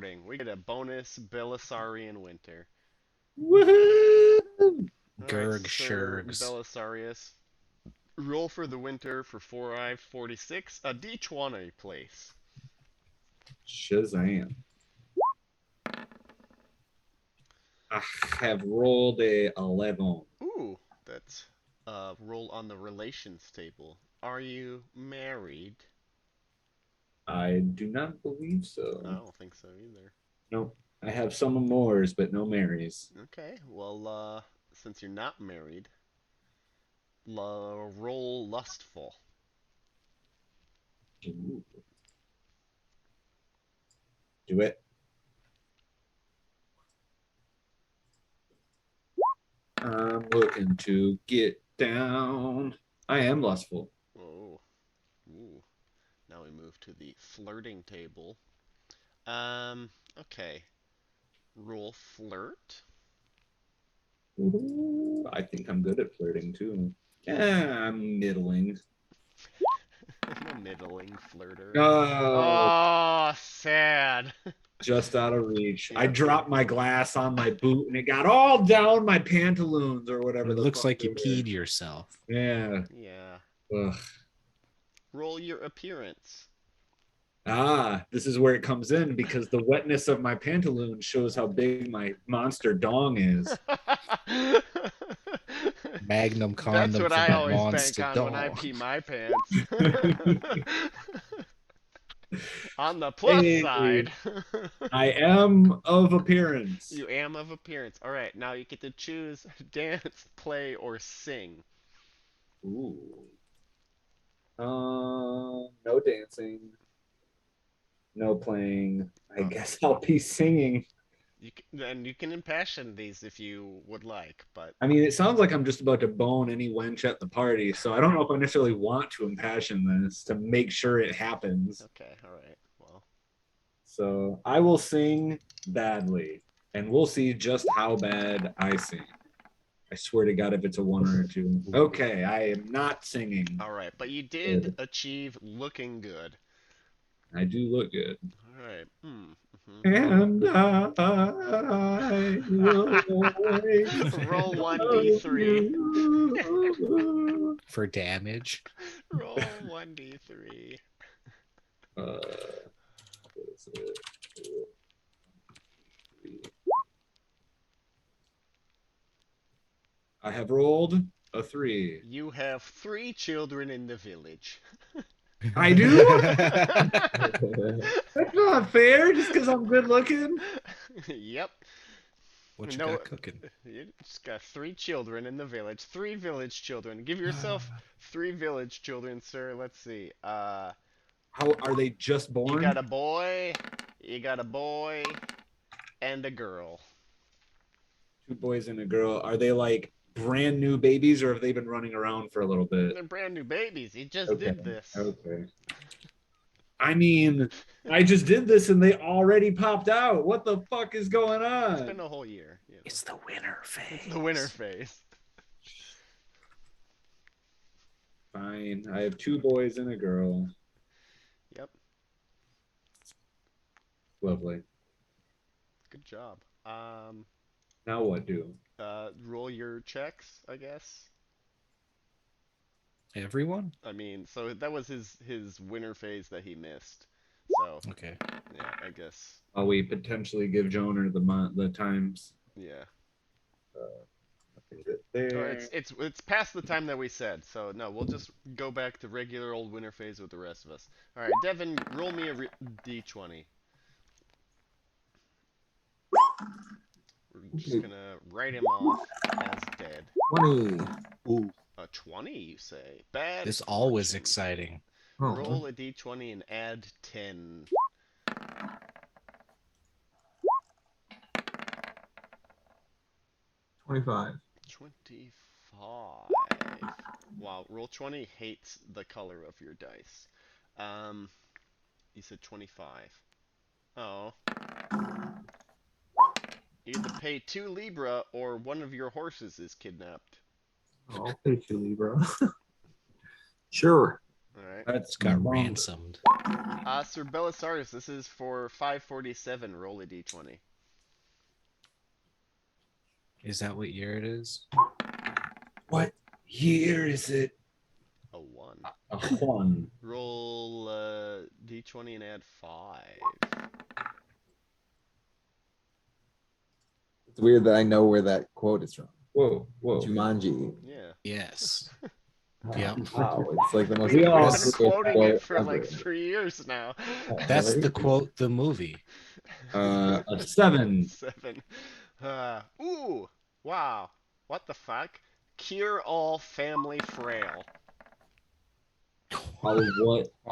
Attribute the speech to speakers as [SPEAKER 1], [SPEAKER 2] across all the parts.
[SPEAKER 1] starting. We get a bonus Belisarian winter.
[SPEAKER 2] Woohoo!
[SPEAKER 1] Alright,
[SPEAKER 3] Gerg
[SPEAKER 1] Sir
[SPEAKER 3] Shurgs.
[SPEAKER 1] Belisarius. Roll for the winter for 4i46, a d20, please.
[SPEAKER 2] Shazam. I have rolled a 11.
[SPEAKER 1] Ooh, that's roll on the relations table. Are you married?
[SPEAKER 2] I do not believe
[SPEAKER 1] I
[SPEAKER 2] so.
[SPEAKER 1] don't think so either.
[SPEAKER 2] Nope. I have some Amours, but no Marys.
[SPEAKER 1] Okay, well, since you're not married, roll lustful.
[SPEAKER 2] Ooh. Do it. I'm looking to get down. I am lustful.
[SPEAKER 1] Oh, ooh. Now we move to the flirting table. Okay. Roll flirt.
[SPEAKER 2] Ooh, I think I'm good at flirting too. Yeah, I'm middling.
[SPEAKER 1] I'm a middling flirter.
[SPEAKER 2] Oh,
[SPEAKER 1] Oh, sad.
[SPEAKER 2] just out of reach. I
[SPEAKER 1] Yep.
[SPEAKER 2] dropped my glass on my boot and it got all down my pantaloons or whatever
[SPEAKER 3] It
[SPEAKER 2] the
[SPEAKER 3] looks
[SPEAKER 2] fuck
[SPEAKER 3] like
[SPEAKER 2] they
[SPEAKER 3] you
[SPEAKER 2] were.
[SPEAKER 3] peed yourself.
[SPEAKER 2] Yeah.
[SPEAKER 1] Yeah.
[SPEAKER 2] Ugh.
[SPEAKER 1] Roll your appearance.
[SPEAKER 2] Ah, this is where it comes in because the wetness of my pantaloons shows how big my monster dong is.
[SPEAKER 3] Magnum
[SPEAKER 1] That's
[SPEAKER 3] condom
[SPEAKER 1] what
[SPEAKER 3] for
[SPEAKER 1] I
[SPEAKER 3] that
[SPEAKER 1] always bank
[SPEAKER 3] monster
[SPEAKER 1] on when I
[SPEAKER 3] dog.
[SPEAKER 1] pee my pants. On the plus
[SPEAKER 2] Hey,
[SPEAKER 1] side,
[SPEAKER 2] I am of appearance.
[SPEAKER 1] you am of appearance. All right, now you get to choose dance, play, or sing.
[SPEAKER 2] Ooh. No dancing, no playing. I
[SPEAKER 1] Oh,
[SPEAKER 2] guess I'll be singing.
[SPEAKER 1] and you can impassion these if you would like, but
[SPEAKER 2] I mean, it sounds like I'm just about to bone any wench at the party, so I don't know if I necessarily want to impassion this to make sure it happens.
[SPEAKER 1] okay, all right. Well,
[SPEAKER 2] So I will sing badly, and we'll see just how bad I sing. I swear to God, if it's a one or a two. Okay, I am not singing.
[SPEAKER 1] all right, but you did
[SPEAKER 2] Good.
[SPEAKER 1] achieve looking good.
[SPEAKER 2] I do look good.
[SPEAKER 1] All right.
[SPEAKER 2] And I will always
[SPEAKER 1] Roll
[SPEAKER 2] love
[SPEAKER 1] 1d3.
[SPEAKER 2] you.
[SPEAKER 3] For damage.
[SPEAKER 1] Roll 1d3.
[SPEAKER 2] Uh, what is it? I have rolled a 3.
[SPEAKER 1] You have 3 children in the village.
[SPEAKER 2] I do? That's not fair just because I'm good looking.
[SPEAKER 1] Yep.
[SPEAKER 3] What you
[SPEAKER 1] No,
[SPEAKER 3] got cooking?
[SPEAKER 1] you just got 3 children in the village. 3 village children. Give yourself 3 village children, sir. Let's see.
[SPEAKER 2] How are they just
[SPEAKER 1] You got
[SPEAKER 2] born?
[SPEAKER 1] a boy, you got a boy, and a girl.
[SPEAKER 2] 2 boys and a girl. Are they like brand new babies or have they been running around for a little bit?
[SPEAKER 1] They're brand new babies. He just
[SPEAKER 2] Okay.
[SPEAKER 1] did this.
[SPEAKER 2] Okay. I mean, I just did this and they already popped out. What the fuck is going
[SPEAKER 1] It's been
[SPEAKER 2] on?
[SPEAKER 1] a whole year. You know.
[SPEAKER 3] It's the winter
[SPEAKER 1] It's the winter
[SPEAKER 3] phase.
[SPEAKER 1] phase.
[SPEAKER 2] Fine. I have 2 boys and a girl.
[SPEAKER 1] Yep.
[SPEAKER 2] Lovely.
[SPEAKER 1] Good job.
[SPEAKER 2] Now what do?
[SPEAKER 1] Roll your checks, I guess.
[SPEAKER 3] Everyone?
[SPEAKER 1] I mean, so that was his winter phase that he missed. So
[SPEAKER 3] Okay.
[SPEAKER 1] yeah, I guess
[SPEAKER 2] We potentially give Joner the times?
[SPEAKER 1] yeah. Or
[SPEAKER 2] There.
[SPEAKER 1] it's past the time that we said. So no, we'll just go back to regular old winter phase with the rest of us. All right, Devin, roll me a d20. We're just
[SPEAKER 2] Okay.
[SPEAKER 1] gonna write him off as dead.
[SPEAKER 4] 20. Ooh.
[SPEAKER 1] A 20, you say? Bad
[SPEAKER 3] This always
[SPEAKER 1] fortune.
[SPEAKER 3] exciting.
[SPEAKER 4] Oh,
[SPEAKER 1] Roll a d20 and add 10.
[SPEAKER 4] 25.
[SPEAKER 1] 25. Wow, roll 20 hates the color of your dice. Um, you said 25. Oh. You either pay 2 Libra or one of your horses is kidnapped.
[SPEAKER 4] Oh, I'll pay you, Libra. Sure.
[SPEAKER 1] All right.
[SPEAKER 2] That's
[SPEAKER 3] Got
[SPEAKER 2] wrong.
[SPEAKER 3] ransomed.
[SPEAKER 1] Ser Bellisarius, this is for 547. Roll a d20.
[SPEAKER 3] Is that what year it is?
[SPEAKER 2] What year is it?
[SPEAKER 1] A 1.
[SPEAKER 2] A one.
[SPEAKER 1] Roll d20 and add 5.
[SPEAKER 4] It's weird that I know where that quote is from.
[SPEAKER 2] Whoa, whoa.
[SPEAKER 4] Jumanji.
[SPEAKER 1] Yeah.
[SPEAKER 3] Yes. Yep.
[SPEAKER 4] Wow, it's like the most
[SPEAKER 2] We all-
[SPEAKER 1] We've been
[SPEAKER 4] appropriate
[SPEAKER 1] quoting it
[SPEAKER 4] quote
[SPEAKER 1] for like
[SPEAKER 4] ever.
[SPEAKER 1] 3 years now.
[SPEAKER 3] That's
[SPEAKER 4] Really?
[SPEAKER 3] the quote, the movie.
[SPEAKER 2] A 7.
[SPEAKER 1] 7. Ooh. Wow. What the fuck? Cure all family frail.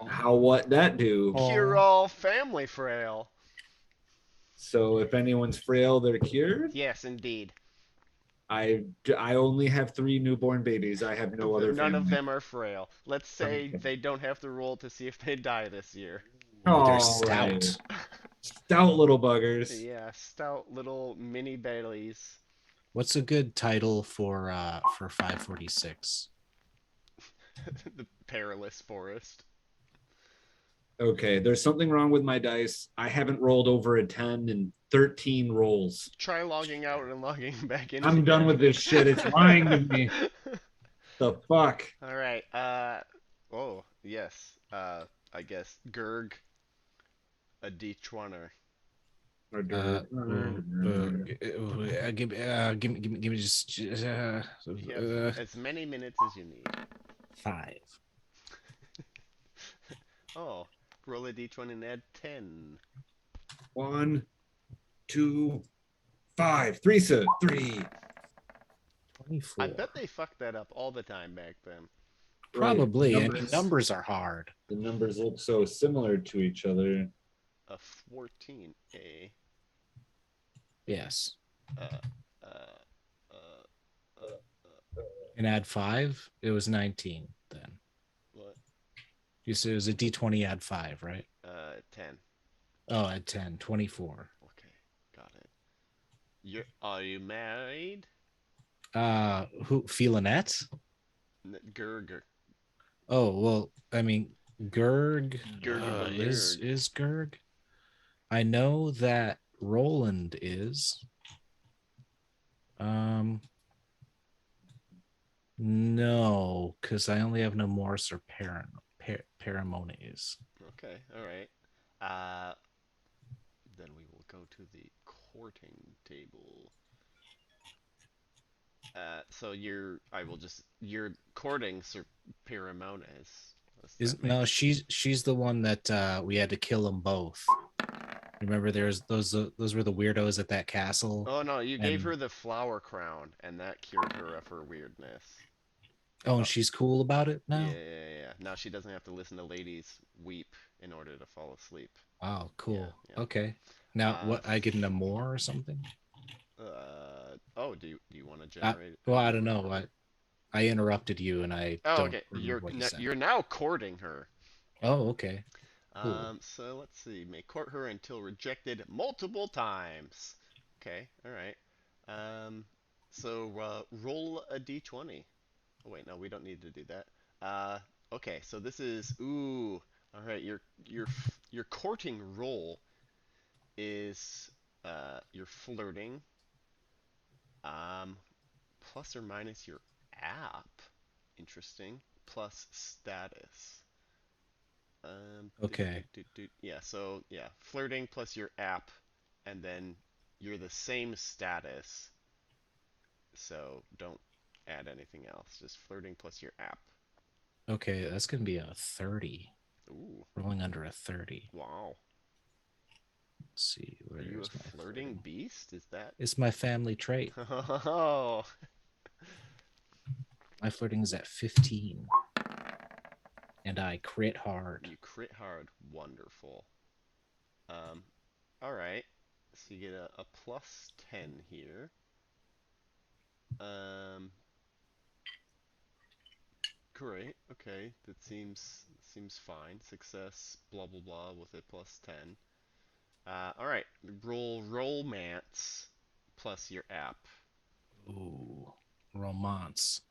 [SPEAKER 2] How what that do?
[SPEAKER 1] Cure all family frail.
[SPEAKER 2] So if anyone's frail, they're cured.
[SPEAKER 1] Yes, indeed.
[SPEAKER 2] I only have 3 newborn babies. I have no other
[SPEAKER 1] None of
[SPEAKER 2] family.
[SPEAKER 1] them are frail. Let's say they don't have to roll to see if they die this year.
[SPEAKER 3] They're
[SPEAKER 2] All
[SPEAKER 3] stout.
[SPEAKER 2] right. Stout little buggers.
[SPEAKER 1] Yeah, stout little mini bellies.
[SPEAKER 3] What's a good title for 546?
[SPEAKER 1] The perilous forest.
[SPEAKER 2] Okay, there's something wrong with my dice. I haven't rolled over a 10 in 13 rolls.
[SPEAKER 1] Try logging out and logging back in.
[SPEAKER 2] I'm done with this shit. It's lying to me. The fuck?
[SPEAKER 1] All right. Oh, yes. I guess Gerg, a D20.
[SPEAKER 3] Give me just
[SPEAKER 1] You have as many minutes as you need.
[SPEAKER 3] 5.
[SPEAKER 1] Oh, roll a D20 and add 10.
[SPEAKER 2] 1, 2, 5. 3, sir. 3.
[SPEAKER 3] 24.
[SPEAKER 1] I bet they fucked that up all the time back then.
[SPEAKER 3] Probably.
[SPEAKER 2] Right.
[SPEAKER 3] I mean, numbers are hard.
[SPEAKER 2] The numbers look so similar to each other.
[SPEAKER 1] A 14. A.
[SPEAKER 3] Yes.
[SPEAKER 1] Uh,
[SPEAKER 3] And add 5, it was 19 then.
[SPEAKER 1] what?
[SPEAKER 3] You said it was a D20, add 5, right?
[SPEAKER 1] 10.
[SPEAKER 3] Oh, add 10, 24.
[SPEAKER 1] Okay, got it. Are you married?
[SPEAKER 3] Who, Felinette?
[SPEAKER 1] Gerg.
[SPEAKER 3] Oh, well, I mean, Gerg
[SPEAKER 1] Gerg
[SPEAKER 3] is Gerg. I know that Roland is. No, because I only have no Morse or Paramones.
[SPEAKER 1] Okay, all right. Then we will go to the courting table. You're courting Ser Piramones.
[SPEAKER 3] No, she's the one that we had to kill them both. Remember, there's those were the weirdos at that castle.
[SPEAKER 1] Oh no, you gave her the flower crown, and that cured her of her weirdness.
[SPEAKER 3] Oh, and she's cool about it now?
[SPEAKER 1] Yeah. Now she doesn't have to listen to ladies weep in order to fall asleep.
[SPEAKER 3] Oh, cool.
[SPEAKER 1] Yeah.
[SPEAKER 3] Okay. Now, what, I get into more or something?
[SPEAKER 1] Do you want to generate?
[SPEAKER 3] Well, I don't know. I interrupted you, and I
[SPEAKER 1] Oh,
[SPEAKER 3] don't
[SPEAKER 1] okay.
[SPEAKER 3] remember what you said.
[SPEAKER 1] You're now courting her.
[SPEAKER 3] Oh, okay. Cool.
[SPEAKER 1] So let's see. May court her until rejected multiple times. Okay. All right. So roll a d20. Oh wait, no, we don't need to do that. Okay. So this is ooh. All right. Your courting roll is your flirting. Plus or minus your app. Interesting. Plus status.
[SPEAKER 3] Okay.
[SPEAKER 1] Yeah, so yeah, flirting plus your app, and then you're the same status. So don't add anything else. Just flirting plus your app.
[SPEAKER 3] Okay, that's gonna be a 30.
[SPEAKER 1] Ooh.
[SPEAKER 3] Rolling under a 30.
[SPEAKER 1] Wow.
[SPEAKER 3] Let's see.
[SPEAKER 1] Are you a flirting beast? Is that?
[SPEAKER 3] It's my family trait.
[SPEAKER 1] Oh.
[SPEAKER 3] My flirting is at 15. And I crit hard.
[SPEAKER 1] You crit hard. Wonderful. All right. So you get a plus 10 here. Great. Okay. That seems fine. Success. Blah blah blah with a plus 10. All right. Roll romance plus your app.
[SPEAKER 3] Ooh, romance.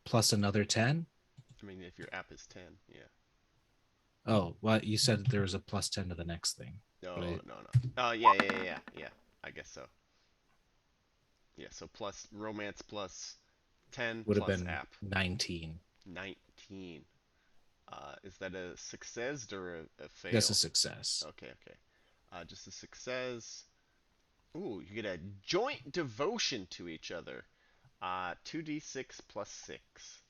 [SPEAKER 3] Plus another 10?
[SPEAKER 1] I mean, if your app is 10, yeah.
[SPEAKER 3] Oh, well, you said there was a +10 to the next thing.
[SPEAKER 1] No,
[SPEAKER 3] But
[SPEAKER 1] no, no. Oh, yeah. I guess so. Yeah, so plus romance plus 10
[SPEAKER 3] would have
[SPEAKER 1] plus
[SPEAKER 3] been
[SPEAKER 1] app.
[SPEAKER 3] 19.
[SPEAKER 1] 19. Is that a success or a
[SPEAKER 3] That's a
[SPEAKER 1] fail?
[SPEAKER 3] success.
[SPEAKER 1] Okay, okay. Just a success. Ooh, you get a joint devotion to each other. 2d6 plus 6.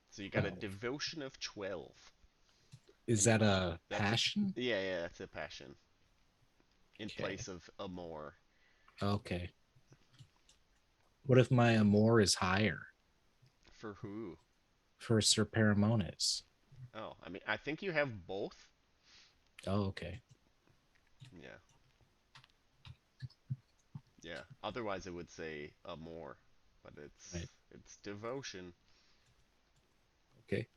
[SPEAKER 1] So you got a
[SPEAKER 3] 12.
[SPEAKER 1] devotion of 12.
[SPEAKER 3] Is
[SPEAKER 1] And
[SPEAKER 3] that a
[SPEAKER 1] that's
[SPEAKER 3] passion?
[SPEAKER 1] yeah, that's a passion. In
[SPEAKER 3] Okay.
[SPEAKER 1] place of amour.
[SPEAKER 3] Okay. What if my amour is higher
[SPEAKER 1] For who?
[SPEAKER 3] for Sir Paramones?
[SPEAKER 1] Oh, I mean, I think you have both.
[SPEAKER 3] Oh, okay.
[SPEAKER 1] Yeah. Yeah. Otherwise, it would say amour, but
[SPEAKER 3] Right.
[SPEAKER 1] it's devotion.
[SPEAKER 3] Okay.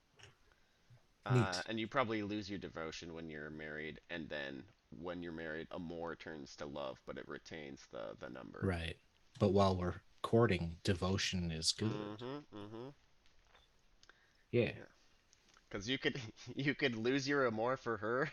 [SPEAKER 3] Neat.
[SPEAKER 1] And you probably lose your devotion when you're married, and then when you're married, amour turns to love, but it retains the number.
[SPEAKER 3] Right. But while we're courting, devotion is good.
[SPEAKER 1] Mm-hmm.
[SPEAKER 3] Yeah.
[SPEAKER 1] Yeah. Because you could you could lose your amour for her,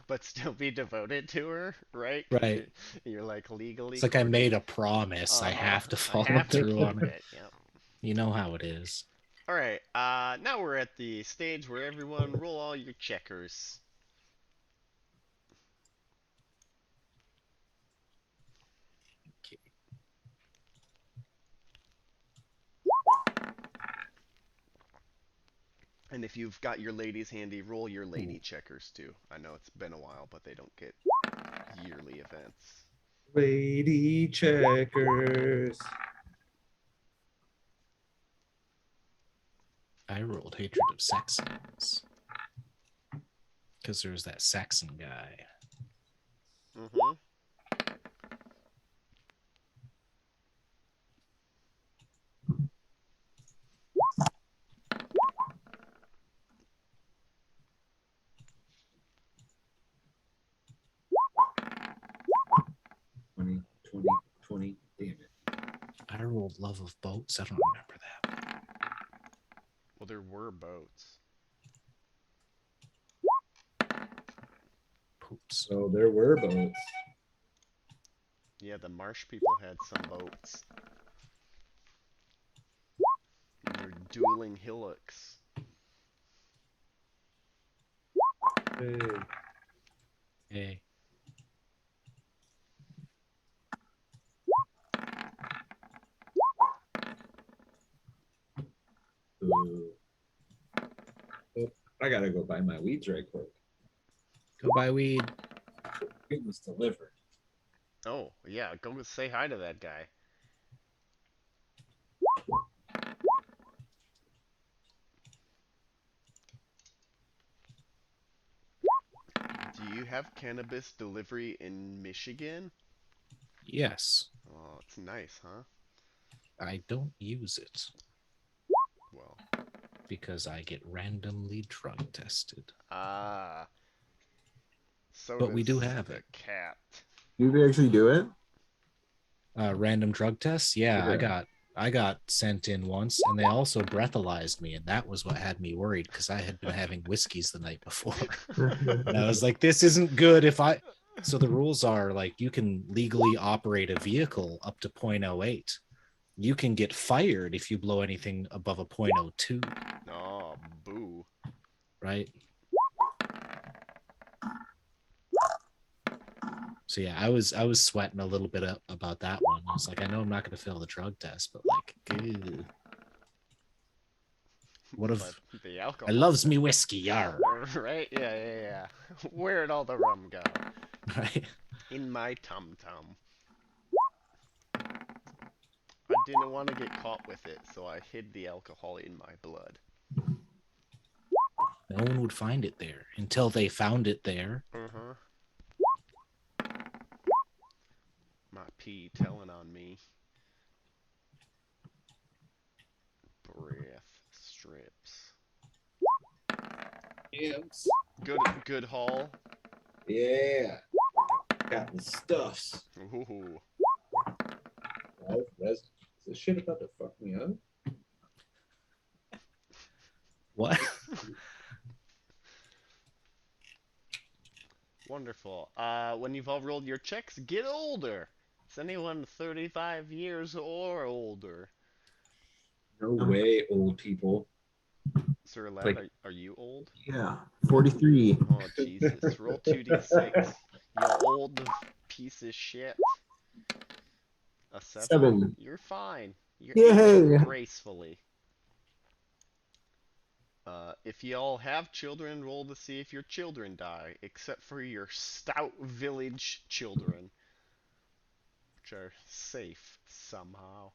[SPEAKER 1] but still be devoted to her, right? Because
[SPEAKER 3] Right.
[SPEAKER 1] you're like legally
[SPEAKER 3] It's like I
[SPEAKER 1] courting.
[SPEAKER 3] made a promise. I
[SPEAKER 1] Uh-huh.
[SPEAKER 3] have to
[SPEAKER 1] I
[SPEAKER 3] follow
[SPEAKER 1] have to
[SPEAKER 3] through
[SPEAKER 1] keep
[SPEAKER 3] on it.
[SPEAKER 1] it. Yep.
[SPEAKER 3] You know how it is.
[SPEAKER 1] All right. Now we're at the stage where everyone roll all your checkers.
[SPEAKER 3] Okay.
[SPEAKER 1] And if you've got your ladies handy, roll your lady checkers too. I know it's been a while, but they don't get yearly events.
[SPEAKER 2] Lady checkers.
[SPEAKER 3] I rolled hatred of Saxons. Because there's that Saxon guy.
[SPEAKER 1] Mm-hmm.
[SPEAKER 2] 20, 20, 20. Damn it.
[SPEAKER 3] I rolled love of boats. I don't remember that.
[SPEAKER 1] Well, there were boats.
[SPEAKER 3] Poops.
[SPEAKER 2] So there were boats.
[SPEAKER 1] Yeah, the marsh people had some boats. And they're dueling hillocks.
[SPEAKER 2] Hey.
[SPEAKER 3] Hey.
[SPEAKER 2] Ooh. Oh, I gotta go buy my weeds right quick.
[SPEAKER 3] Go buy weed.
[SPEAKER 2] It was delivered.
[SPEAKER 1] Oh, yeah, go say hi to that guy. Do you have cannabis delivery in Michigan?
[SPEAKER 3] Yes.
[SPEAKER 1] Oh, it's nice, huh?
[SPEAKER 3] I don't use it
[SPEAKER 1] Well,
[SPEAKER 3] because I get randomly drug tested.
[SPEAKER 1] ah, so
[SPEAKER 3] But we do
[SPEAKER 1] does
[SPEAKER 3] have
[SPEAKER 1] the
[SPEAKER 3] it.
[SPEAKER 1] cat.
[SPEAKER 4] Do they actually do it?
[SPEAKER 3] Random drug tests? Yeah,
[SPEAKER 4] Yeah.
[SPEAKER 3] I got sent in once, and they also breathalyzed me, and that was what had me worried because I had been having whiskeys the night before. And I was like, this isn't good if I. So the rules are like you can legally operate a vehicle up to 0.08. You can get fired if you blow anything above a 0.02,
[SPEAKER 1] Oh, boo.
[SPEAKER 3] right? So yeah, I was sweating a little bit about that one. I was like, I know I'm not going to fail the drug test, but like, ew. What
[SPEAKER 1] But
[SPEAKER 3] if
[SPEAKER 1] the
[SPEAKER 3] I
[SPEAKER 1] alcohol.
[SPEAKER 3] loves me whiskey, yar,
[SPEAKER 1] Right? Yeah. Where'd all the rum go?
[SPEAKER 3] right?
[SPEAKER 1] In my tum tum. I didn't want to get caught with it, so I hid the alcohol in my blood.
[SPEAKER 3] No one would find it there until they found it there.
[SPEAKER 1] Uh-huh. My pee telling on me. Breath strips.
[SPEAKER 2] Yes.
[SPEAKER 1] Good haul.
[SPEAKER 2] Yeah. Got the stuffs.
[SPEAKER 1] Ooh.
[SPEAKER 2] Is this shit about to fuck me up?
[SPEAKER 3] What?
[SPEAKER 1] Wonderful. When you've all rolled your checks, get older. Is anyone 35 years or older?
[SPEAKER 2] No way, old people.
[SPEAKER 1] Sir Lad,
[SPEAKER 2] Like,
[SPEAKER 1] are you old?
[SPEAKER 4] Yeah. 43.
[SPEAKER 1] Oh, Jesus. Roll 2d6. You old piece of shit. A 7?
[SPEAKER 4] 7.
[SPEAKER 1] You're fine. You're aging
[SPEAKER 4] Yay!
[SPEAKER 1] gracefully. If you all have children, roll to see if your children die, except for your stout village children, which are safe somehow.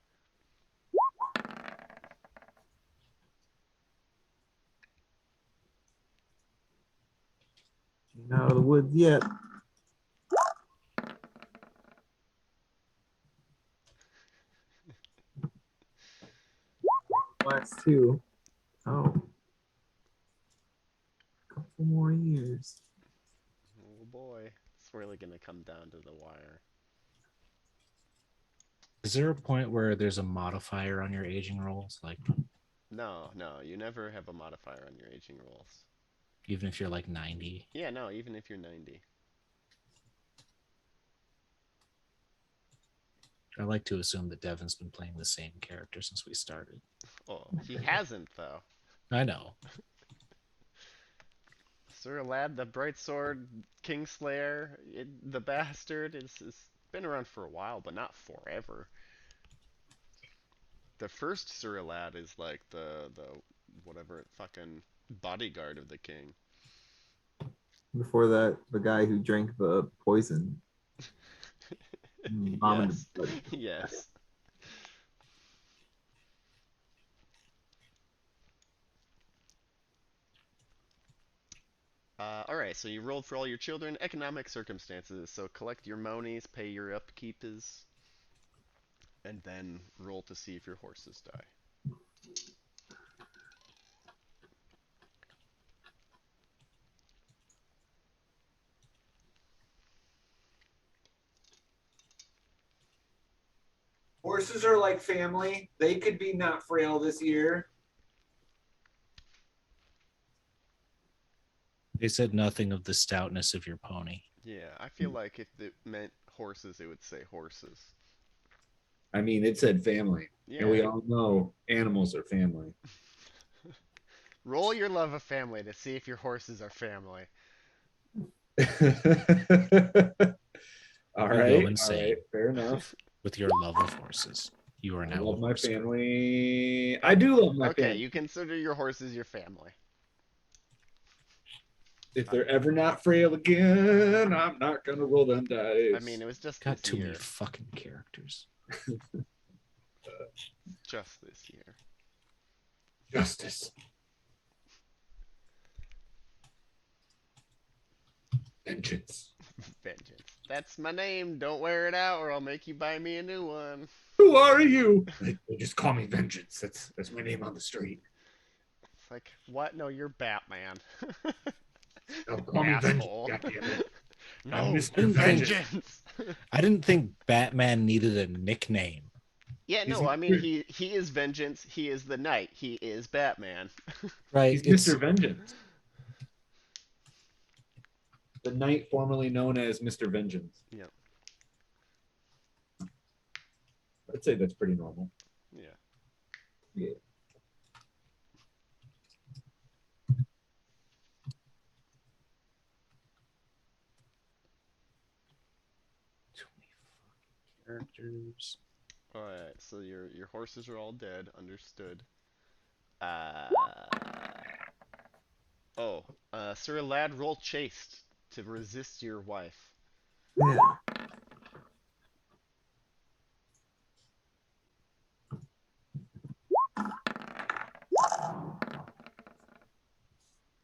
[SPEAKER 4] Not out of the woods yet. Last 2. Oh. Couple more years.
[SPEAKER 1] Oh boy, it's really gonna come down to the wire.
[SPEAKER 3] Is there a point where there's a modifier on your aging rolls? Like,
[SPEAKER 1] No, you never have a modifier on your aging rolls.
[SPEAKER 3] even if you're like 90?
[SPEAKER 1] Yeah, no, even if you're 90.
[SPEAKER 3] I like to assume that Devin's been playing the same character since we started.
[SPEAKER 1] Oh, he hasn't, though.
[SPEAKER 3] I know.
[SPEAKER 1] Sir Lad, the Bright Sword, Kingslayer, the Bastard, it's been around for a while, but not forever. The first Sir Lad is like the whatever fucking bodyguard of the king.
[SPEAKER 4] Before that, the guy who drank the poison. Vomited
[SPEAKER 1] Yes,
[SPEAKER 4] blood.
[SPEAKER 1] yes. Alright, so you rolled for all your children. Economic circumstances. So collect your monies, pay your upkeepers, and then roll to see if your horses die.
[SPEAKER 2] Horses are like family. They could be not frail this year.
[SPEAKER 3] They said nothing of the stoutness of your pony.
[SPEAKER 1] Yeah, I feel like if it meant horses, it would say horses.
[SPEAKER 2] I mean, it said family.
[SPEAKER 1] Yeah.
[SPEAKER 2] And we all know animals are family.
[SPEAKER 1] Roll your love of family to see if your horses are family.
[SPEAKER 2] All
[SPEAKER 3] You
[SPEAKER 2] right.
[SPEAKER 3] go insane.
[SPEAKER 2] All right. Fair enough.
[SPEAKER 3] With your love of horses. You are
[SPEAKER 2] I
[SPEAKER 3] now
[SPEAKER 2] love
[SPEAKER 3] a
[SPEAKER 2] my
[SPEAKER 3] horse girl.
[SPEAKER 2] family. I do love my
[SPEAKER 1] Okay,
[SPEAKER 2] family.
[SPEAKER 1] you consider your horses your family.
[SPEAKER 2] If they're ever not frail again, I'm not gonna roll them dice.
[SPEAKER 1] I mean, it was just
[SPEAKER 3] Got
[SPEAKER 1] this
[SPEAKER 3] too
[SPEAKER 1] year.
[SPEAKER 3] many fucking characters.
[SPEAKER 1] Just this year.
[SPEAKER 2] Justice. Vengeance.
[SPEAKER 1] Vengeance. That's my name. Don't wear it out or I'll make you buy me a new one.
[SPEAKER 2] Who are you? They just call me Vengeance. That's my name on the street.
[SPEAKER 1] It's like, what? No, you're Batman.
[SPEAKER 2] No, call me Vengeance.
[SPEAKER 1] Asshole.
[SPEAKER 2] Goddammit.
[SPEAKER 1] No,
[SPEAKER 2] I'm Mr. Vengeance.
[SPEAKER 1] vengeance.
[SPEAKER 3] I didn't think Batman needed a nickname.
[SPEAKER 1] Yeah,
[SPEAKER 2] He's
[SPEAKER 1] no, I mean
[SPEAKER 2] Mr.
[SPEAKER 1] he is vengeance. He is the knight. He is Batman.
[SPEAKER 3] Right?
[SPEAKER 2] He's
[SPEAKER 3] It's
[SPEAKER 2] Mr. Vengeance. The knight formerly known as Mr. Vengeance.
[SPEAKER 1] Yep.
[SPEAKER 2] I'd say that's pretty normal.
[SPEAKER 1] Yeah.
[SPEAKER 2] Yeah.
[SPEAKER 3] too many fucking characters.
[SPEAKER 1] All right. So your horses are all dead. Understood. Oh. Sir Lad, roll chaste to resist your wife.
[SPEAKER 4] Yeah.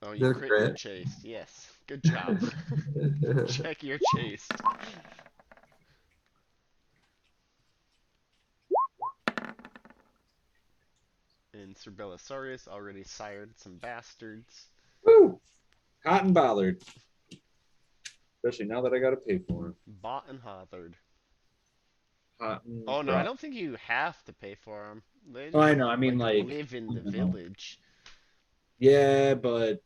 [SPEAKER 1] Oh,
[SPEAKER 4] Is
[SPEAKER 1] you
[SPEAKER 4] that a
[SPEAKER 1] crit your
[SPEAKER 4] crit?
[SPEAKER 1] chaste. Yes. Good job. Check your chaste. And Ser Bellisarius already sired some bastards.
[SPEAKER 2] Woo! Hot and bothered. Especially now that I got to pay for him.
[SPEAKER 1] Bought and hothered. Oh no, I
[SPEAKER 2] Bro.
[SPEAKER 1] don't think you have to pay for them. They
[SPEAKER 2] Oh, I
[SPEAKER 1] just
[SPEAKER 2] know. I mean,
[SPEAKER 1] like
[SPEAKER 2] like,
[SPEAKER 1] live in
[SPEAKER 2] you
[SPEAKER 1] the
[SPEAKER 2] know,
[SPEAKER 1] village.
[SPEAKER 2] yeah, but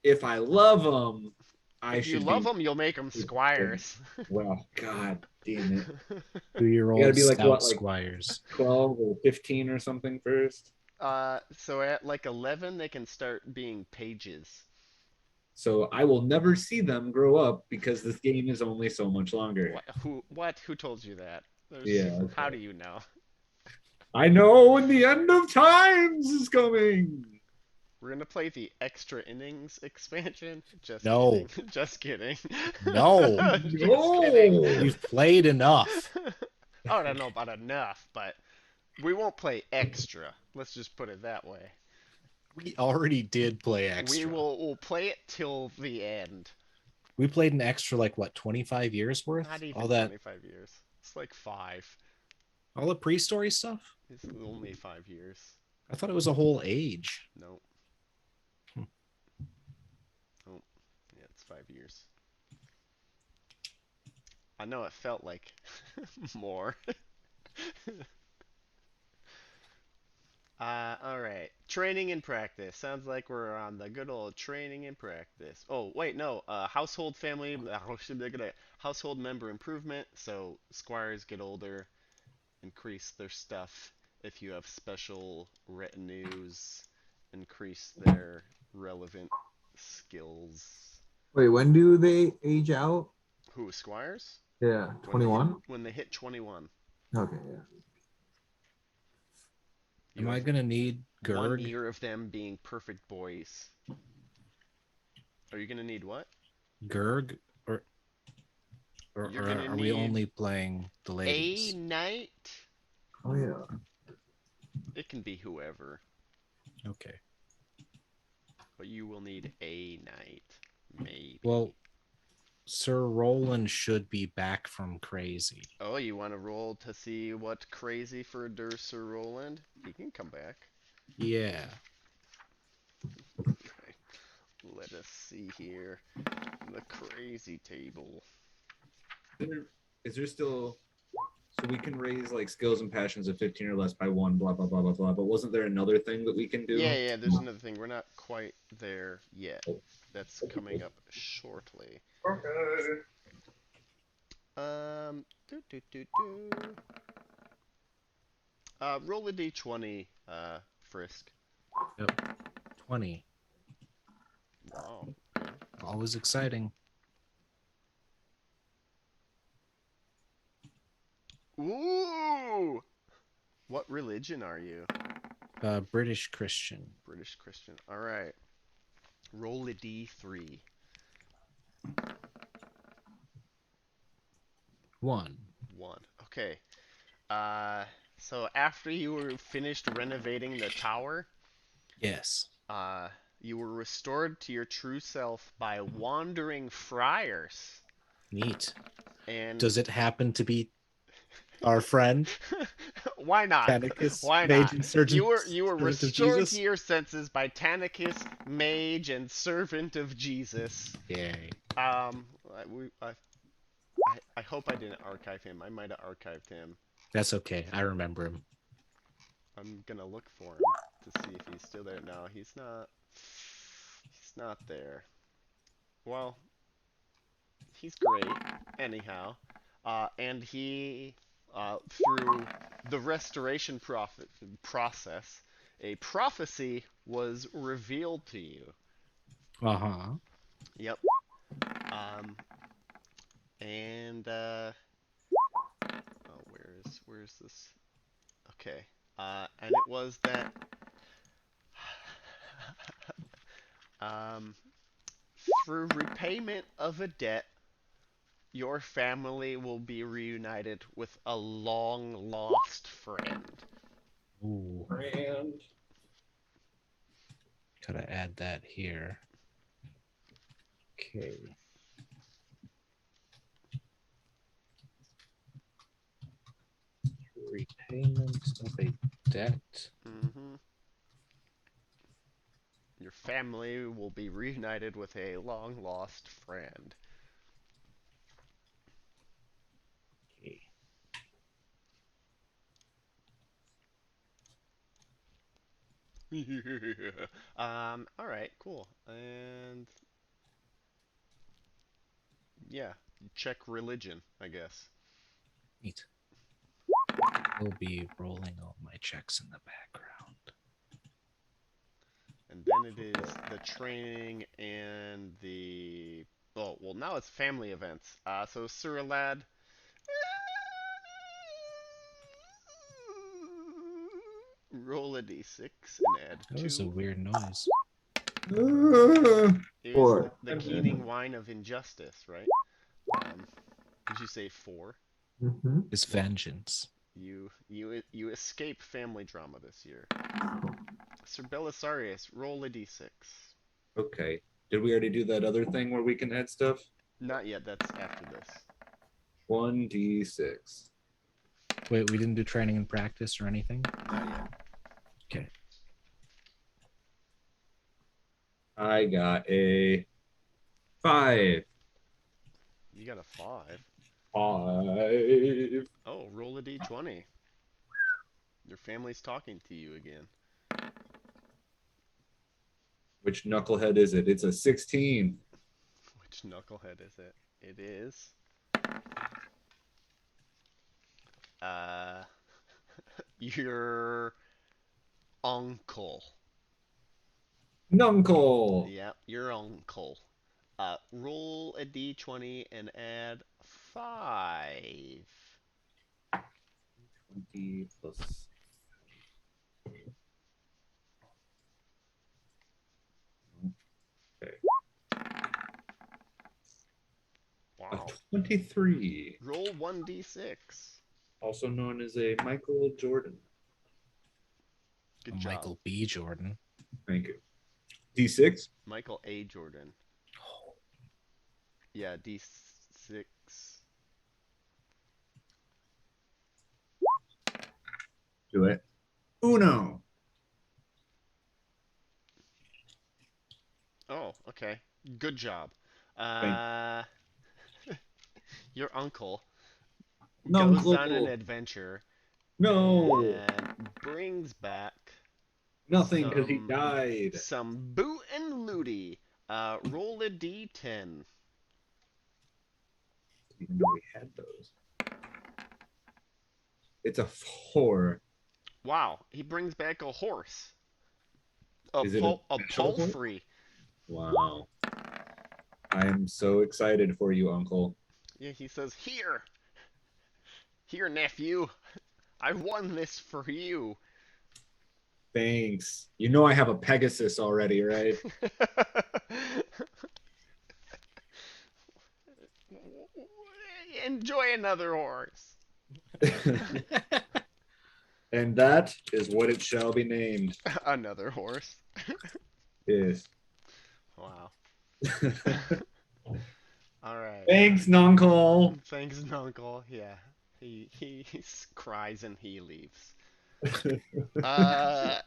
[SPEAKER 2] if I love them, I
[SPEAKER 1] If you
[SPEAKER 2] should
[SPEAKER 1] love
[SPEAKER 2] be.
[SPEAKER 1] them, you'll make them squires.
[SPEAKER 2] Well, god damn it. You got to
[SPEAKER 3] 2-year-old
[SPEAKER 2] be like
[SPEAKER 3] scout
[SPEAKER 2] what, like
[SPEAKER 3] squires.
[SPEAKER 2] 12 or 15 or something first.
[SPEAKER 1] So at like 11, they can start being pages.
[SPEAKER 2] So I will never see them grow up because this game is only so much longer.
[SPEAKER 1] What? Who? What? Who told you that?
[SPEAKER 2] Yeah,
[SPEAKER 1] How
[SPEAKER 2] okay.
[SPEAKER 1] do you know?
[SPEAKER 2] I know when the end of times is coming.
[SPEAKER 1] We're gonna play the extra innings expansion. Just kidding.
[SPEAKER 3] No,
[SPEAKER 1] Just kidding.
[SPEAKER 3] no,
[SPEAKER 1] Just kidding.
[SPEAKER 2] No.
[SPEAKER 3] we've played enough.
[SPEAKER 1] I don't know about enough, but we won't play extra. Let's just put it that way.
[SPEAKER 3] We already did play
[SPEAKER 1] We
[SPEAKER 3] extra.
[SPEAKER 1] will we'll play it till the end.
[SPEAKER 3] We played an extra like what, 25 years
[SPEAKER 1] Not
[SPEAKER 3] worth?
[SPEAKER 1] even
[SPEAKER 3] All that,
[SPEAKER 1] 25 years. It's like 5.
[SPEAKER 3] all the pre-story stuff?
[SPEAKER 1] It's only 5 years.
[SPEAKER 3] I thought it was a whole age.
[SPEAKER 1] Nope.
[SPEAKER 3] Hmm.
[SPEAKER 1] Oh, yeah, it's 5 years. I know it felt like more. Alright. Training and practice. Sounds like we're on the good old training and practice. Oh, wait, no. Household family, household member improvement. So squires get older, increase their stuff. If you have special retinues, increase their relevant skills.
[SPEAKER 4] Wait, when do they age out?
[SPEAKER 1] Who, squires?
[SPEAKER 4] Yeah,
[SPEAKER 1] When they hit
[SPEAKER 4] 21.
[SPEAKER 1] when they hit 21.
[SPEAKER 4] Okay, yeah.
[SPEAKER 1] You
[SPEAKER 3] Am I
[SPEAKER 1] have
[SPEAKER 3] gonna need
[SPEAKER 1] 1
[SPEAKER 3] Gerg?
[SPEAKER 1] year of them being perfect boys. Are you gonna need what?
[SPEAKER 3] Gerg? Or
[SPEAKER 1] You're gonna
[SPEAKER 3] are we
[SPEAKER 1] need
[SPEAKER 3] only playing the
[SPEAKER 1] a
[SPEAKER 3] ladies?
[SPEAKER 1] knight.
[SPEAKER 4] Oh yeah.
[SPEAKER 1] It can be whoever,
[SPEAKER 3] Okay.
[SPEAKER 1] but you will need a knight, maybe.
[SPEAKER 3] Well, Sir Roland should be back from crazy.
[SPEAKER 1] Oh, you want to roll to see what crazy for Sir Roland? He can come back.
[SPEAKER 3] Yeah.
[SPEAKER 1] Right. Let us see here. The crazy table.
[SPEAKER 2] Is there still so we can raise like skills and passions of 15 or less by one, blah blah blah blah blah. But wasn't there another thing that we can
[SPEAKER 1] Yeah,
[SPEAKER 2] do?
[SPEAKER 1] yeah, there's another thing. We're not quite there yet.
[SPEAKER 2] Oh,
[SPEAKER 1] That's coming up shortly.
[SPEAKER 2] okay.
[SPEAKER 1] Do, do, do, do. Roll a d20, Frisk.
[SPEAKER 3] Yep. 20.
[SPEAKER 1] Wow.
[SPEAKER 3] Always exciting.
[SPEAKER 1] Ooh! What religion are you?
[SPEAKER 3] British Christian.
[SPEAKER 1] British Christian. Alright. Roll a d3.
[SPEAKER 3] 1.
[SPEAKER 1] 1. Okay. So after you were finished renovating the tower,
[SPEAKER 3] Yes.
[SPEAKER 1] uh, you were restored to your true self by wandering friars.
[SPEAKER 3] Neat.
[SPEAKER 1] And
[SPEAKER 3] Does it happen to be our friend
[SPEAKER 1] why not?
[SPEAKER 3] Tanicus,
[SPEAKER 1] Why
[SPEAKER 3] mage
[SPEAKER 1] not?
[SPEAKER 3] and surgeon,
[SPEAKER 1] You were
[SPEAKER 3] servant of
[SPEAKER 1] restored to
[SPEAKER 3] Jesus?
[SPEAKER 1] your senses by Tanicus, mage and servant of Jesus.
[SPEAKER 3] Yay.
[SPEAKER 1] Um, I hope I didn't archive him. I might have archived him.
[SPEAKER 3] That's okay. I remember him.
[SPEAKER 1] I'm gonna look for him to see if he's still there. No, he's not. He's not there. Well, he's great. Anyhow, and he, through the restoration process, a prophecy was revealed to you.
[SPEAKER 3] Uh-huh.
[SPEAKER 1] Yep. Um, and oh, where's this? Okay. And it was that um, through repayment of a debt, your family will be reunited with a long lost friend.
[SPEAKER 3] Ooh.
[SPEAKER 2] And
[SPEAKER 3] Gotta add that here. Okay. Repayment of a debt.
[SPEAKER 1] Hmm. Your family will be reunited with a long lost friend.
[SPEAKER 3] Okay.
[SPEAKER 1] All right, cool. And yeah, check religion, I guess.
[SPEAKER 3] Neat. We'll be rolling all my checks in the background.
[SPEAKER 1] And then it is the training and the. Oh, well, now it's family events. So Sir Lad. Roll a d6 and add
[SPEAKER 3] That was a
[SPEAKER 1] 2.
[SPEAKER 3] weird noise.
[SPEAKER 1] It was
[SPEAKER 4] Four.
[SPEAKER 1] the keening whine of injustice, right? Did you say 4?
[SPEAKER 4] Mm-hmm.
[SPEAKER 3] It's vengeance.
[SPEAKER 1] You escape family drama this year. Ser Bellisarius, roll a d6.
[SPEAKER 2] Okay. Did we already do that other thing where we can add stuff?
[SPEAKER 1] Not yet. That's after this.
[SPEAKER 2] 1d6.
[SPEAKER 3] Wait, we didn't do training and practice or anything?
[SPEAKER 1] Not yet.
[SPEAKER 3] Okay.
[SPEAKER 2] I got a 5.
[SPEAKER 1] You got a 5.
[SPEAKER 2] 5.
[SPEAKER 1] Oh, roll a d20. Your family's talking to you again.
[SPEAKER 2] Which knucklehead is it? It's a 16.
[SPEAKER 1] Which knucklehead is it? It is. Uh, your uncle.
[SPEAKER 2] Nuncle.
[SPEAKER 1] Yep, your uncle. Roll a d20 and add 5.
[SPEAKER 2] 20 plus. Okay. A
[SPEAKER 1] Wow.
[SPEAKER 2] 23.
[SPEAKER 1] Roll 1d6.
[SPEAKER 2] Also known as a Michael Jordan.
[SPEAKER 1] Good job.
[SPEAKER 3] Michael B. Jordan.
[SPEAKER 2] Thank you. D6?
[SPEAKER 1] Michael A. Jordan. Yeah, d6.
[SPEAKER 2] Do it. Uno.
[SPEAKER 1] Oh, okay. Good job.
[SPEAKER 2] Thank
[SPEAKER 1] Your uncle goes on an
[SPEAKER 2] Nuncle.
[SPEAKER 1] adventure
[SPEAKER 2] No.
[SPEAKER 1] and brings back
[SPEAKER 2] Nothing because he
[SPEAKER 1] some
[SPEAKER 2] died.
[SPEAKER 1] some boot and looty. Roll a d10.
[SPEAKER 2] Even though we had those. It's a 4.
[SPEAKER 1] Wow, he brings back a horse. A,
[SPEAKER 2] Is it
[SPEAKER 1] a
[SPEAKER 2] special horse?
[SPEAKER 1] palfrey.
[SPEAKER 2] Wow. I am so excited for you, Uncle.
[SPEAKER 1] Yeah, he says, Here! Here, nephew! I won this for you!
[SPEAKER 2] Thanks. You know I have a Pegasus already, right?
[SPEAKER 1] Enjoy another horse.
[SPEAKER 2] And that is what it shall be named.
[SPEAKER 1] Another horse.
[SPEAKER 2] Is.
[SPEAKER 1] Wow. All right.
[SPEAKER 2] Thanks, Nuncle.
[SPEAKER 1] Thanks, Uncle. Yeah. He cries and he leaves. I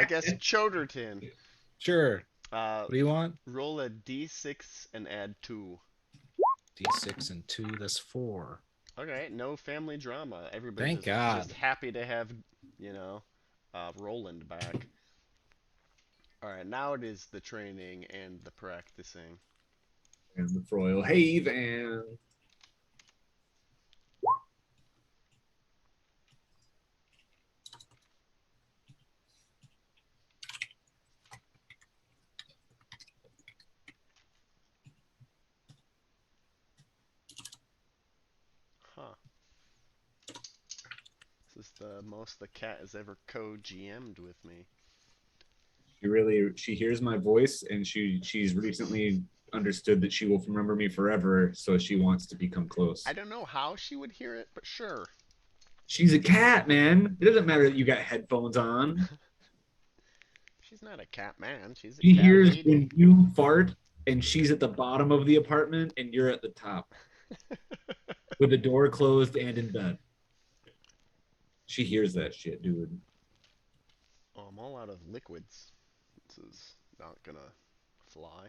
[SPEAKER 1] guess Choderton.
[SPEAKER 3] Sure.
[SPEAKER 1] Uh,
[SPEAKER 3] What do you want?
[SPEAKER 1] roll a d6 and add 2.
[SPEAKER 3] D6 and 2, that's 4.
[SPEAKER 1] Okay, no family drama. Everybody's
[SPEAKER 3] Thank God.
[SPEAKER 1] just happy to have, you know, Roland back. All right, now it is the training and the practicing.
[SPEAKER 2] And the Froyle Haven.
[SPEAKER 1] Huh. This is the most the cat has ever co-GM'd with me.
[SPEAKER 2] She hears my voice and she's recently understood that she will remember me forever, so she wants to become close.
[SPEAKER 1] I don't know how she would hear it, but sure.
[SPEAKER 2] She's a cat, man. It doesn't matter that you got headphones on.
[SPEAKER 1] She's not a cat man. She's a
[SPEAKER 2] She
[SPEAKER 1] cat
[SPEAKER 2] hears
[SPEAKER 1] lady.
[SPEAKER 2] when you fart and she's at the bottom of the apartment and you're at the top with the door closed and in bed. She hears that shit, dude.
[SPEAKER 1] Oh, I'm all out of liquids. This is not gonna fly.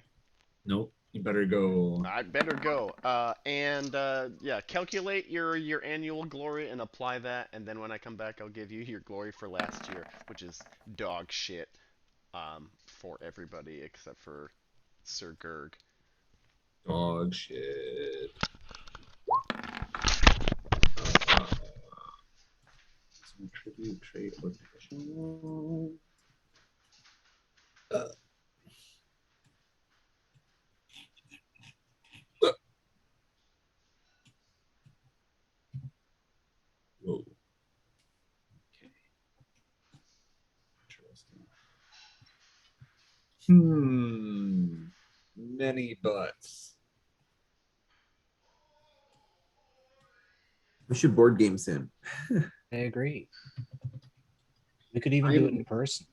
[SPEAKER 2] Nope. You better go.
[SPEAKER 1] I'd better go. Yeah, calculate your annual glory and apply that, and then when I come back, I'll give you your glory for last year, which is dog shit. For everybody except for Sir Gerg.
[SPEAKER 2] Dog shit. Some tribute, trait, or passion. Whoa. Okay. Interesting. Many butts.
[SPEAKER 4] We should board game soon.
[SPEAKER 3] I agree. We could even do it in person.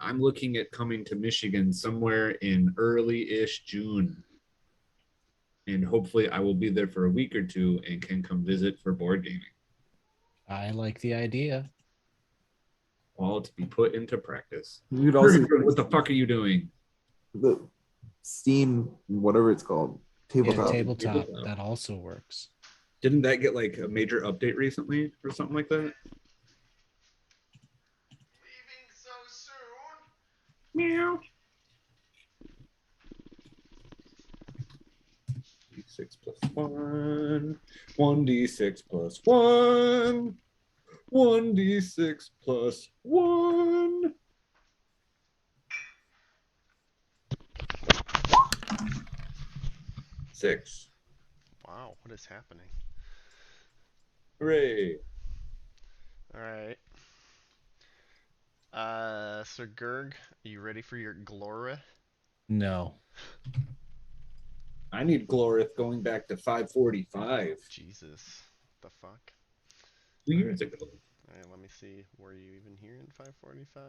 [SPEAKER 2] I'm looking at coming to Michigan somewhere in early-ish June. And hopefully I will be there for a week or two and can come visit for board gaming.
[SPEAKER 3] I like the idea.
[SPEAKER 2] All to be put into practice.
[SPEAKER 4] You'd also
[SPEAKER 2] What the fuck are you doing?
[SPEAKER 4] the Steam, whatever it's called, tabletop.
[SPEAKER 3] Yeah, tabletop. That also works.
[SPEAKER 2] Didn't that get like a major update recently or something like that?
[SPEAKER 1] Leaving so soon?
[SPEAKER 2] Meow. D6 plus 1. 1d6 plus 1. 1d6 plus 1. Six.
[SPEAKER 1] Wow, what is happening?
[SPEAKER 2] Hooray.
[SPEAKER 1] Alright. Sir Gerg, are you ready for your glory?
[SPEAKER 3] No.
[SPEAKER 2] I need Glorith going back to 545.
[SPEAKER 1] Jesus. The fuck?
[SPEAKER 2] 2 years ago.
[SPEAKER 1] Alright, let me see. Were you even here in 545?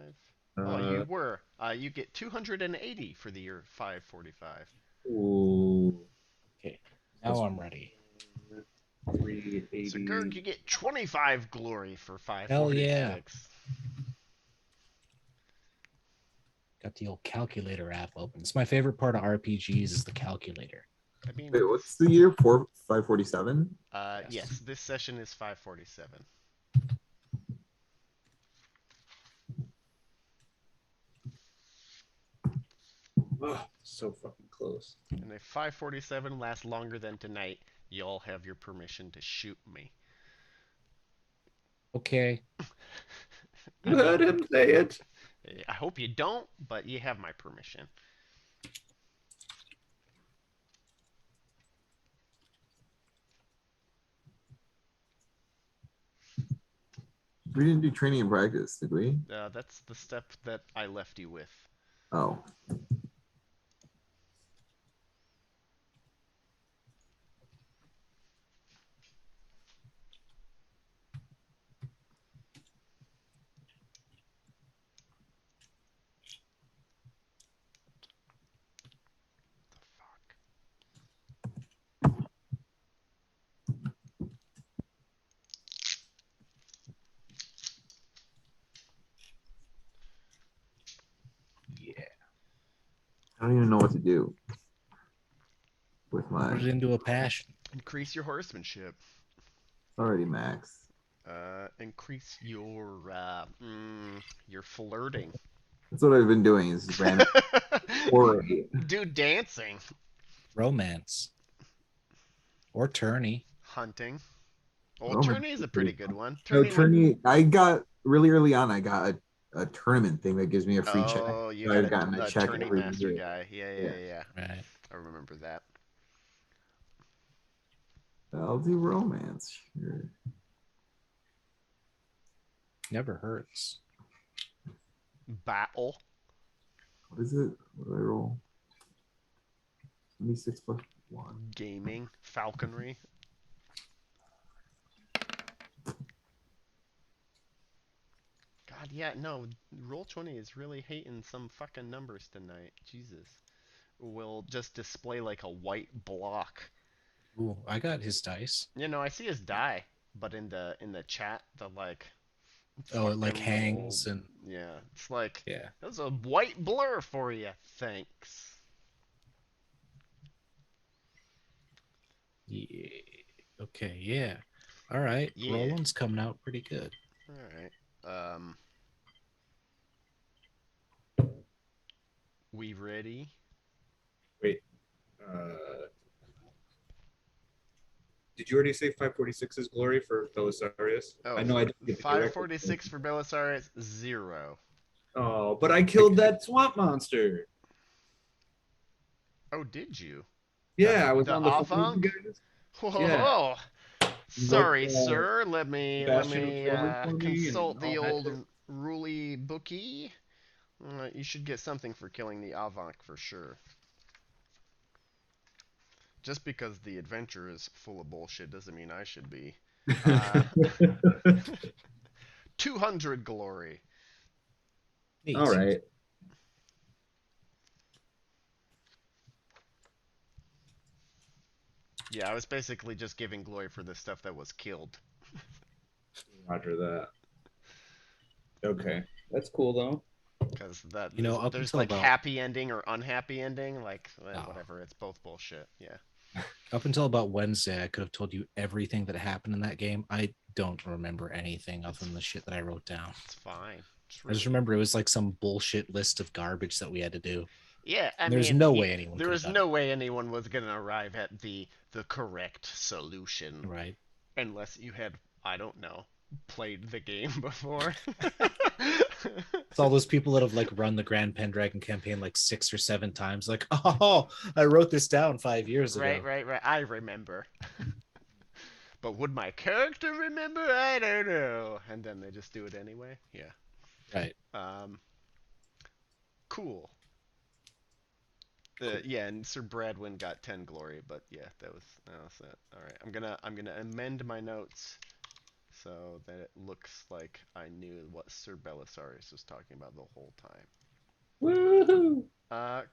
[SPEAKER 2] Uh,
[SPEAKER 1] Oh, you were. You get 280 for the year 545.
[SPEAKER 2] Ooh.
[SPEAKER 3] Okay. Now I'm ready.
[SPEAKER 2] 380.
[SPEAKER 1] So Gerg, you get 25 glory for 546.
[SPEAKER 3] Hell yeah. Got the old calculator app open. It's my favorite part of RPGs is the calculator.
[SPEAKER 1] I mean,
[SPEAKER 4] Wait, what's the year? 547?
[SPEAKER 1] yes, this session is 547.
[SPEAKER 2] Oh, so fucking close.
[SPEAKER 1] And if 547 lasts longer than tonight, y'all have your permission to shoot me.
[SPEAKER 3] Okay.
[SPEAKER 2] You heard him say it.
[SPEAKER 1] I hope you don't, but you have my permission.
[SPEAKER 4] We didn't do training and practice, did we?
[SPEAKER 1] That's the step that I left you with.
[SPEAKER 4] Oh. I don't even know what to do with
[SPEAKER 3] Put
[SPEAKER 4] my
[SPEAKER 3] it into a passion.
[SPEAKER 1] Increase your horsemanship.
[SPEAKER 4] already max.
[SPEAKER 1] Increase your flirting.
[SPEAKER 4] That's what I've been doing is random already.
[SPEAKER 1] Do dancing.
[SPEAKER 3] Romance. Or tourney.
[SPEAKER 1] Hunting.
[SPEAKER 4] Oh
[SPEAKER 1] Well,
[SPEAKER 4] my
[SPEAKER 1] tourney is a pretty good one.
[SPEAKER 4] No,
[SPEAKER 1] Tourney
[SPEAKER 4] tourney. I got really early on. I got a tournament thing that gives me a free check.
[SPEAKER 1] Oh, you
[SPEAKER 4] So
[SPEAKER 1] got
[SPEAKER 4] I've gotten a check
[SPEAKER 1] tourney
[SPEAKER 4] every
[SPEAKER 1] master
[SPEAKER 4] year.
[SPEAKER 1] guy. Yeah.
[SPEAKER 4] Yeah.
[SPEAKER 3] Right.
[SPEAKER 1] I remember that.
[SPEAKER 4] I'll do romance. Sure.
[SPEAKER 3] Never hurts.
[SPEAKER 1] Battle.
[SPEAKER 4] What is it? What do I roll? 26 plus 1.
[SPEAKER 1] Gaming. Falconry. God, yeah, no. Roll20 is really hating some fucking numbers tonight. Jesus. Will just display like a white block.
[SPEAKER 3] Ooh, I got his dice.
[SPEAKER 1] You know, I see his die, but in the chat, the like.
[SPEAKER 3] Oh, it like
[SPEAKER 1] fucking
[SPEAKER 3] hangs
[SPEAKER 1] little-
[SPEAKER 3] and
[SPEAKER 1] Yeah, it's like
[SPEAKER 3] yeah.
[SPEAKER 1] that's a white blur for you. Thanks.
[SPEAKER 3] Yeah. Okay, yeah. All right.
[SPEAKER 1] Yeah.
[SPEAKER 3] Roland's coming out pretty good.
[SPEAKER 1] All right. We ready?
[SPEAKER 2] Wait. Uh, did you already say 546's glory for Belisarius?
[SPEAKER 1] Oh,
[SPEAKER 2] I know I didn't get the correct.
[SPEAKER 1] 546 for Belisarius, 0.
[SPEAKER 2] Oh, but I killed that swamp monster.
[SPEAKER 1] Oh, did you?
[SPEAKER 2] Yeah, I was
[SPEAKER 1] The
[SPEAKER 2] on the phone with you
[SPEAKER 1] Avank?
[SPEAKER 2] guys. Yeah,
[SPEAKER 1] Whoa.
[SPEAKER 2] you wrote
[SPEAKER 1] Sorry, sir. Let me let
[SPEAKER 2] Bastion of
[SPEAKER 1] me
[SPEAKER 2] Roland for me and
[SPEAKER 1] consult the
[SPEAKER 2] all that
[SPEAKER 1] old
[SPEAKER 2] shit.
[SPEAKER 1] ruly bookie. You should get something for killing the Avank for sure. Just because the adventure is full of bullshit doesn't mean I should be. Uh, 200 glory.
[SPEAKER 3] Neat.
[SPEAKER 2] All right.
[SPEAKER 1] Yeah, I was basically just giving glory for the stuff that was killed.
[SPEAKER 2] Roger that. Okay. That's cool though.
[SPEAKER 1] Because that
[SPEAKER 3] You know, up
[SPEAKER 1] there's
[SPEAKER 3] until
[SPEAKER 1] like
[SPEAKER 3] about
[SPEAKER 1] happy ending or unhappy ending, like
[SPEAKER 3] oh,
[SPEAKER 1] whatever. It's both bullshit. Yeah.
[SPEAKER 3] up until about Wednesday, I could have told you everything that happened in that game. I don't remember anything other
[SPEAKER 1] It's
[SPEAKER 3] than the shit that I wrote down.
[SPEAKER 1] it's fine. It's
[SPEAKER 3] I just
[SPEAKER 1] really
[SPEAKER 3] remember it was like some bullshit list of garbage that we had to do.
[SPEAKER 1] yeah. I
[SPEAKER 3] And there's
[SPEAKER 1] mean,
[SPEAKER 3] no way anyone
[SPEAKER 1] there
[SPEAKER 3] could have
[SPEAKER 1] was
[SPEAKER 3] done
[SPEAKER 1] no way anyone was gonna arrive at the correct
[SPEAKER 3] it,
[SPEAKER 1] solution
[SPEAKER 3] right?
[SPEAKER 1] unless you had I don't know played the game before.
[SPEAKER 3] It's all those people that have like run the Grand Pendragon campaign like 6 or 7 times. Like, oh, I wrote this down 5 years
[SPEAKER 1] Right,
[SPEAKER 3] ago.
[SPEAKER 1] right, right. I remember. But would my character remember? I don't know. And then they just do it anyway. Yeah.
[SPEAKER 3] Right.
[SPEAKER 1] Um. Cool.
[SPEAKER 2] Cool.
[SPEAKER 1] Yeah, and Sir Bradwin got 10 glory, but yeah, that was it. All right, I'm gonna amend my notes so that it looks like I knew what Sir Belisarius was talking about the whole time.
[SPEAKER 2] Woohoo!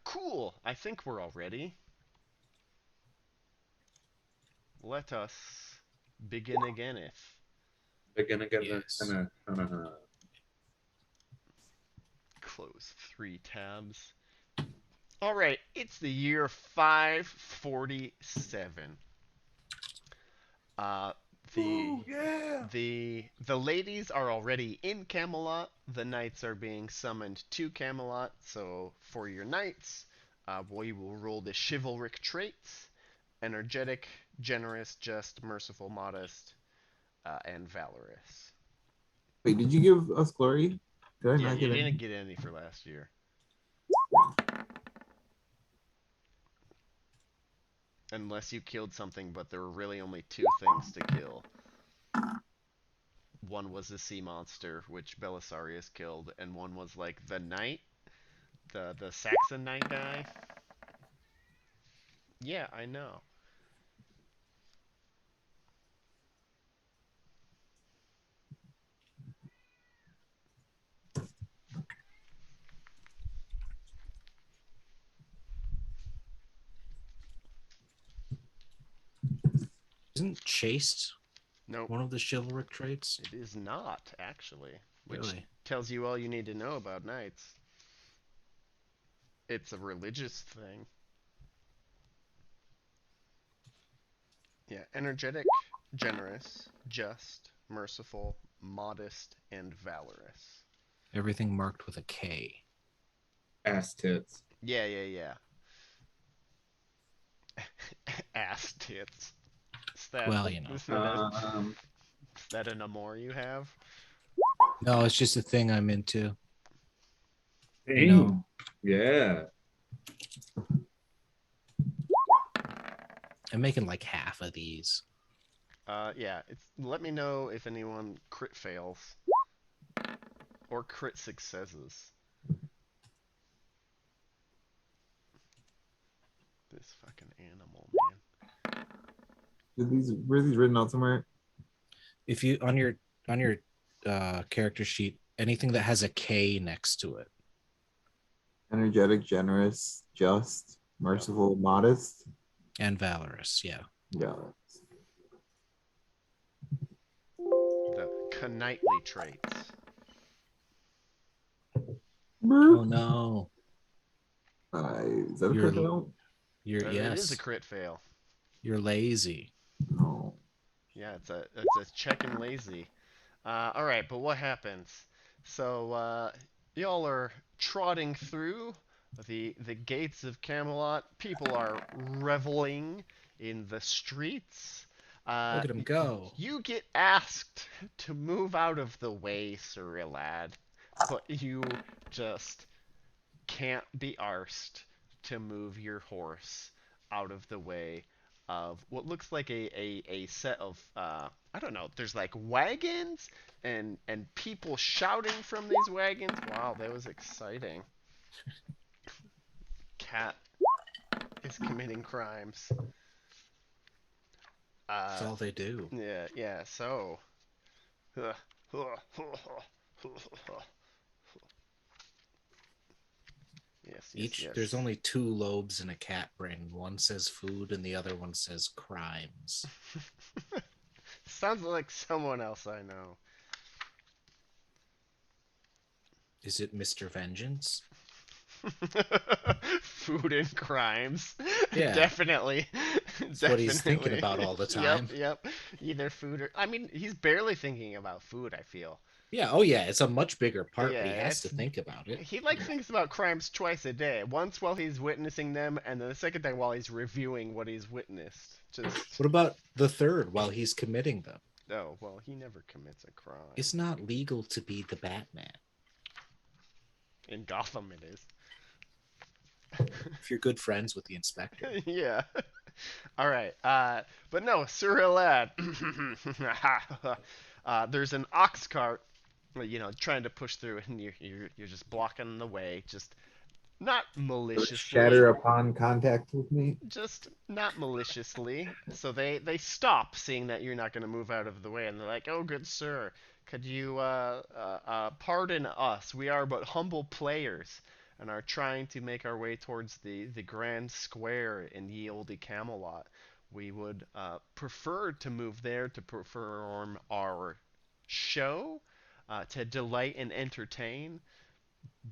[SPEAKER 1] Cool. I think we're all ready. Let us begin again. If
[SPEAKER 2] Again,
[SPEAKER 3] Yes.
[SPEAKER 1] close 3 tabs. All right, it's the year 547. Uh, the
[SPEAKER 2] Ooh, yeah.
[SPEAKER 1] the ladies are already in Camelot. The knights are being summoned to Camelot. So for your knights, we will roll the chivalric traits: energetic, generous, just, merciful, modest, and valorous.
[SPEAKER 4] Wait, did you give us glory? Did I
[SPEAKER 1] Yeah,
[SPEAKER 4] not
[SPEAKER 1] you
[SPEAKER 4] get it?
[SPEAKER 1] didn't get any for last year. Unless you killed something, but there were really only 2 things to kill. One was a sea monster, which Belisarius killed, and one was like the knight, the Saxon knight guy. Yeah, I know.
[SPEAKER 3] Isn't chaste
[SPEAKER 1] Nope,
[SPEAKER 3] one of the chivalric traits?
[SPEAKER 1] it is not actually, which
[SPEAKER 3] Really?
[SPEAKER 1] tells you all you need to know about knights. It's a religious thing. Yeah, energetic, generous, just, merciful, modest, and valorous.
[SPEAKER 3] Everything marked with a K.
[SPEAKER 2] Ass tits.
[SPEAKER 1] Yeah, yeah, yeah. Ass tits. Is that
[SPEAKER 3] Well, you know.
[SPEAKER 1] is that a
[SPEAKER 2] Um,
[SPEAKER 1] is that an amour you have?
[SPEAKER 3] No, it's just a thing I'm into. You know.
[SPEAKER 2] damn. Yeah.
[SPEAKER 3] I'm making like half of these.
[SPEAKER 1] Yeah. It's let me know if anyone crit fails or crit successes. This fucking animal, man.
[SPEAKER 4] Were these written out somewhere?
[SPEAKER 3] If you on your character sheet, anything that has a K next to it.
[SPEAKER 4] Energetic, generous, just,
[SPEAKER 1] Yep.
[SPEAKER 4] merciful, modest.
[SPEAKER 3] And valorous, yeah.
[SPEAKER 4] Yeah.
[SPEAKER 1] The knightly traits.
[SPEAKER 3] Oh no.
[SPEAKER 4] Is that a
[SPEAKER 3] You're
[SPEAKER 4] crit fail?
[SPEAKER 3] you're
[SPEAKER 1] It is a
[SPEAKER 3] yes.
[SPEAKER 1] crit fail.
[SPEAKER 3] You're lazy.
[SPEAKER 4] Oh.
[SPEAKER 1] Yeah, it's a check and lazy. All right, but what happens? So y'all are trotting through the gates of Camelot. People are reveling in the streets.
[SPEAKER 3] Look at him go.
[SPEAKER 1] You get asked to move out of the way, Sir Lad, but you just can't be arsed to move your horse out of the way of what looks like a set of I don't know, there's like wagons and people shouting from these wagons. Wow, that was exciting. Cat is committing crimes.
[SPEAKER 3] That's all they do.
[SPEAKER 1] Yeah, so yes.
[SPEAKER 3] There's only two lobes in a cat brain. One says food and the other one says crimes.
[SPEAKER 1] Sounds like someone else I know.
[SPEAKER 3] Is it Mr. Vengeance?
[SPEAKER 1] Food and crimes.
[SPEAKER 3] Yeah.
[SPEAKER 1] Definitely.
[SPEAKER 3] That's what he's thinking about all the time.
[SPEAKER 1] Yep. Either food or I mean, he's barely thinking about food, I feel.
[SPEAKER 3] Yeah, oh yeah, it's a much bigger part,
[SPEAKER 1] Yeah,
[SPEAKER 3] but he has to think about it.
[SPEAKER 1] He like thinks about crimes twice a day. Once while he's witnessing them, and then the second time while he's reviewing what he's witnessed. Just
[SPEAKER 3] What about the third while he's committing them?
[SPEAKER 1] oh well, he never commits a crime.
[SPEAKER 3] It's not legal to be the Batman.
[SPEAKER 1] In Gotham, it is.
[SPEAKER 3] If you're good friends with the inspector.
[SPEAKER 1] Yeah. All right. But no, Sir Lad. There's an ox cart, trying to push through, and you're just blocking the way, just not maliciously.
[SPEAKER 4] Shatter upon contact with me.
[SPEAKER 1] Just not maliciously. So they stop, seeing that you're not going to move out of the way, and they're like, "Oh, good sir, could you pardon us? We are but humble players, and are trying to make our way towards the grand square in ye olde Camelot. We would prefer to move there to perform our show, to delight and entertain.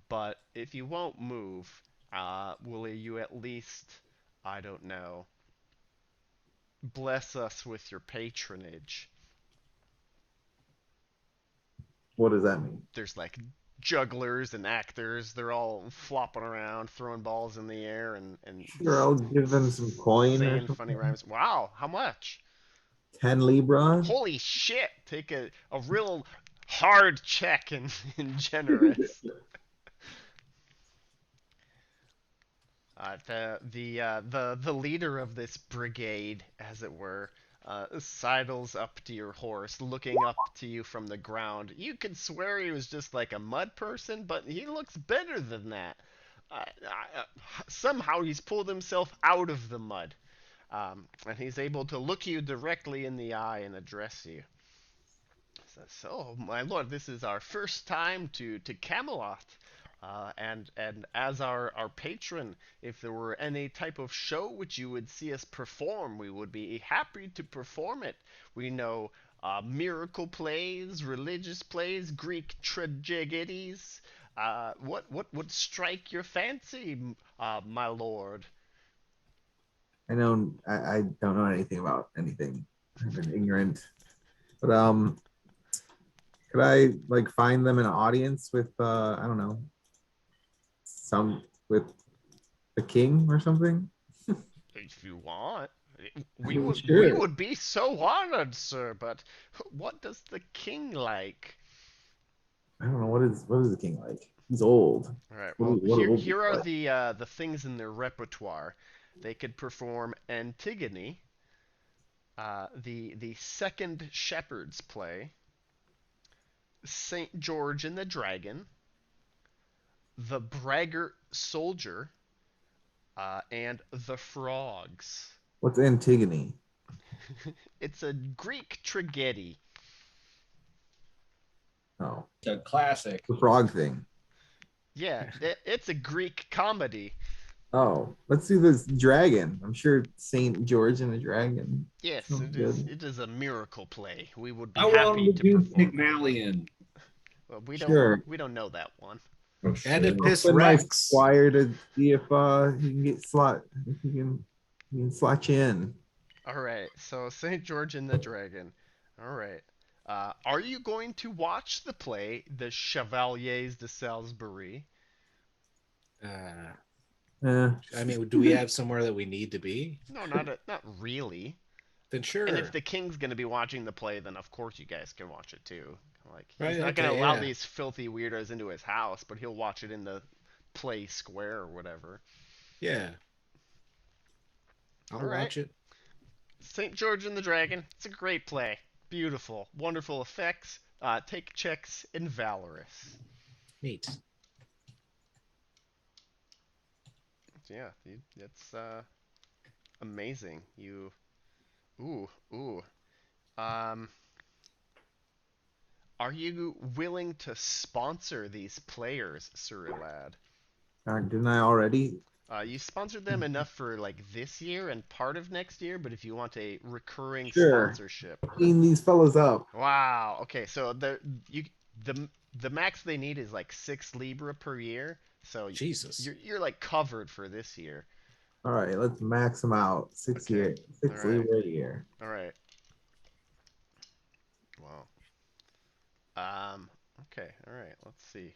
[SPEAKER 1] But if you won't move, will you at least, I don't know, bless us with your patronage?"
[SPEAKER 4] What does that mean?
[SPEAKER 1] There's like jugglers and actors. They're all flopping around, throwing balls in the air, and
[SPEAKER 4] Sure, I'll give them some coin or
[SPEAKER 1] saying
[SPEAKER 4] something.
[SPEAKER 1] funny rhymes. Wow, how much?
[SPEAKER 4] 10 Libra.
[SPEAKER 1] Holy shit! Take a real hard check and generous. The leader of this brigade, as it were, sidles up to your horse, looking up to you from the ground. You could swear he was just like a mud person, but he looks better than that. Somehow he's pulled himself out of the mud, and he's able to look you directly in the eye and address you. So, my lord, this is our first time to Camelot. And as our patron, if there were any type of show which you would see us perform, we would be happy to perform it. We know miracle plays, religious plays, Greek tragedies. What would strike your fancy, my lord?
[SPEAKER 4] I don't know anything about anything. I'm an ignorant. But could I like find them an audience with I don't know, with the king or something?
[SPEAKER 1] If you want.
[SPEAKER 4] Sure.
[SPEAKER 1] We would be so honored, sir, but what does the king like?
[SPEAKER 4] I don't know, what is the king like? He's old.
[SPEAKER 1] All right.
[SPEAKER 4] What
[SPEAKER 1] Well,
[SPEAKER 4] do-
[SPEAKER 1] here are the things in their repertoire. They could perform Antigone, the second shepherd's play, Saint George and the Dragon, the Braggart Soldier, and the Frogs.
[SPEAKER 4] What's Antigone?
[SPEAKER 1] It's a Greek tragedy.
[SPEAKER 4] Oh,
[SPEAKER 2] It's a classic.
[SPEAKER 4] the frog thing.
[SPEAKER 1] Yeah, it's a Greek comedy.
[SPEAKER 4] Oh, let's do this dragon. I'm sure Saint George and the Dragon.
[SPEAKER 1] Yes,
[SPEAKER 4] Sounds good.
[SPEAKER 1] it is a miracle play. We would be
[SPEAKER 2] I want
[SPEAKER 1] happy
[SPEAKER 2] to
[SPEAKER 1] to
[SPEAKER 2] do
[SPEAKER 1] perform.
[SPEAKER 2] Pygmalion.
[SPEAKER 1] Well,
[SPEAKER 4] Sure.
[SPEAKER 1] we don't know that one.
[SPEAKER 2] Oh,
[SPEAKER 3] And
[SPEAKER 2] shit.
[SPEAKER 3] it piss
[SPEAKER 4] Send my
[SPEAKER 3] Rex.
[SPEAKER 4] squire to see if he can get slot. If he can slot you in.
[SPEAKER 1] All right. So Saint George and the Dragon. All right. Are you going to watch the play, The Chevaliers de Salisbury?
[SPEAKER 3] Uh,
[SPEAKER 4] Eh,
[SPEAKER 3] I mean, do we have somewhere that we need to be?
[SPEAKER 1] No, not really.
[SPEAKER 3] Then
[SPEAKER 1] And if
[SPEAKER 3] sure.
[SPEAKER 1] the king's going to be watching the play, then of course you guys can watch it too. Like he's
[SPEAKER 3] Right.
[SPEAKER 1] not going to
[SPEAKER 3] Okay.
[SPEAKER 1] allow
[SPEAKER 3] Yeah.
[SPEAKER 1] these filthy weirdos into his house, but he'll watch it in the play square or whatever.
[SPEAKER 3] Yeah.
[SPEAKER 1] All
[SPEAKER 3] I'll
[SPEAKER 1] right.
[SPEAKER 3] watch it.
[SPEAKER 1] St. George and the Dragon. It's a great play. Beautiful, wonderful effects. Take checks in Valorous.
[SPEAKER 3] Neat.
[SPEAKER 1] Yeah, it's amazing. You, ooh. Um, are you willing to sponsor these players, Surilad?
[SPEAKER 4] didn't I already?
[SPEAKER 1] You sponsored them enough for like this year and part of next year, but if you want a recurring
[SPEAKER 4] Sure.
[SPEAKER 1] sponsorship,
[SPEAKER 4] Clean these fellows up.
[SPEAKER 1] wow. Okay, so you the the max they need is like 6 Libra per year. So
[SPEAKER 3] Jesus.
[SPEAKER 1] you're like covered for this year.
[SPEAKER 4] All right, let's max them out.
[SPEAKER 1] Okay. All
[SPEAKER 4] Six
[SPEAKER 1] right.
[SPEAKER 4] Libra a year.
[SPEAKER 1] All right. Wow. Okay. All right. Let's see.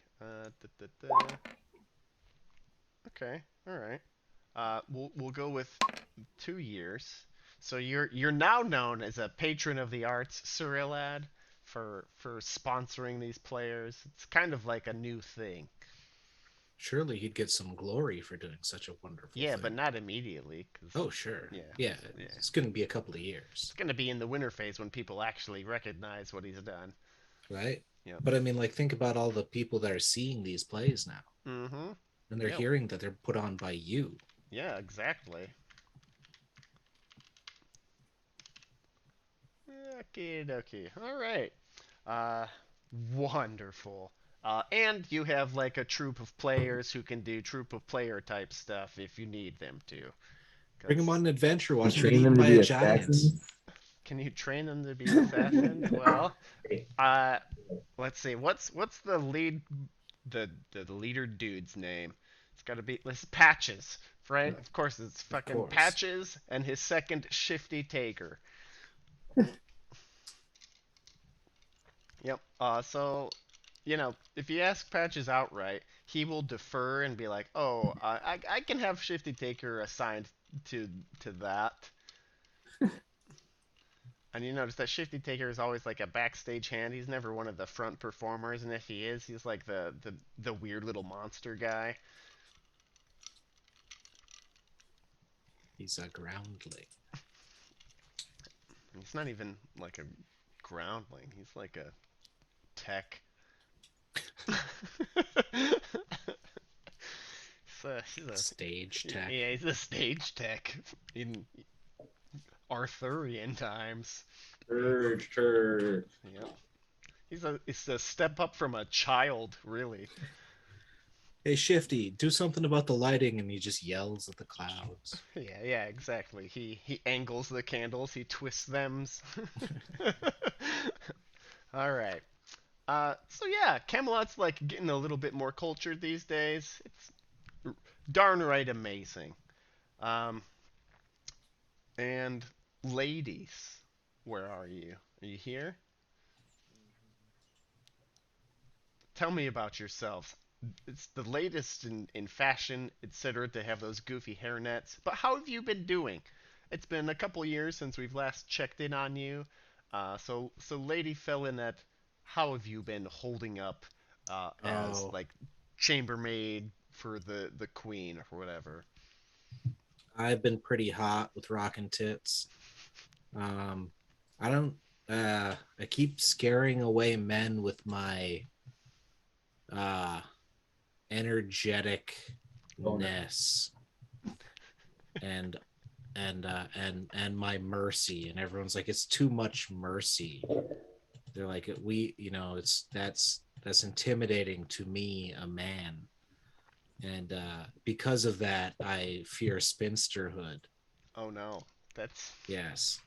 [SPEAKER 1] Okay. All right. We'll go with 2 years. So you're now known as a patron of the arts, Surilad, for sponsoring these players. It's kind of like a new thing.
[SPEAKER 3] Surely he'd get some glory for doing such a wonderful
[SPEAKER 1] Yeah,
[SPEAKER 3] thing.
[SPEAKER 1] but not immediately. 'Cause,
[SPEAKER 3] Oh, sure.
[SPEAKER 1] yeah,
[SPEAKER 3] Yeah.
[SPEAKER 1] yeah.
[SPEAKER 3] It's going to be a couple of years,
[SPEAKER 1] It's gonna be in the winter phase when people actually recognize what he's done.
[SPEAKER 3] right?
[SPEAKER 1] Yeah.
[SPEAKER 3] But I mean, like, think about all the people that are seeing these plays now,
[SPEAKER 1] Mm-hmm.
[SPEAKER 3] and they're
[SPEAKER 1] Yeah.
[SPEAKER 3] hearing that they're put on by you.
[SPEAKER 1] Yeah, exactly. Okay, dokie. All right. Uh, wonderful. And you have like a troop of players who can do troop of player type stuff if you need them to.
[SPEAKER 3] Bring them
[SPEAKER 1] 'Cause
[SPEAKER 3] on an adventure. Watch them get
[SPEAKER 4] Train them
[SPEAKER 3] eaten
[SPEAKER 4] to
[SPEAKER 3] by
[SPEAKER 4] be
[SPEAKER 3] a giant.
[SPEAKER 4] assassins.
[SPEAKER 1] can you train them to be assassins? Well, uh, let's see. What's the the leader dude's name? It's got to be this Patches, right? Of course, it's
[SPEAKER 3] Of
[SPEAKER 1] fucking
[SPEAKER 3] course.
[SPEAKER 1] Patches and his second Shifty Taker. Yep. So, if you ask Patches outright, he will defer and be like, "Oh, I can have Shifty Taker assigned to to that." And you notice that Shifty Taker is always like a backstage hand. He's never one of the front performers, and if he is, he's like the weird little monster guy.
[SPEAKER 3] He's a groundling.
[SPEAKER 1] He's not even like a groundling. He's like a tech. He's a
[SPEAKER 3] Stage tech.
[SPEAKER 1] yeah, he's a stage tech in Arthurian times.
[SPEAKER 2] Church.
[SPEAKER 1] Yep. It's a step up from a child, really.
[SPEAKER 3] Hey, Shifty, do something about the lighting, and he just yells at the clouds.
[SPEAKER 1] Yeah, exactly. He angles the candles, he twists them. All right. So yeah, Camelot's like getting a little bit more cultured these days. It's darn right amazing. Um, and ladies, where are you? Are you here? Tell me about yourselves. It's the latest in fashion, etc. to have those goofy hairnets. But how have you been doing? It's been a couple years since we've last checked in on you. So Lady Felinette, how have you been holding up as
[SPEAKER 3] Oh,
[SPEAKER 1] like chambermaid for the queen or whatever?
[SPEAKER 3] I've been pretty hot with rockin' tits. Um, I don't. I keep scaring away men with my uh energeticness and and my mercy, and everyone's like, it's too much mercy. They're like, it's that's intimidating to me, a man, and because of that I fear spinsterhood.
[SPEAKER 1] Oh no, that's
[SPEAKER 3] Yes.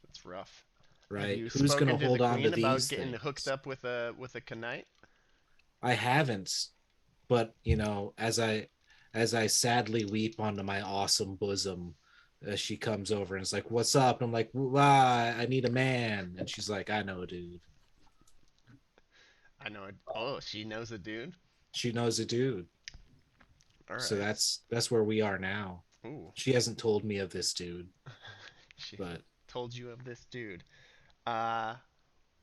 [SPEAKER 1] that's rough. Have
[SPEAKER 3] Right,
[SPEAKER 1] you
[SPEAKER 3] who's gonna
[SPEAKER 1] spoken to the
[SPEAKER 3] hold on to
[SPEAKER 1] queen about
[SPEAKER 3] these
[SPEAKER 1] getting hooked
[SPEAKER 3] things?
[SPEAKER 1] up with a knight?
[SPEAKER 3] I haven't, but as I sadly weep onto my awesome bosom, She comes over and is like, "What's up?" And I'm like, "Why? I need a man." And she's like, "I know, dude."
[SPEAKER 1] I know it. Oh, she knows a dude.
[SPEAKER 3] She knows a dude.
[SPEAKER 1] All
[SPEAKER 3] So
[SPEAKER 1] right.
[SPEAKER 3] that's where we are now.
[SPEAKER 1] Ooh,
[SPEAKER 3] She hasn't told me of this dude,
[SPEAKER 1] she
[SPEAKER 3] but
[SPEAKER 1] told you of this dude. Uh,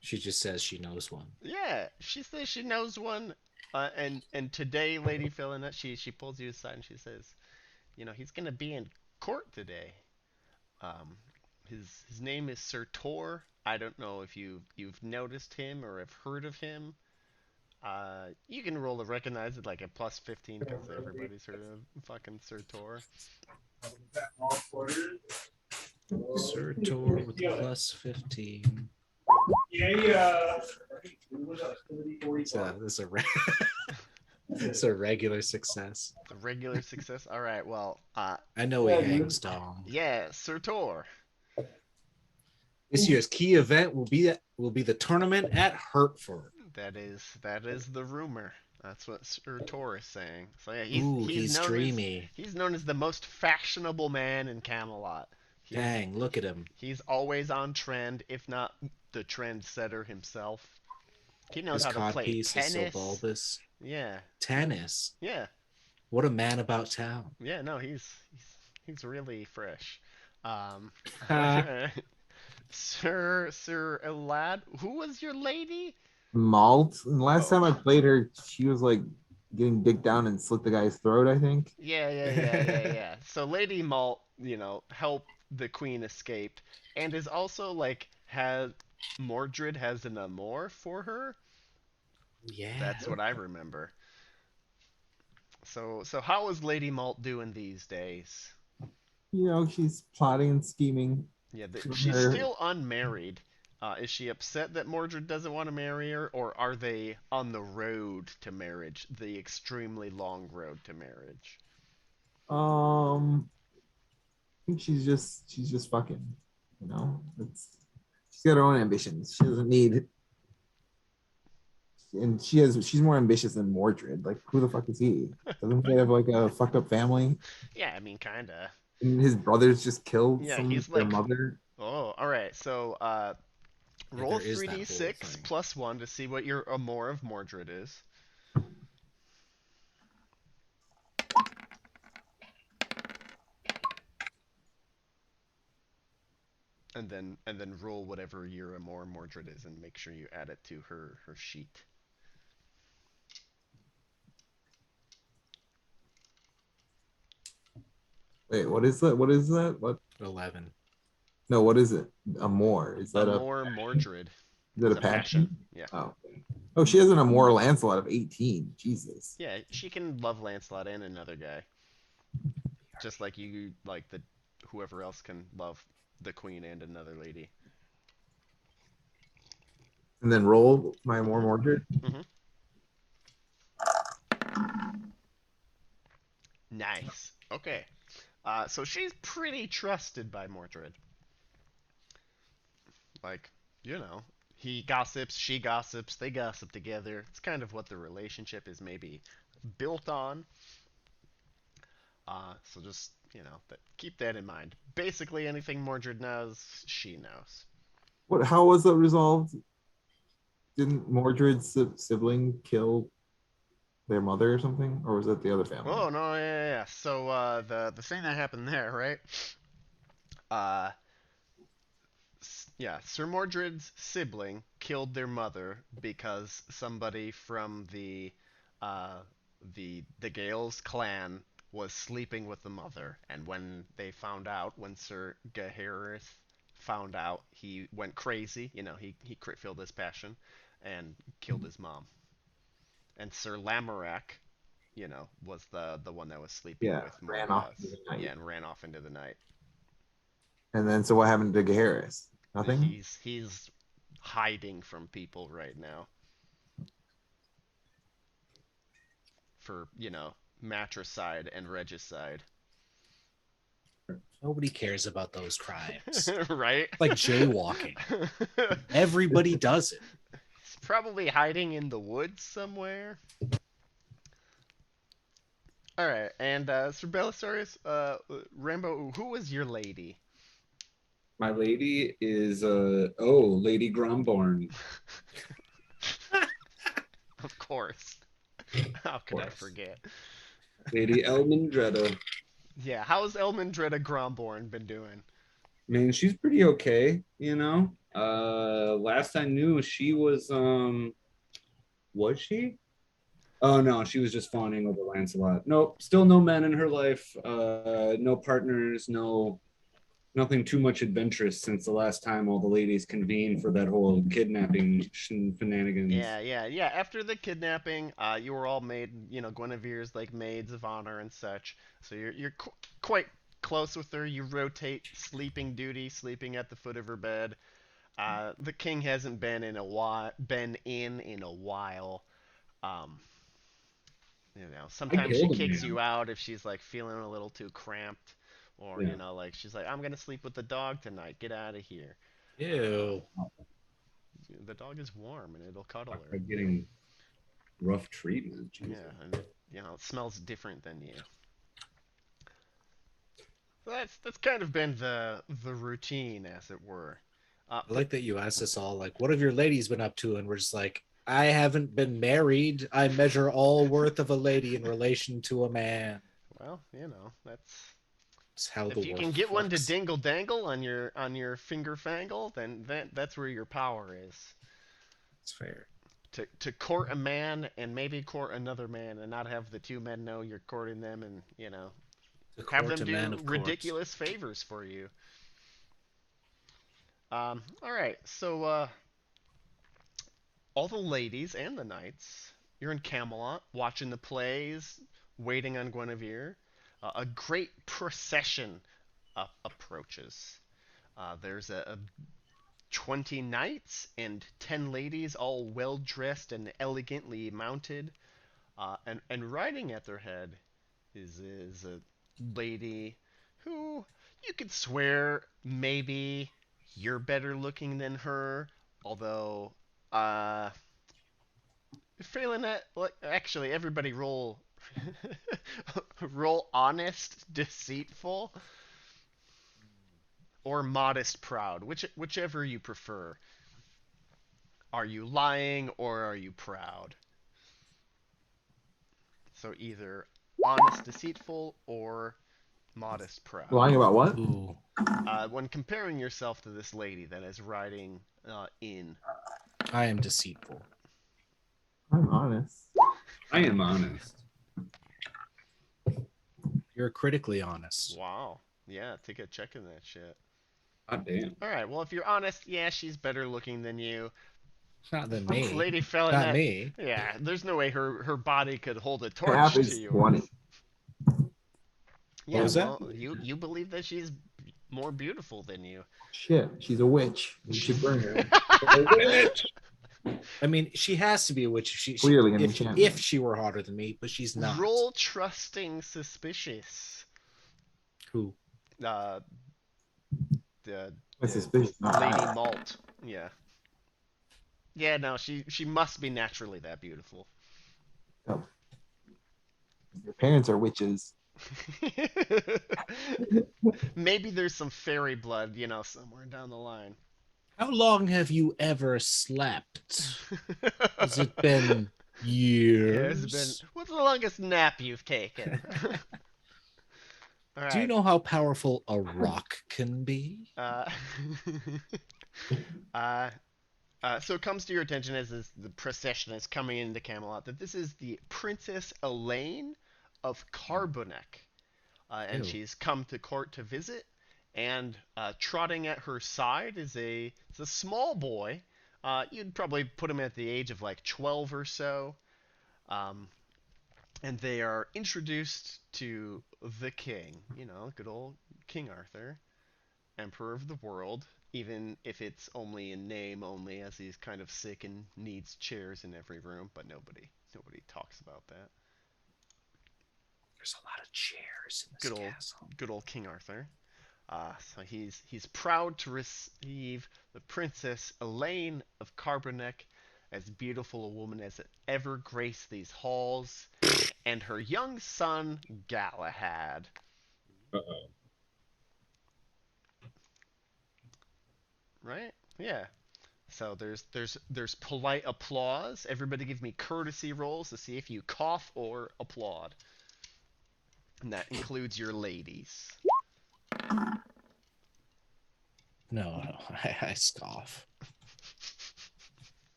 [SPEAKER 3] she just says she knows one.
[SPEAKER 1] yeah, she says she knows one. And today, Lady Felinette, she pulls you aside and she says, he's gonna be in court today. Um, his name is Sir Tor. I don't know if you've noticed him or have heard of him. You can roll to recognize it like a plus 15 because everybody's heard of fucking Sir Tor.
[SPEAKER 3] Sir Tor with the plus 15. It's a it's a regular success.
[SPEAKER 1] It's a regular success. All right, well,
[SPEAKER 3] I know he hangs dong.
[SPEAKER 1] yeah, Sir Tor.
[SPEAKER 3] This year's key event will be the tournament at Hertford.
[SPEAKER 1] That is the rumor. That's what Sir Tor is saying. So yeah,
[SPEAKER 3] Ooh,
[SPEAKER 1] he's
[SPEAKER 3] he's
[SPEAKER 1] known
[SPEAKER 3] dreamy.
[SPEAKER 1] he's known as the most fashionable man in Camelot. He's
[SPEAKER 3] Dang, look at him.
[SPEAKER 1] he's always on trend, if not the trendsetter himself. He knows
[SPEAKER 3] His
[SPEAKER 1] how to play
[SPEAKER 3] codpiece is so
[SPEAKER 1] tennis.
[SPEAKER 3] bulbous.
[SPEAKER 1] Yeah,
[SPEAKER 3] Tennis.
[SPEAKER 1] yeah,
[SPEAKER 3] What a man about town.
[SPEAKER 1] yeah. No, he's really fresh. Um,
[SPEAKER 3] Ha.
[SPEAKER 1] Sir Elad, who was your lady?
[SPEAKER 4] Malt. And last
[SPEAKER 1] Oh.
[SPEAKER 4] time I played her, she was like getting dick down and slit the guy's throat, I think.
[SPEAKER 1] Yeah. So Lady Malt, helped the queen escape, and is also like has Mordred has an amour for her.
[SPEAKER 3] Yeah.
[SPEAKER 1] That's what I remember. So how is Lady Malt doing these days?
[SPEAKER 4] She's plotting and scheming.
[SPEAKER 1] Yeah,
[SPEAKER 4] for
[SPEAKER 1] she's
[SPEAKER 4] her.
[SPEAKER 1] still unmarried. Is she upset that Mordred doesn't want to marry her, or are they on the road to marriage, the extremely long road to marriage?
[SPEAKER 4] I think she's just fucking, she's got her own ambitions. She doesn't need, and she's more ambitious than Mordred. Like, who the fuck is he? Doesn't he have like a fucked up family?
[SPEAKER 1] Yeah, I mean, kinda.
[SPEAKER 4] And his brothers just killed
[SPEAKER 1] Yeah, he's
[SPEAKER 4] their
[SPEAKER 1] like,
[SPEAKER 4] mother.
[SPEAKER 1] oh, all right. So,
[SPEAKER 3] Yeah,
[SPEAKER 1] roll
[SPEAKER 3] there is that whole
[SPEAKER 1] 3d6
[SPEAKER 3] thing.
[SPEAKER 1] plus 1 to see what your amour of Mordred is. And then roll whatever your amour of Mordred is and make sure you add it to her sheet.
[SPEAKER 4] Wait, what is that? What is that? What?
[SPEAKER 3] 11.
[SPEAKER 4] No, what is it? Amour.
[SPEAKER 1] Amour Mordred
[SPEAKER 4] Is that
[SPEAKER 1] is
[SPEAKER 4] a
[SPEAKER 1] a passion.
[SPEAKER 4] passion?
[SPEAKER 1] Yeah.
[SPEAKER 4] Oh. Oh, she has an Amour Lancelot of 18. Jesus.
[SPEAKER 1] Yeah, she can love Lancelot and another guy. Just like you like the whoever else can love the queen and another lady.
[SPEAKER 4] And then roll my Amour Mordred.
[SPEAKER 1] Hmm. Nice. Okay. So she's pretty trusted by Mordred. Like, he gossips, she gossips, they gossip together. It's kind of what the relationship is maybe built on. So just, keep that in mind. Basically, anything Mordred knows, she knows.
[SPEAKER 4] What? How was that resolved? Didn't Mordred's sibling kill their mother or something, or was that the other family?
[SPEAKER 1] Oh no, yeah. So the thing that happened there, right? Uh, yeah, Sir Mordred's sibling killed their mother because somebody from uh, the Gales clan was sleeping with the mother, and when Sir Gaheris found out, he went crazy. He filled his passion and killed his mom. And Sir Lamorak, was the one that was sleeping
[SPEAKER 4] Yeah,
[SPEAKER 1] with
[SPEAKER 4] ran off into
[SPEAKER 1] Morgause.
[SPEAKER 4] the night.
[SPEAKER 1] Yeah, and ran off into the night.
[SPEAKER 4] And then, so what happened to Gaheris? Nothing.
[SPEAKER 1] He's hiding from people right now for matricide and regicide.
[SPEAKER 3] Nobody cares about those crimes.
[SPEAKER 1] Right?
[SPEAKER 3] Like jaywalking. Everybody does it.
[SPEAKER 1] He's probably hiding in the woods somewhere. All right, and Ser Bellisarius, Rambo, who was your lady?
[SPEAKER 2] My lady is Lady Gromborn,
[SPEAKER 1] Of course. How
[SPEAKER 2] of
[SPEAKER 1] could I
[SPEAKER 2] course.
[SPEAKER 1] forget?
[SPEAKER 2] Lady Elmondretta.
[SPEAKER 1] Yeah, how's Elmondretta Gromborn been doing?
[SPEAKER 2] I mean, she's pretty okay, you know. Last I knew, she was she? Oh no, she was just fawning over Lancelot. Nope, still no men in her life. No partners, nothing too much adventurous since the last time all the ladies convened for that whole kidnapping shenanigans.
[SPEAKER 1] Yeah. After the kidnapping, you were all made, Guinevere's like maids of honor and such. So you're quite close with her. You rotate sleeping duty, sleeping at the foot of her bed. The king hasn't been in a while. Um,
[SPEAKER 2] I
[SPEAKER 1] sometimes she
[SPEAKER 2] killed a
[SPEAKER 1] kicks
[SPEAKER 2] man.
[SPEAKER 1] you out if she's like feeling a little too cramped, or
[SPEAKER 2] Yeah,
[SPEAKER 1] like she's like, I'm gonna sleep with the dog tonight. Get out of here. Uh,
[SPEAKER 3] Ew.
[SPEAKER 1] the dog is warm and it'll cuddle her.
[SPEAKER 2] I'm getting rough treatment. Jesus.
[SPEAKER 1] Yeah, and it smells different than you. So that's kind of been the routine, as it were.
[SPEAKER 3] I
[SPEAKER 1] But
[SPEAKER 3] like that you asked us all, like, what have your ladies been up to? And we're just like, I haven't been married. I measure all worth of a lady in relation to a man.
[SPEAKER 1] well, that's
[SPEAKER 3] It's how the
[SPEAKER 1] if you
[SPEAKER 3] world
[SPEAKER 1] can get one to
[SPEAKER 3] works.
[SPEAKER 1] dingle dangle on your finger fangle, then that's where your power is.
[SPEAKER 3] It's fair.
[SPEAKER 1] To court a man and maybe court another man and not have the two men know you're courting them, and
[SPEAKER 3] The
[SPEAKER 1] have
[SPEAKER 3] court
[SPEAKER 1] them
[SPEAKER 3] a man
[SPEAKER 1] do
[SPEAKER 3] of courts.
[SPEAKER 1] ridiculous favors for you. All right, so all the ladies and the knights, you're in Camelot watching the plays, waiting on Guinevere. A great procession approaches. There's a 20 knights and 10 ladies, all well dressed and elegantly mounted. And riding at their head is a lady who you could swear maybe you're better looking than her, although uh, Felinette, actually, everybody roll roll honest, deceitful, or modest, proud, whichever you prefer. Are you lying or are you proud? So either honest, deceitful, or modest, proud.
[SPEAKER 4] Lying about what?
[SPEAKER 3] Ooh.
[SPEAKER 1] When comparing yourself to this lady that is riding in.
[SPEAKER 3] I am deceitful.
[SPEAKER 4] I'm honest.
[SPEAKER 2] I am honest.
[SPEAKER 3] You're critically honest.
[SPEAKER 1] Wow. Yeah, take a check in that shit.
[SPEAKER 2] God damn.
[SPEAKER 1] All right. Well, if you're honest, yeah, she's better looking than you.
[SPEAKER 3] Not than me.
[SPEAKER 1] Lady
[SPEAKER 3] Not
[SPEAKER 1] Felinette.
[SPEAKER 3] me.
[SPEAKER 1] Yeah, there's no way her body could hold a
[SPEAKER 4] Half
[SPEAKER 1] torch to
[SPEAKER 4] is 20.
[SPEAKER 1] yours.
[SPEAKER 3] What
[SPEAKER 1] Yeah,
[SPEAKER 3] was that?
[SPEAKER 1] well, you believe that she's more beautiful than you.
[SPEAKER 4] Shit, she's a witch. We should burn her.
[SPEAKER 3] I mean, she has to be a witch. She
[SPEAKER 4] Clearly an
[SPEAKER 3] if
[SPEAKER 4] enchantment.
[SPEAKER 3] she were hotter than me, but she's not.
[SPEAKER 1] Roll trusting suspicious.
[SPEAKER 3] Who?
[SPEAKER 1] Uh, the
[SPEAKER 4] My suspicion.
[SPEAKER 1] Lady Malt. Yeah. Yeah, no, she must be naturally that beautiful.
[SPEAKER 4] Oh. Your parents are witches.
[SPEAKER 1] Maybe there's some fairy blood, somewhere down the line.
[SPEAKER 3] How long have you ever slept? Has it been years?
[SPEAKER 1] It's been. What's the longest nap you've taken? All right.
[SPEAKER 3] Do you know how powerful a rock can be?
[SPEAKER 1] Uh, uh, so it comes to your attention as the procession is coming into Camelot that this is the Princess Elaine of Carbonek, and
[SPEAKER 3] Ew.
[SPEAKER 1] she's come to court to visit. And trotting at her side is a small boy. You'd probably put him at the age of like 12 or so. Um, and they are introduced to the king, good old King Arthur, Emperor of the world, even if it's only in name only, as he's kind of sick and needs chairs in every room, but nobody talks about that.
[SPEAKER 3] There's a lot of chairs in this
[SPEAKER 1] Good old
[SPEAKER 3] castle.
[SPEAKER 1] good old King Arthur. So he's proud to receive the Princess Elaine of Carbonek as beautiful a woman as ever graced these halls, and her young son Galahad.
[SPEAKER 2] Uh-oh.
[SPEAKER 1] Right? Yeah. So there's polite applause. Everybody give me courtesy rolls to see if you cough or applaud. And that includes your ladies.
[SPEAKER 3] No, I scoff.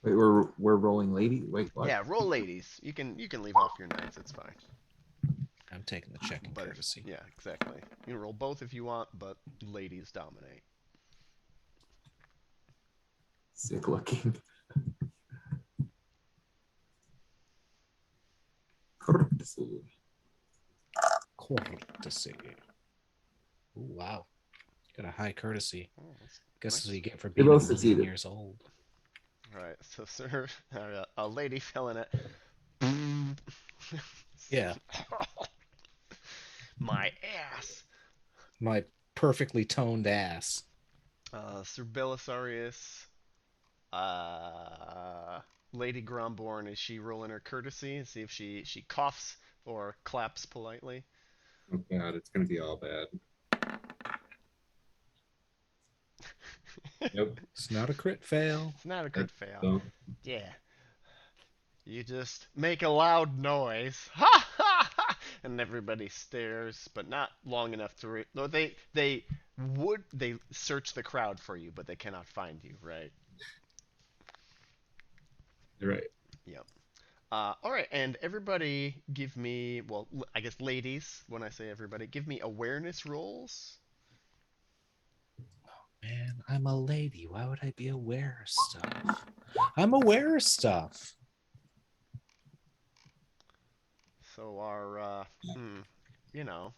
[SPEAKER 4] Wait, we're rolling lady. Wait, what?
[SPEAKER 1] Yeah, roll ladies. You can leave off your knights. It's fine.
[SPEAKER 3] I'm taking the check in
[SPEAKER 1] But
[SPEAKER 3] courtesy.
[SPEAKER 1] yeah, exactly. You can roll both if you want, but ladies dominate.
[SPEAKER 4] Sick looking. Courtesy.
[SPEAKER 3] Courtesy. Ooh, wow. Got a high courtesy.
[SPEAKER 1] Oh, that's
[SPEAKER 3] Guess
[SPEAKER 1] nice.
[SPEAKER 3] what you get for
[SPEAKER 4] They
[SPEAKER 3] being a
[SPEAKER 4] both
[SPEAKER 3] million
[SPEAKER 4] succeeded.
[SPEAKER 3] years old.
[SPEAKER 1] Right. So, sir, a lady Felinette.
[SPEAKER 3] Yeah.
[SPEAKER 1] My ass.
[SPEAKER 3] My perfectly toned ass.
[SPEAKER 1] Ser Bellisarius. Lady Gromborn, is she rolling her courtesy? See if she coughs or claps politely.
[SPEAKER 2] Oh God, it's gonna be all bad. Yep.
[SPEAKER 3] It's not a crit fail.
[SPEAKER 1] It's not a crit
[SPEAKER 2] That's
[SPEAKER 1] fail.
[SPEAKER 2] so.
[SPEAKER 1] Yeah. You just make a loud noise. Ha ha ha! And everybody stares, but not long enough to no, they search the crowd for you, but they cannot find you, right?
[SPEAKER 2] You're right.
[SPEAKER 1] Yep. All right, and everybody give me, well, I guess ladies, when I say everybody, give me awareness rolls.
[SPEAKER 3] Man, I'm a lady. Why would I be aware of stuff? I'm aware of stuff.
[SPEAKER 1] So our, you know,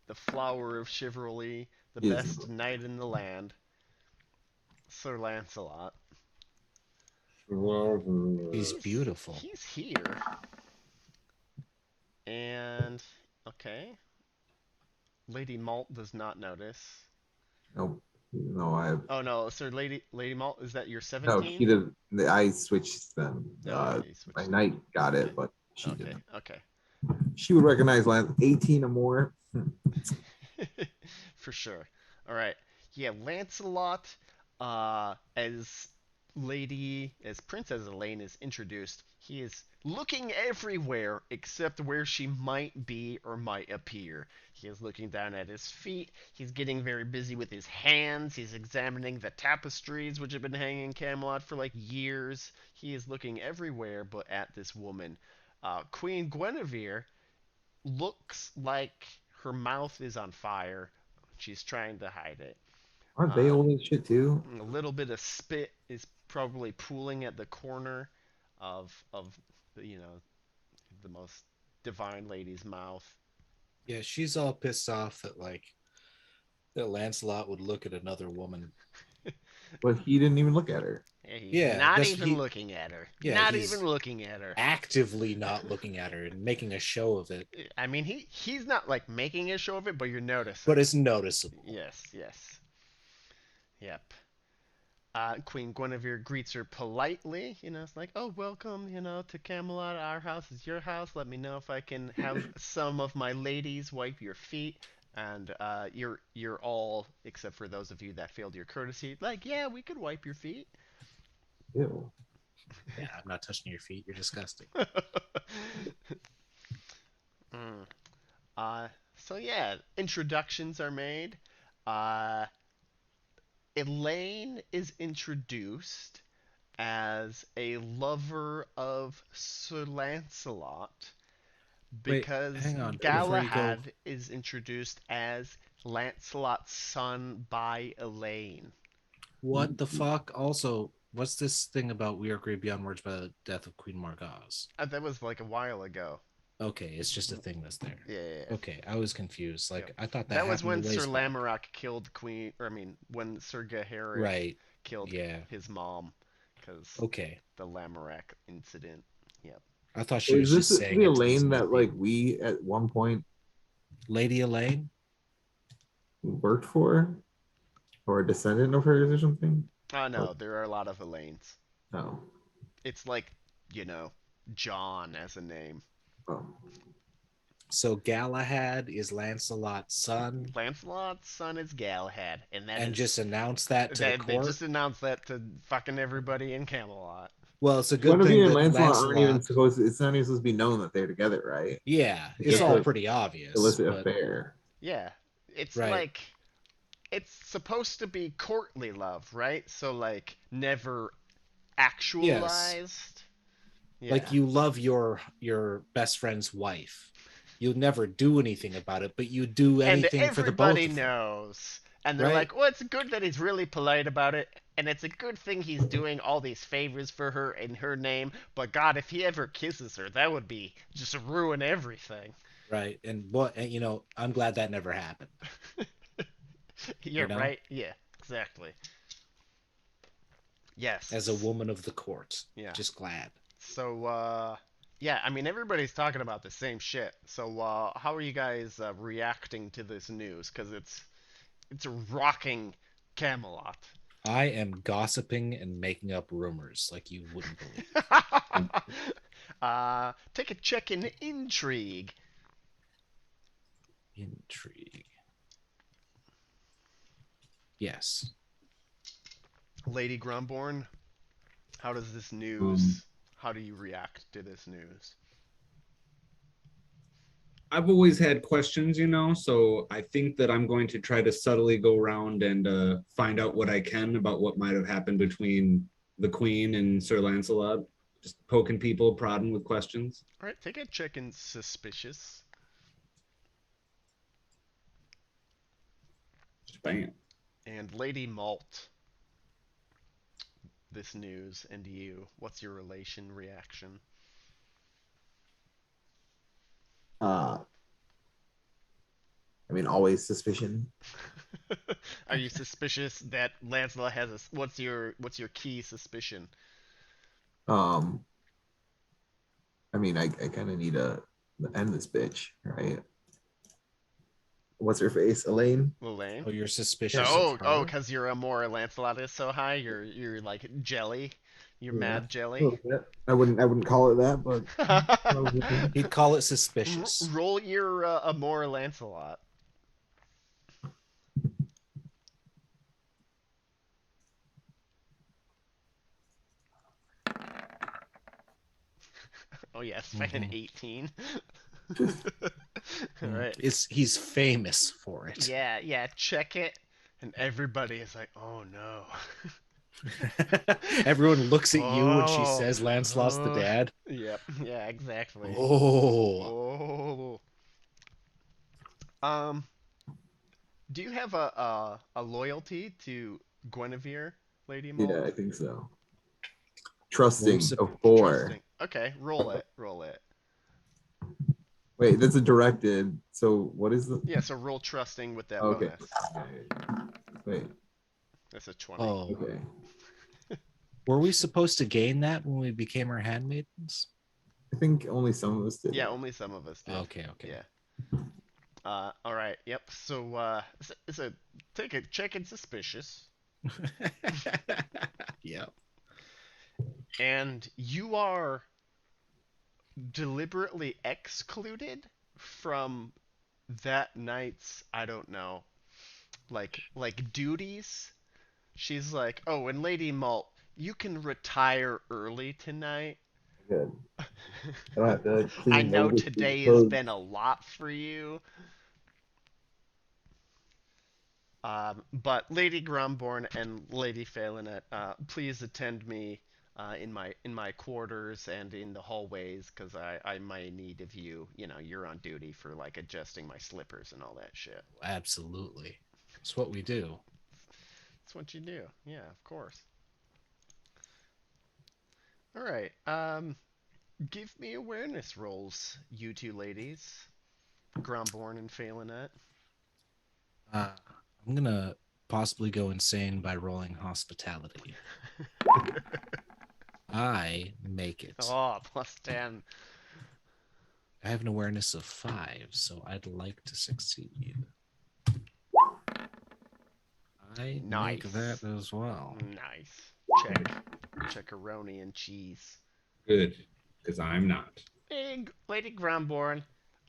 [SPEAKER 1] the flower of chivalry, the
[SPEAKER 4] Yes.
[SPEAKER 1] best knight in the land, Sir Lancelot.
[SPEAKER 3] He's beautiful.
[SPEAKER 1] He's here. And okay, Lady Malt does not notice.
[SPEAKER 4] Nope. No, I
[SPEAKER 1] Oh no, sir, Lady Malt, is that your
[SPEAKER 4] no.
[SPEAKER 1] 17?
[SPEAKER 4] He did. I switched them.
[SPEAKER 1] Okay, you switched
[SPEAKER 4] My
[SPEAKER 1] them.
[SPEAKER 4] knight got
[SPEAKER 1] Okay.
[SPEAKER 4] it, but she
[SPEAKER 1] Okay,
[SPEAKER 4] didn't.
[SPEAKER 1] okay.
[SPEAKER 4] She would recognize Lance 18 or more.
[SPEAKER 1] For sure. All right. Yeah, Lancelot, as Princess Elaine is introduced, he is looking everywhere except where she might be or might appear. He is looking down at his feet. He's getting very busy with his hands. He's examining the tapestries which have been hanging in Camelot for like years. He is looking everywhere but at this woman. Queen Guinevere looks like her mouth is on fire. She's trying to hide it.
[SPEAKER 4] Aren't they old as shit too?
[SPEAKER 1] A little bit of spit is probably pooling at the corner of the most divine lady's mouth.
[SPEAKER 3] Yeah, she's all pissed off that Lancelot would look at another woman.
[SPEAKER 4] But he didn't even look at her.
[SPEAKER 1] He's
[SPEAKER 3] Yeah,
[SPEAKER 1] not even looking at her.
[SPEAKER 3] Yeah,
[SPEAKER 1] Not
[SPEAKER 3] he's
[SPEAKER 1] even looking at her.
[SPEAKER 3] actively not looking at her and making a show of it.
[SPEAKER 1] I mean, he's not like making a show of it, but you're noticing.
[SPEAKER 3] But it's noticeable.
[SPEAKER 1] Yes, yes. Yep. Queen Guinevere greets her politely. It's like, oh, welcome, to Camelot. Our house is your house. Let me know if I can have some of my ladies wipe your feet. And you're all, except for those of you that failed your courtesy, like, yeah, we could wipe your feet.
[SPEAKER 4] Ew.
[SPEAKER 3] Yeah, I'm not touching your feet. You're disgusting.
[SPEAKER 1] Mm. So yeah, introductions are made. Uh, Elaine is introduced as a lover of Sir Lancelot
[SPEAKER 3] Wait,
[SPEAKER 1] because
[SPEAKER 3] hang on. Before you go,
[SPEAKER 1] Galahad is introduced as Lancelot's son by Elaine.
[SPEAKER 3] what the fuck? Also, what's this thing about We Are Great Beyond Words by the death of Queen Margaz?
[SPEAKER 1] That was like a while ago.
[SPEAKER 3] Okay, it's just a thing that's there.
[SPEAKER 1] Yeah.
[SPEAKER 3] Okay, I was confused. Like,
[SPEAKER 1] Yep.
[SPEAKER 3] I thought
[SPEAKER 1] That was when
[SPEAKER 3] happened a ways
[SPEAKER 1] Sir
[SPEAKER 3] back.
[SPEAKER 1] Lamorak killed Queen, or I mean, when Sir Gaheris
[SPEAKER 3] Right.
[SPEAKER 1] killed
[SPEAKER 3] Yeah.
[SPEAKER 1] his mom, because
[SPEAKER 3] Okay.
[SPEAKER 1] the Lamorak incident. Yep.
[SPEAKER 3] I thought she was
[SPEAKER 4] Is
[SPEAKER 3] just
[SPEAKER 4] this
[SPEAKER 3] saying
[SPEAKER 4] the
[SPEAKER 3] it to be
[SPEAKER 4] Elaine that
[SPEAKER 3] snippy.
[SPEAKER 4] like we at one point
[SPEAKER 3] Lady Elaine?
[SPEAKER 4] worked for, or a descendant of hers or something?
[SPEAKER 1] No, there are a lot of Elaines.
[SPEAKER 4] Oh.
[SPEAKER 1] It's like, you know, John as a name.
[SPEAKER 4] Oh.
[SPEAKER 3] So Galahad is Lancelot's son,
[SPEAKER 1] Lancelot's son is Galahad, and that
[SPEAKER 3] and
[SPEAKER 1] is
[SPEAKER 3] just announce that to the
[SPEAKER 1] that they
[SPEAKER 3] court.
[SPEAKER 1] just announced that to fucking everybody in Camelot.
[SPEAKER 3] Well, it's a good
[SPEAKER 4] Guinevere
[SPEAKER 3] thing
[SPEAKER 4] and
[SPEAKER 3] that
[SPEAKER 4] Lancelot aren't even
[SPEAKER 3] Lancelot.
[SPEAKER 4] supposed to, it's not even supposed to be known that they're together, right?
[SPEAKER 3] Yeah,
[SPEAKER 4] It's
[SPEAKER 3] it's
[SPEAKER 4] just
[SPEAKER 3] all
[SPEAKER 1] Yeah,
[SPEAKER 4] a
[SPEAKER 3] pretty obvious,
[SPEAKER 4] illicit
[SPEAKER 3] but
[SPEAKER 4] affair.
[SPEAKER 1] yeah. It's
[SPEAKER 3] right,
[SPEAKER 1] like it's supposed to be courtly love, right? So like never
[SPEAKER 3] yes,
[SPEAKER 1] actualized.
[SPEAKER 3] like
[SPEAKER 1] Yeah.
[SPEAKER 3] you love your best friend's wife. You'll never do anything about it, but you do
[SPEAKER 1] And
[SPEAKER 3] anything for the both
[SPEAKER 1] everybody
[SPEAKER 3] of them,
[SPEAKER 1] knows. And they're
[SPEAKER 3] right?
[SPEAKER 1] like, well, it's good that he's really polite about it, and it's a good thing he's doing all these favors for her in her name, but God, if he ever kisses her, that would be just ruin everything.
[SPEAKER 3] Right. And what, and, I'm glad that never happened,
[SPEAKER 1] Yeah,
[SPEAKER 3] you know,
[SPEAKER 1] right? Yeah, exactly.
[SPEAKER 3] as a
[SPEAKER 1] Yes.
[SPEAKER 3] woman of the court.
[SPEAKER 1] Yeah.
[SPEAKER 3] Just glad.
[SPEAKER 1] So, yeah, I mean, everybody's talking about the same shit. So, how are you guys reacting to this news? Because it's rocking Camelot.
[SPEAKER 3] I am gossiping and making up rumors like you wouldn't believe.
[SPEAKER 1] Take a check in intrigue.
[SPEAKER 3] Intrigue. Yes.
[SPEAKER 1] Lady Grumborn, how does this
[SPEAKER 2] Um,
[SPEAKER 1] news? How do you react to this news?
[SPEAKER 2] I've always had questions, so I think that I'm going to try to subtly go around and find out what I can about what might have happened between the Queen and Sir Lancelot. Just poking people, prodding with questions.
[SPEAKER 1] All right, take a check in suspicious.
[SPEAKER 2] Bam.
[SPEAKER 1] And Lady Malt, this news and you. What's your relation reaction?
[SPEAKER 4] Uh, I mean, always suspicion.
[SPEAKER 1] Are you suspicious that Lancelot has a? What's your key suspicion?
[SPEAKER 4] Um, I mean, I kind of need to end this bitch, right? What's her face? Elaine?
[SPEAKER 1] Lane?
[SPEAKER 3] Oh, you're
[SPEAKER 4] Yeah.
[SPEAKER 3] suspicious of
[SPEAKER 1] Oh,
[SPEAKER 3] her?
[SPEAKER 1] because you're a more Lancelot is so high. You're like jelly. You're
[SPEAKER 4] Yeah.
[SPEAKER 1] mad
[SPEAKER 4] A
[SPEAKER 1] jelly.
[SPEAKER 4] little bit. I wouldn't call it that, but probably.
[SPEAKER 3] He'd call it suspicious.
[SPEAKER 1] Roll your a more Lancelot. Oh yes, fucking
[SPEAKER 3] Mhm.
[SPEAKER 1] 18. All right.
[SPEAKER 3] He's famous for it.
[SPEAKER 1] Yeah, yeah. Check it, and everybody is like, "Oh no."
[SPEAKER 3] Everyone looks at you when she
[SPEAKER 1] Oh.
[SPEAKER 3] says Lancelot's the dad.
[SPEAKER 1] Yep. Yeah. Exactly.
[SPEAKER 3] Oh,
[SPEAKER 1] Oh. Um. Do you have a loyalty to Guinevere, Lady Malt?
[SPEAKER 4] Yeah, I think so.
[SPEAKER 3] Warm
[SPEAKER 4] Trusting
[SPEAKER 3] sup-
[SPEAKER 4] of 4.
[SPEAKER 1] Trusting. Okay. Roll it. Roll it.
[SPEAKER 4] Wait, that's a directed. So what is the?
[SPEAKER 1] Yeah. So roll trusting with that
[SPEAKER 4] Okay.
[SPEAKER 1] bonus.
[SPEAKER 4] Wait.
[SPEAKER 1] That's a 20.
[SPEAKER 3] oh.
[SPEAKER 4] Okay.
[SPEAKER 3] Were we supposed to gain that when we became her handmaidens?
[SPEAKER 4] I think only some of us did.
[SPEAKER 1] Yeah.
[SPEAKER 4] It.
[SPEAKER 1] Only some of us did.
[SPEAKER 3] Okay, okay.
[SPEAKER 1] Yeah. All right. Yep. So, it's a take a check and suspicious,
[SPEAKER 3] Yeah.
[SPEAKER 1] and you are deliberately excluded from that night's, I don't know, like duties. She's like, oh, and Lady Malt, you can retire early tonight.
[SPEAKER 4] Good. I don't have to
[SPEAKER 1] I
[SPEAKER 4] clean
[SPEAKER 1] know
[SPEAKER 4] those
[SPEAKER 1] today has
[SPEAKER 4] clothes.
[SPEAKER 1] been a lot for you. But Lady Grumborn and Lady Felinette, please attend me in my quarters and in the hallways, because I might need of you. You're on duty for like adjusting my slippers and all that shit.
[SPEAKER 3] Absolutely. It's what we do.
[SPEAKER 1] That's what you do. Yeah, of course. All right. Give me awareness rolls, you two ladies, Grumborn and Felinette.
[SPEAKER 3] I'm gonna possibly go insane by rolling hospitality. I make it.
[SPEAKER 1] Oh, +10.
[SPEAKER 3] I have an awareness of 5, so I'd like to succeed. I
[SPEAKER 1] Nice.
[SPEAKER 3] make that as well.
[SPEAKER 1] Nice. Checkeroni and cheese.
[SPEAKER 2] Good, because I'm not.
[SPEAKER 1] Hey, Lady Grumborn.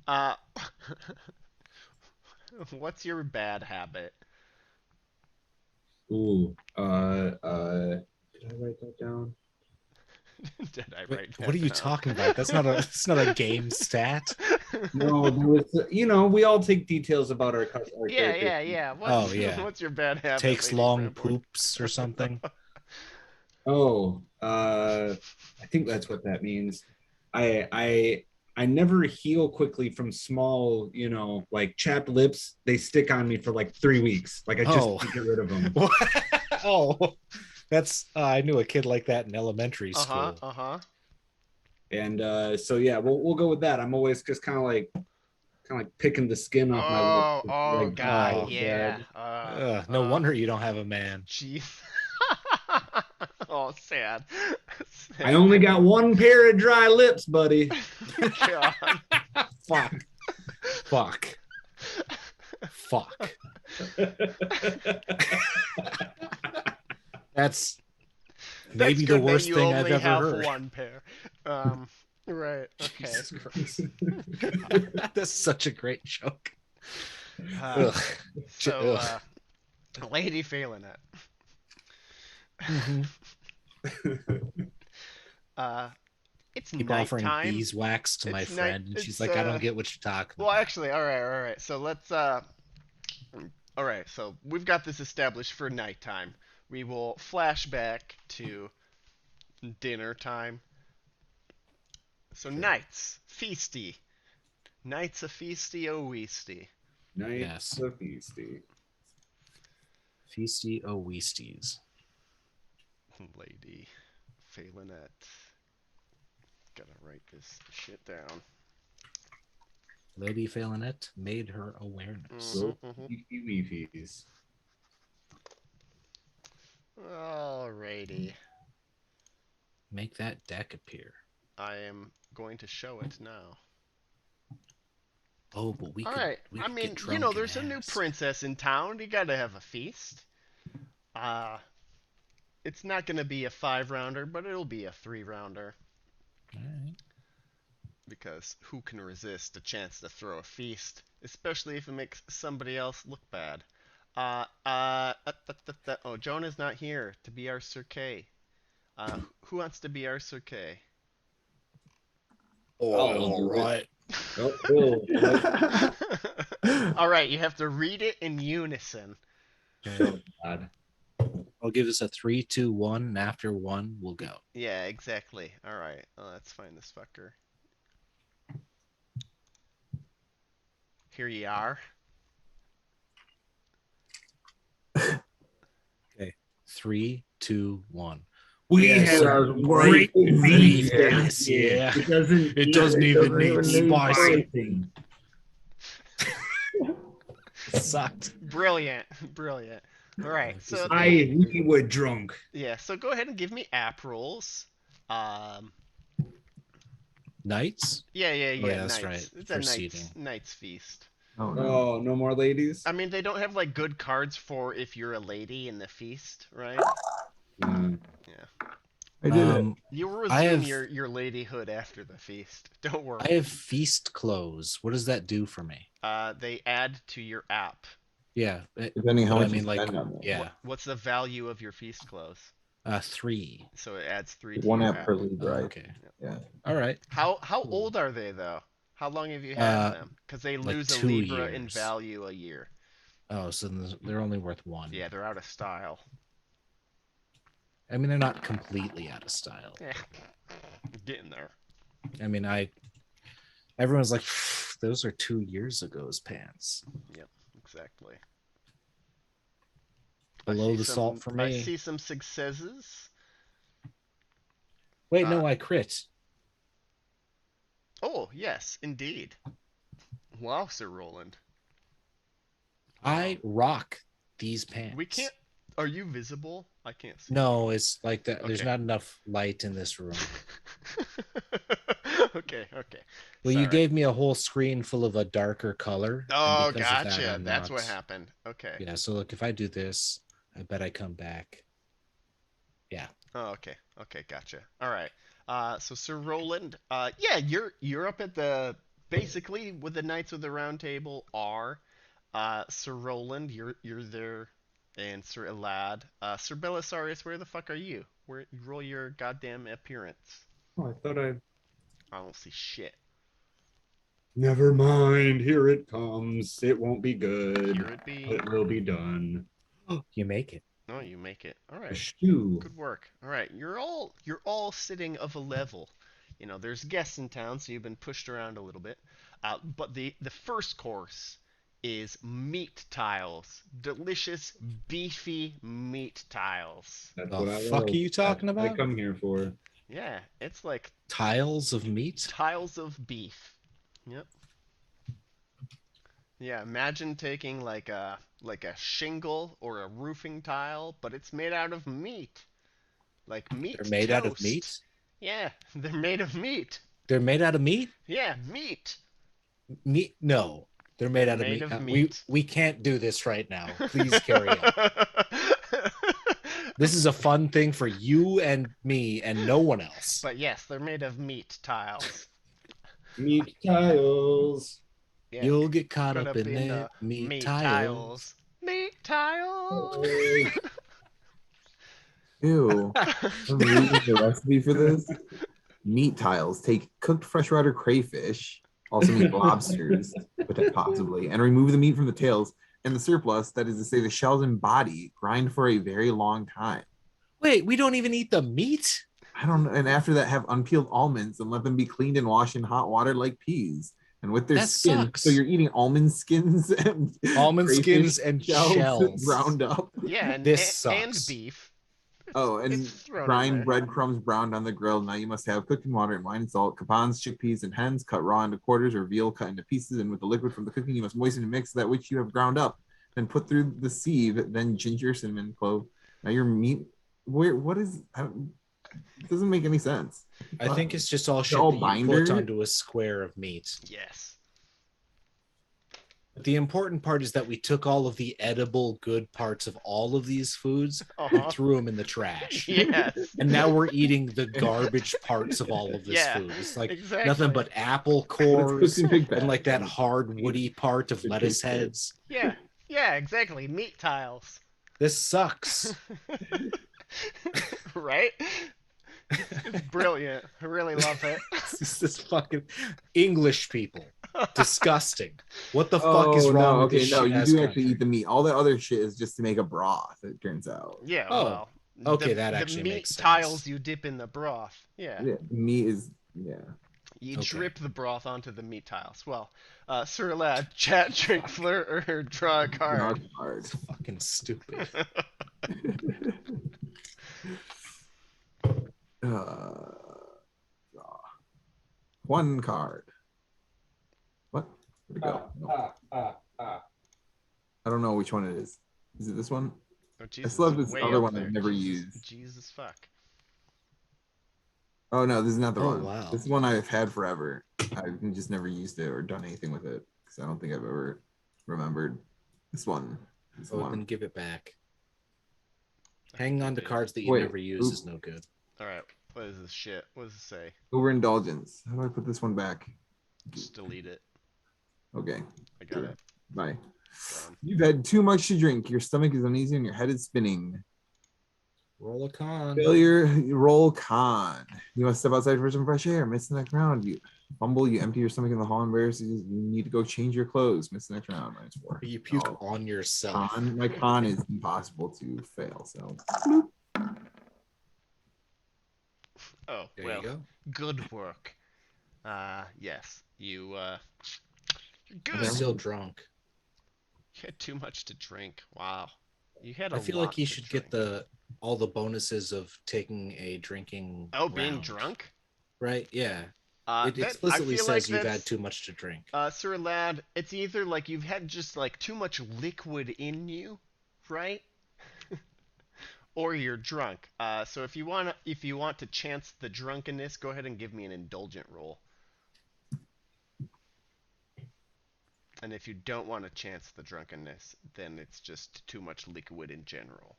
[SPEAKER 1] Uh, what's your bad habit?
[SPEAKER 2] Ooh, did I write that down?
[SPEAKER 1] Did I
[SPEAKER 3] Wait,
[SPEAKER 1] write
[SPEAKER 3] what
[SPEAKER 1] that
[SPEAKER 3] are you
[SPEAKER 1] down?
[SPEAKER 3] talking about? That's not a that's not a game stat.
[SPEAKER 2] No, there was, we all take details about our
[SPEAKER 1] Yeah,
[SPEAKER 2] characters.
[SPEAKER 1] yeah, yeah.
[SPEAKER 3] Oh yeah.
[SPEAKER 1] What's your bad habit,
[SPEAKER 3] Takes
[SPEAKER 1] Lady
[SPEAKER 3] long
[SPEAKER 1] Grumborn?
[SPEAKER 3] poops or something.
[SPEAKER 2] Oh, I think that's what that means. I I I never heal quickly from small, like chapped lips. They stick on me for like 3 weeks. Like I just
[SPEAKER 3] Oh.
[SPEAKER 2] can't get rid of them.
[SPEAKER 3] Oh, that's I knew a kid like that in elementary
[SPEAKER 1] Uh-huh,
[SPEAKER 3] school.
[SPEAKER 1] uh-huh.
[SPEAKER 2] And so yeah, we'll go with that. I'm always just kind of like picking the skin off my lips.
[SPEAKER 1] Oh,
[SPEAKER 2] Like,
[SPEAKER 1] God,
[SPEAKER 3] Oh.
[SPEAKER 1] yeah.
[SPEAKER 3] No wonder you don't have a man.
[SPEAKER 1] Jeez. Oh, sad.
[SPEAKER 2] I only got one pair of dry lips, buddy.
[SPEAKER 1] God.
[SPEAKER 3] Fuck. Fuck. Fuck. That's maybe
[SPEAKER 1] That's
[SPEAKER 3] the
[SPEAKER 1] good
[SPEAKER 3] worst
[SPEAKER 1] that you
[SPEAKER 3] thing
[SPEAKER 1] only
[SPEAKER 3] I've ever
[SPEAKER 1] have
[SPEAKER 3] heard.
[SPEAKER 1] one pair. Right. Okay.
[SPEAKER 3] Jesus Christ. That's such a great joke.
[SPEAKER 1] Uh,
[SPEAKER 3] Ugh.
[SPEAKER 1] so,
[SPEAKER 3] Ugh.
[SPEAKER 1] Lady Felinette.
[SPEAKER 3] Mhm.
[SPEAKER 1] Uh, it's
[SPEAKER 3] Keep offering
[SPEAKER 1] nighttime.
[SPEAKER 3] beeswax to my
[SPEAKER 1] It's
[SPEAKER 3] friend, and she's
[SPEAKER 1] it's
[SPEAKER 3] like, "I don't get what you're talking
[SPEAKER 1] Well,
[SPEAKER 3] about."
[SPEAKER 1] actually, all right. So let's all right. So we've got this established for nighttime. We will flash back to dinner time. So nights, feasty. Nights a feasty, oh weasty.
[SPEAKER 2] Nice
[SPEAKER 3] Yes.
[SPEAKER 2] of feasty.
[SPEAKER 3] Feasty o weasties.
[SPEAKER 1] Lady Felinette. Gotta write this shit down.
[SPEAKER 3] Lady Felinette made her awareness.
[SPEAKER 2] Weefies.
[SPEAKER 1] Alrighty.
[SPEAKER 3] Make that deck appear.
[SPEAKER 1] I am going to show it now.
[SPEAKER 3] Oh, but we
[SPEAKER 1] All
[SPEAKER 3] could.
[SPEAKER 1] right.
[SPEAKER 3] We
[SPEAKER 1] I
[SPEAKER 3] could
[SPEAKER 1] mean,
[SPEAKER 3] get drunk and
[SPEAKER 1] there's a new
[SPEAKER 3] ask.
[SPEAKER 1] princess in town. You gotta have a feast. It's not gonna be a 5-rounder, but it'll be a 3-rounder.
[SPEAKER 3] All right.
[SPEAKER 1] Because who can resist a chance to throw a feast, especially if it makes somebody else look bad? Oh, Jonah's not here to be our Sir Kay. Who wants to be our Sir Kay?
[SPEAKER 2] All
[SPEAKER 3] right.
[SPEAKER 2] Oh, cool.
[SPEAKER 1] All right, you have to read it in unison.
[SPEAKER 2] Oh, God.
[SPEAKER 3] I'll give us a 3, 2, 1, and after 1, we'll go.
[SPEAKER 1] Yeah, exactly. All right, let's find this fucker. Here you are.
[SPEAKER 3] Okay. 3, 2, 1.
[SPEAKER 2] We
[SPEAKER 3] Yes,
[SPEAKER 2] have
[SPEAKER 4] a
[SPEAKER 2] great
[SPEAKER 4] great
[SPEAKER 2] beef.
[SPEAKER 3] Yes, yeah.
[SPEAKER 2] It doesn't
[SPEAKER 3] even need spicy.
[SPEAKER 2] spicy.
[SPEAKER 3] Sucked.
[SPEAKER 1] Brilliant, brilliant. All right, so
[SPEAKER 2] We were drunk.
[SPEAKER 1] yeah, so go ahead and give me app rolls.
[SPEAKER 3] Knights?
[SPEAKER 1] Yeah,
[SPEAKER 3] yeah, that's
[SPEAKER 1] Knights.
[SPEAKER 3] right,
[SPEAKER 1] It's
[SPEAKER 3] for
[SPEAKER 1] a
[SPEAKER 3] seating.
[SPEAKER 1] Knight's feast.
[SPEAKER 4] Oh no.
[SPEAKER 2] Oh, no more ladies?
[SPEAKER 1] I mean, they don't have like good cards for if you're a lady in the feast, right?
[SPEAKER 2] Mm.
[SPEAKER 1] Yeah.
[SPEAKER 4] I did it.
[SPEAKER 1] You will
[SPEAKER 3] I
[SPEAKER 1] resume
[SPEAKER 3] have-
[SPEAKER 1] your ladyhood after the feast. Don't worry.
[SPEAKER 3] I have feast clothes. What does that do for me?
[SPEAKER 1] They add to your app.
[SPEAKER 3] Yeah.
[SPEAKER 4] Depending how
[SPEAKER 3] but
[SPEAKER 4] much
[SPEAKER 3] I mean,
[SPEAKER 4] you
[SPEAKER 3] like,
[SPEAKER 4] spend on it.
[SPEAKER 3] yeah.
[SPEAKER 1] What's the value of your feast clothes?
[SPEAKER 3] 3.
[SPEAKER 1] So it adds 3 to
[SPEAKER 4] One
[SPEAKER 1] your
[SPEAKER 4] app
[SPEAKER 1] app.
[SPEAKER 4] per league,
[SPEAKER 3] Oh,
[SPEAKER 4] right?
[SPEAKER 3] okay.
[SPEAKER 4] Yeah.
[SPEAKER 3] All right.
[SPEAKER 1] How
[SPEAKER 3] Cool.
[SPEAKER 1] old are they though? How long have you had them? Because they
[SPEAKER 3] like
[SPEAKER 1] lose a
[SPEAKER 3] 2
[SPEAKER 1] Libra in
[SPEAKER 3] years.
[SPEAKER 1] value a year.
[SPEAKER 3] Oh, so they're only worth 1.
[SPEAKER 1] Yeah, they're out of style.
[SPEAKER 3] I mean, they're not completely out of style.
[SPEAKER 1] Yeah, getting there.
[SPEAKER 3] I mean, everyone's like, those are 2 years ago's pants.
[SPEAKER 1] Yep, exactly.
[SPEAKER 3] Below
[SPEAKER 1] see
[SPEAKER 3] the salt for me.
[SPEAKER 1] I see some successes.
[SPEAKER 3] Wait, no, I crit.
[SPEAKER 1] Oh, yes, indeed. Wow, Sir Roland.
[SPEAKER 3] I rock these pants.
[SPEAKER 1] We can't. Are you visible? I can't see.
[SPEAKER 3] No, it's like that. There's
[SPEAKER 1] Okay.
[SPEAKER 3] not enough light in this room.
[SPEAKER 1] Okay.
[SPEAKER 3] Well,
[SPEAKER 1] Sorry.
[SPEAKER 3] you gave me a whole screen full of a darker color.
[SPEAKER 1] Oh,
[SPEAKER 3] and because of
[SPEAKER 1] Gotcha.
[SPEAKER 3] that, I'm
[SPEAKER 1] That's
[SPEAKER 3] not...
[SPEAKER 1] what happened. Okay.
[SPEAKER 3] Yeah, so look, if I do this, I bet I come back. Yeah.
[SPEAKER 1] Oh, okay. Okay, gotcha. All right. So Sir Roland, yeah, you're up at the basically with the Knights of the Round Table are Sir Roland, you're there, and Sir Elad. Sir Belisarius, where the fuck are you? Where roll your goddamn appearance?
[SPEAKER 2] Oh, I thought I.
[SPEAKER 1] I don't see shit.
[SPEAKER 2] Never mind. Here it comes. It won't be good.
[SPEAKER 1] Here it be.
[SPEAKER 2] It will be done.
[SPEAKER 3] You make it.
[SPEAKER 1] No, you make it. All
[SPEAKER 2] A
[SPEAKER 1] right.
[SPEAKER 2] shoe.
[SPEAKER 1] Good work. All right. You're all sitting of a level. You know, there's guests in town, so you've been pushed around a little bit. But the first course is meat tiles. Delicious, beefy meat tiles.
[SPEAKER 2] That's
[SPEAKER 3] The
[SPEAKER 2] what I
[SPEAKER 3] fuck
[SPEAKER 2] love.
[SPEAKER 3] are you talking
[SPEAKER 2] That's what I
[SPEAKER 3] about?
[SPEAKER 2] come here for.
[SPEAKER 1] Yeah, it's like
[SPEAKER 3] Tiles of meat?
[SPEAKER 1] tiles of beef. Yep. Yeah, imagine taking like a shingle or a roofing tile, but it's made out of meat. Like meat
[SPEAKER 3] They're made out of
[SPEAKER 1] toast.
[SPEAKER 3] meat?
[SPEAKER 1] Yeah, they're made of meat.
[SPEAKER 3] They're made out of meat?
[SPEAKER 1] Yeah, meat.
[SPEAKER 3] Meat? No. They're made
[SPEAKER 1] They're
[SPEAKER 3] out of
[SPEAKER 1] made
[SPEAKER 3] meat.
[SPEAKER 1] of
[SPEAKER 3] We
[SPEAKER 1] meat.
[SPEAKER 3] we can't do this right now. Please carry on. This is a fun thing for you and me and no one else.
[SPEAKER 1] But yes, they're made of meat tiles.
[SPEAKER 2] Meat tiles.
[SPEAKER 1] Yeah,
[SPEAKER 3] You'll get caught
[SPEAKER 1] caught
[SPEAKER 3] up in
[SPEAKER 1] the
[SPEAKER 3] it. Meat
[SPEAKER 1] meat
[SPEAKER 3] tiles.
[SPEAKER 1] Meat tiles.
[SPEAKER 2] Hey.
[SPEAKER 4] Ew. I'm reading the recipe for this. Meat tiles. Take cooked freshwater crayfish, also meat lobsters, but possibly, and remove the meat from the tails and the surplus, that is to say the shells and body, grind for a very long time.
[SPEAKER 3] Wait, we don't even eat the meat?
[SPEAKER 4] I don't know. And after that, have unpeeled almonds and let them be cleaned and washed in hot water like peas. And with their
[SPEAKER 3] That
[SPEAKER 4] skins,
[SPEAKER 3] sucks.
[SPEAKER 4] so you're eating almond skins and
[SPEAKER 3] Almond
[SPEAKER 4] crayfish
[SPEAKER 3] skins and shells.
[SPEAKER 4] ground up.
[SPEAKER 1] Yeah, and
[SPEAKER 3] This
[SPEAKER 1] and
[SPEAKER 3] sucks.
[SPEAKER 1] beef.
[SPEAKER 4] Oh, and
[SPEAKER 1] It's thrown in
[SPEAKER 4] grind
[SPEAKER 1] there.
[SPEAKER 4] breadcrumbs browned on the grill. Now you must have cooking water and wine and salt, capons, chickpeas, and hens cut raw into quarters, or veal cut into pieces. And with the liquid from the cooking, you must moisten and mix that which you have ground up. Then put through the sieve, then ginger, cinnamon, clove. Now your meat. What is? It doesn't make any sense.
[SPEAKER 3] I think it's just all shit
[SPEAKER 4] all
[SPEAKER 3] that you put
[SPEAKER 4] binder?
[SPEAKER 3] onto a square of meat.
[SPEAKER 1] Yes.
[SPEAKER 3] But the important part is that we took all of the edible good parts of all of these foods
[SPEAKER 1] Uh-huh.
[SPEAKER 3] and threw them in the trash.
[SPEAKER 1] Yes.
[SPEAKER 3] And now we're eating the garbage parts of all of this
[SPEAKER 1] Yeah,
[SPEAKER 3] food. It's like
[SPEAKER 1] exactly.
[SPEAKER 3] nothing but apple
[SPEAKER 4] Let's
[SPEAKER 3] cores
[SPEAKER 4] put some big
[SPEAKER 3] and like that
[SPEAKER 4] bags.
[SPEAKER 3] hard woody part of
[SPEAKER 4] Good
[SPEAKER 3] lettuce
[SPEAKER 4] taste good.
[SPEAKER 3] heads.
[SPEAKER 1] Yeah. Yeah, exactly. Meat tiles.
[SPEAKER 3] This sucks.
[SPEAKER 1] Right? It's brilliant. I really love it.
[SPEAKER 3] It's just this fucking English people. Disgusting. What the fuck is wrong with this
[SPEAKER 4] no,
[SPEAKER 3] shit
[SPEAKER 4] you
[SPEAKER 3] ass
[SPEAKER 4] do
[SPEAKER 3] country?
[SPEAKER 4] actually eat the meat. All the other shit is just to make a broth, it turns out.
[SPEAKER 1] Yeah,
[SPEAKER 3] Oh,
[SPEAKER 1] well.
[SPEAKER 3] okay,
[SPEAKER 1] the,
[SPEAKER 3] that
[SPEAKER 1] the
[SPEAKER 3] actually
[SPEAKER 1] meat
[SPEAKER 3] makes sense.
[SPEAKER 1] tiles you dip in the broth. Yeah.
[SPEAKER 4] Yeah, meat is
[SPEAKER 1] You
[SPEAKER 3] Okay.
[SPEAKER 1] drip the broth onto the meat tiles. Well, Sir Lad, chat, drink, flirt, or draw a card.
[SPEAKER 4] hard.
[SPEAKER 3] Fucking stupid.
[SPEAKER 4] One card. What? Where'd it go? No. I don't know which one it is. Is it this one?
[SPEAKER 1] Oh, Jesus,
[SPEAKER 4] still have this
[SPEAKER 1] way
[SPEAKER 4] other
[SPEAKER 1] up
[SPEAKER 4] one
[SPEAKER 1] there.
[SPEAKER 4] I've never
[SPEAKER 1] Jesus,
[SPEAKER 4] used.
[SPEAKER 1] Jesus fuck.
[SPEAKER 4] Oh no, this is not the
[SPEAKER 3] Oh,
[SPEAKER 4] one.
[SPEAKER 3] wow.
[SPEAKER 4] This is one I've had forever. I've just never used it or done anything with it because I don't think I've ever remembered this one. This
[SPEAKER 3] Oh,
[SPEAKER 4] one.
[SPEAKER 3] then give it back. Hanging on to cards that you
[SPEAKER 4] Wait,
[SPEAKER 3] never use
[SPEAKER 4] oop.
[SPEAKER 3] is no good.
[SPEAKER 1] Alright, what is this shit? What does it say?
[SPEAKER 4] Overindulgence. How do I put this one back?
[SPEAKER 1] Just delete it.
[SPEAKER 4] Okay.
[SPEAKER 1] I got
[SPEAKER 4] Sure.
[SPEAKER 1] it.
[SPEAKER 4] Bye.
[SPEAKER 1] Gone.
[SPEAKER 4] You've had too much to drink. Your stomach is uneasy and your head is spinning.
[SPEAKER 3] Roll a con.
[SPEAKER 4] Failure, roll con. You must step outside for some fresh air. Miss the next round. You fumble, you empty your stomach in the hall, embarrassed. You need to go change your clothes. Miss the next round. -4.
[SPEAKER 3] You puke
[SPEAKER 4] Oh,
[SPEAKER 3] on yourself.
[SPEAKER 4] my con is impossible to fail. So
[SPEAKER 1] Oh,
[SPEAKER 3] There
[SPEAKER 1] well,
[SPEAKER 3] you go.
[SPEAKER 1] good work. Yes, you're
[SPEAKER 3] I'm
[SPEAKER 1] good.
[SPEAKER 3] still drunk.
[SPEAKER 1] You had too much to drink. Wow. You had
[SPEAKER 3] I
[SPEAKER 1] a
[SPEAKER 3] feel
[SPEAKER 1] lot
[SPEAKER 3] like you
[SPEAKER 1] to
[SPEAKER 3] should
[SPEAKER 1] drink.
[SPEAKER 3] get all the bonuses of taking a drinking.
[SPEAKER 1] Oh, being
[SPEAKER 3] round,
[SPEAKER 1] drunk?
[SPEAKER 3] right? Yeah. It
[SPEAKER 1] That- I
[SPEAKER 3] explicitly
[SPEAKER 1] feel
[SPEAKER 3] says
[SPEAKER 1] like
[SPEAKER 3] you've
[SPEAKER 1] that's-
[SPEAKER 3] had too much to drink.
[SPEAKER 1] Sir Lad, it's either like you've had just like too much liquid in you, right? Or you're drunk. So if you want to chance the drunkenness, go ahead and give me an indulgent roll. And if you don't want to chance the drunkenness, then it's just too much liquid in general.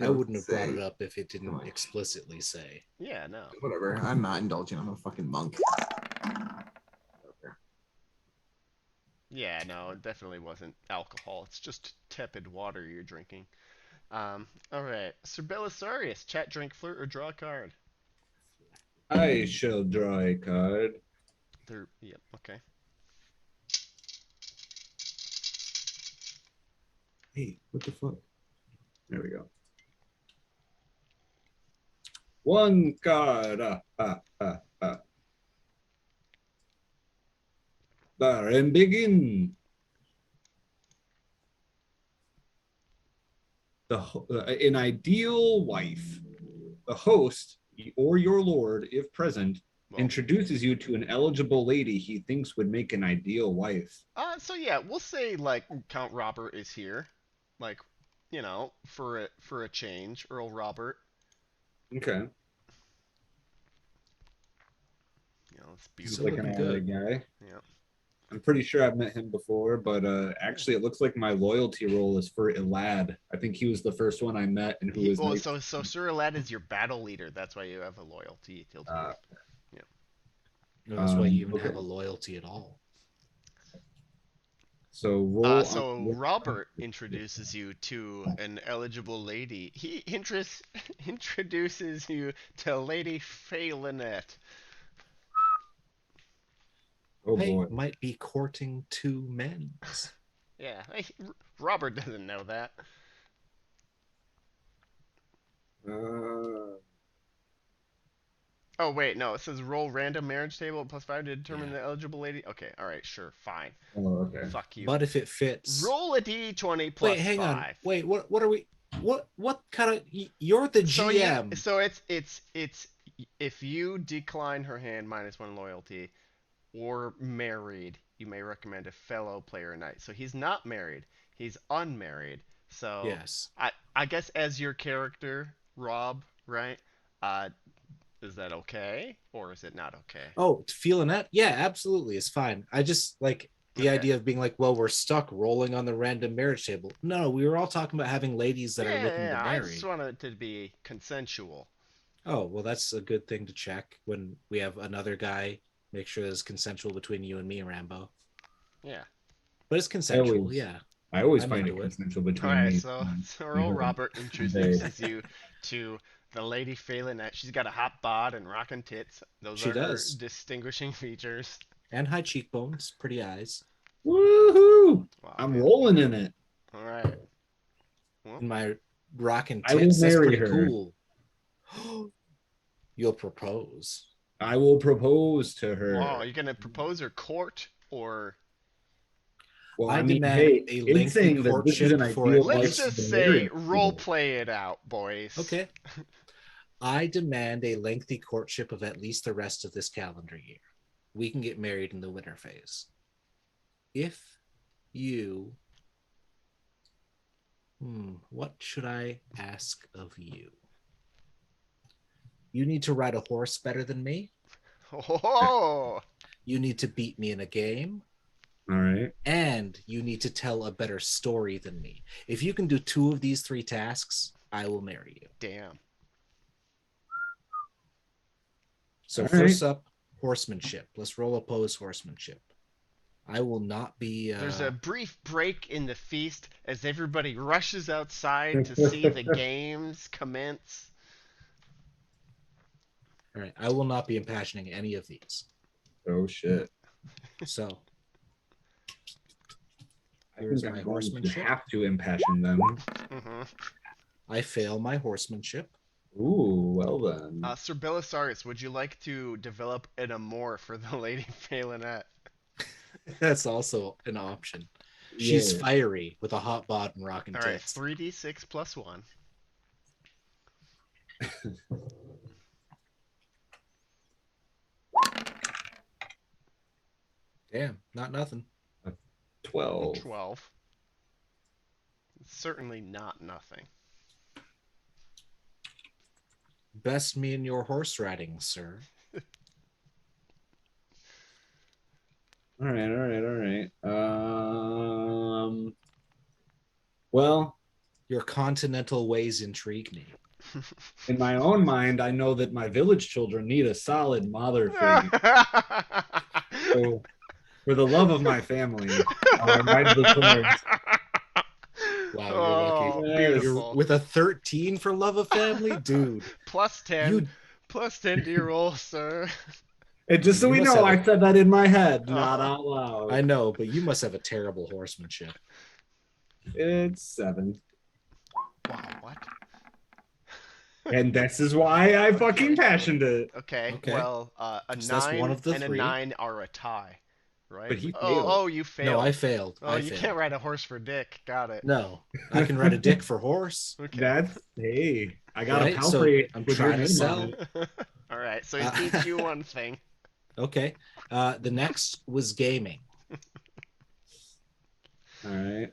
[SPEAKER 3] I wouldn't have brought it
[SPEAKER 4] Say,
[SPEAKER 3] up if it didn't
[SPEAKER 4] much.
[SPEAKER 3] explicitly say.
[SPEAKER 1] Yeah, no.
[SPEAKER 4] Whatever. I'm not indulging. I'm a fucking monk.
[SPEAKER 1] Yeah, no, it definitely wasn't alcohol. It's just tepid water you're drinking. All right. Ser Bellisarius, chat, drink, flirt, or draw a card.
[SPEAKER 2] I shall draw a card.
[SPEAKER 1] Yep, okay.
[SPEAKER 2] Hey, what the fuck? There we go. One card. And begin. An ideal wife. The host or your lord, if present,
[SPEAKER 1] Well,
[SPEAKER 2] introduces you to an eligible lady he thinks would make an ideal wife.
[SPEAKER 1] so yeah, we'll say like Count Robert is here, like, for a change, Earl Robert.
[SPEAKER 2] Okay.
[SPEAKER 1] It's
[SPEAKER 2] He's
[SPEAKER 3] Still
[SPEAKER 1] beautiful.
[SPEAKER 2] like an
[SPEAKER 3] looking
[SPEAKER 2] alright
[SPEAKER 3] good.
[SPEAKER 2] guy.
[SPEAKER 1] Yeah.
[SPEAKER 2] I'm pretty sure I've met him before, but actually, it looks like my loyalty roll is for Elad. I think he was the first one I met, and who was
[SPEAKER 1] Well,
[SPEAKER 2] nice.
[SPEAKER 1] so Sir Alad is your battle leader. That's why you have a loyalty to him.
[SPEAKER 2] Uh,
[SPEAKER 1] Yeah.
[SPEAKER 3] No, that's why you even
[SPEAKER 2] okay.
[SPEAKER 3] have a loyalty at all.
[SPEAKER 2] So roll.
[SPEAKER 1] So Robert introduces you to an eligible lady. He introduces you to Lady Felinette.
[SPEAKER 2] Oh
[SPEAKER 3] I
[SPEAKER 2] boy.
[SPEAKER 3] might be courting two men.
[SPEAKER 1] Yeah, Robert doesn't know that.
[SPEAKER 2] Uh,
[SPEAKER 1] Oh wait, no, it says roll random marriage table at +5 to determine
[SPEAKER 3] Yeah.
[SPEAKER 1] the eligible lady. Okay, all right, sure, fine.
[SPEAKER 2] oh, okay.
[SPEAKER 1] Fuck you.
[SPEAKER 3] But if it fits.
[SPEAKER 1] Roll a d20
[SPEAKER 3] Wait, hang on.
[SPEAKER 1] 5.
[SPEAKER 3] Wait, what are we? What kind of? You're the
[SPEAKER 1] So
[SPEAKER 3] GM.
[SPEAKER 1] it's if you decline her hand -1 loyalty or married, you may recommend a fellow player knight. So he's not married, he's unmarried. So
[SPEAKER 3] Yes.
[SPEAKER 1] I guess as your character, Rob, right? Uh, is that okay or is it not okay?
[SPEAKER 3] Oh, feeling that? Yeah, absolutely. It's fine. I just like the
[SPEAKER 1] Okay.
[SPEAKER 3] idea of being like, well, we're stuck rolling on the random marriage table. No, we were all talking about having ladies that are looking to
[SPEAKER 1] Yeah, I just
[SPEAKER 3] marry.
[SPEAKER 1] want it to be consensual.
[SPEAKER 3] Oh, well, that's a good thing to check when we have another guy. Make sure it's consensual between you and me, Rambo.
[SPEAKER 1] Yeah.
[SPEAKER 3] But it's consensual, yeah.
[SPEAKER 2] I always
[SPEAKER 3] I'm
[SPEAKER 2] find it
[SPEAKER 3] into it.
[SPEAKER 2] consensual
[SPEAKER 1] All
[SPEAKER 2] between
[SPEAKER 1] right,
[SPEAKER 2] me.
[SPEAKER 1] so
[SPEAKER 2] and
[SPEAKER 1] Earl
[SPEAKER 2] her.
[SPEAKER 1] Robert introduces you to the Lady Felinette. She's got a hot bod and rockin' tits. Those
[SPEAKER 3] She
[SPEAKER 1] are her
[SPEAKER 3] does.
[SPEAKER 1] distinguishing features.
[SPEAKER 3] And high cheekbones, pretty eyes.
[SPEAKER 2] Woohoo!
[SPEAKER 1] Wow.
[SPEAKER 2] I'm rolling in it.
[SPEAKER 1] All right. Well,
[SPEAKER 3] And my rocking
[SPEAKER 2] I will
[SPEAKER 3] tits, that's
[SPEAKER 2] marry
[SPEAKER 3] pretty
[SPEAKER 2] her.
[SPEAKER 3] cool. You'll propose.
[SPEAKER 2] I will propose to her.
[SPEAKER 1] wow, are you gonna propose or court or?
[SPEAKER 2] Well,
[SPEAKER 3] I
[SPEAKER 2] I mean,
[SPEAKER 3] demand
[SPEAKER 2] hey,
[SPEAKER 3] a
[SPEAKER 2] in
[SPEAKER 3] lengthy
[SPEAKER 2] saying that this is
[SPEAKER 3] courtship
[SPEAKER 2] an
[SPEAKER 3] for at
[SPEAKER 2] ideal
[SPEAKER 1] Let's
[SPEAKER 2] wife
[SPEAKER 3] least.
[SPEAKER 2] for
[SPEAKER 1] just
[SPEAKER 2] the
[SPEAKER 1] say
[SPEAKER 2] marriage
[SPEAKER 1] role
[SPEAKER 2] table.
[SPEAKER 1] play it out, boys.
[SPEAKER 3] Okay. I demand a lengthy courtship of at least the rest of this calendar year. We can get married in the winter phase. If you. What should I ask of you? You need to ride a horse better than me.
[SPEAKER 1] Oh,
[SPEAKER 3] You need to beat me in a game.
[SPEAKER 2] All right.
[SPEAKER 3] And you need to tell a better story than me. If you can do 2 of these 3 tasks, I will marry you.
[SPEAKER 1] damn.
[SPEAKER 3] So
[SPEAKER 2] All
[SPEAKER 3] first
[SPEAKER 2] right.
[SPEAKER 3] up, horsemanship. Let's roll oppose horsemanship. I will not be.
[SPEAKER 1] There's a brief break in the feast as everybody rushes outside to see the games commence.
[SPEAKER 3] All right, I will not be impassioning any of these.
[SPEAKER 2] Oh shit.
[SPEAKER 3] So
[SPEAKER 2] I
[SPEAKER 3] here's
[SPEAKER 2] think
[SPEAKER 3] my
[SPEAKER 2] I'm going to
[SPEAKER 3] horsemanship.
[SPEAKER 2] have to impassion them.
[SPEAKER 1] Mm-hmm.
[SPEAKER 3] I fail my horsemanship.
[SPEAKER 2] Ooh, well then.
[SPEAKER 1] Sir Bellisarius, would you like to develop an amour for the Lady Felinette?
[SPEAKER 3] That's also an option.
[SPEAKER 2] Yeah.
[SPEAKER 3] She's fiery with a hot bod and rocking
[SPEAKER 1] All right,
[SPEAKER 3] tits.
[SPEAKER 1] 3d6 + 1.
[SPEAKER 3] Damn, not nothing.
[SPEAKER 2] 12.
[SPEAKER 1] 12. Certainly not nothing.
[SPEAKER 3] Best me in your horse riding, sir.
[SPEAKER 2] All right, all right, all right. Well,
[SPEAKER 3] Your continental ways intrigue me.
[SPEAKER 2] In my own mind, I know that my village children need a solid mother figure. So, for the love of my family, I ride the swords.
[SPEAKER 3] Wow, you're lucky.
[SPEAKER 1] Oh,
[SPEAKER 2] Yes.
[SPEAKER 3] You're
[SPEAKER 1] beautiful.
[SPEAKER 3] with a 13 for love of family, dude.
[SPEAKER 1] Plus 10.
[SPEAKER 3] You
[SPEAKER 1] Plus 10 to your roll, sir.
[SPEAKER 2] And just so
[SPEAKER 3] You
[SPEAKER 2] we
[SPEAKER 3] must
[SPEAKER 2] know,
[SPEAKER 3] have
[SPEAKER 2] I said that in my head,
[SPEAKER 1] Uh-huh.
[SPEAKER 2] not out loud.
[SPEAKER 3] I know, but you must have a terrible horsemanship.
[SPEAKER 2] It's 7.
[SPEAKER 1] Wow, what?
[SPEAKER 2] And this is why I fucking passioned it.
[SPEAKER 1] Okay,
[SPEAKER 3] Okay.
[SPEAKER 1] well, a
[SPEAKER 3] So that's
[SPEAKER 1] 9
[SPEAKER 3] one of the
[SPEAKER 1] and
[SPEAKER 3] three.
[SPEAKER 1] a 9 are a tie, right?
[SPEAKER 2] But he
[SPEAKER 1] oh,
[SPEAKER 2] failed.
[SPEAKER 1] oh, you failed.
[SPEAKER 3] No, I failed.
[SPEAKER 1] Oh,
[SPEAKER 3] I
[SPEAKER 1] you
[SPEAKER 3] failed.
[SPEAKER 1] can't ride a horse for dick. Got it.
[SPEAKER 3] No, I can ride a dick for horse.
[SPEAKER 1] Okay.
[SPEAKER 2] That's, hey, I got
[SPEAKER 3] Right,
[SPEAKER 2] a
[SPEAKER 3] so
[SPEAKER 2] palfrey
[SPEAKER 3] I'm
[SPEAKER 2] with your
[SPEAKER 3] trying to
[SPEAKER 2] name
[SPEAKER 3] sell.
[SPEAKER 2] on it.
[SPEAKER 1] All right, so he beats you one thing.
[SPEAKER 3] Okay. The next was gaming.
[SPEAKER 2] All right.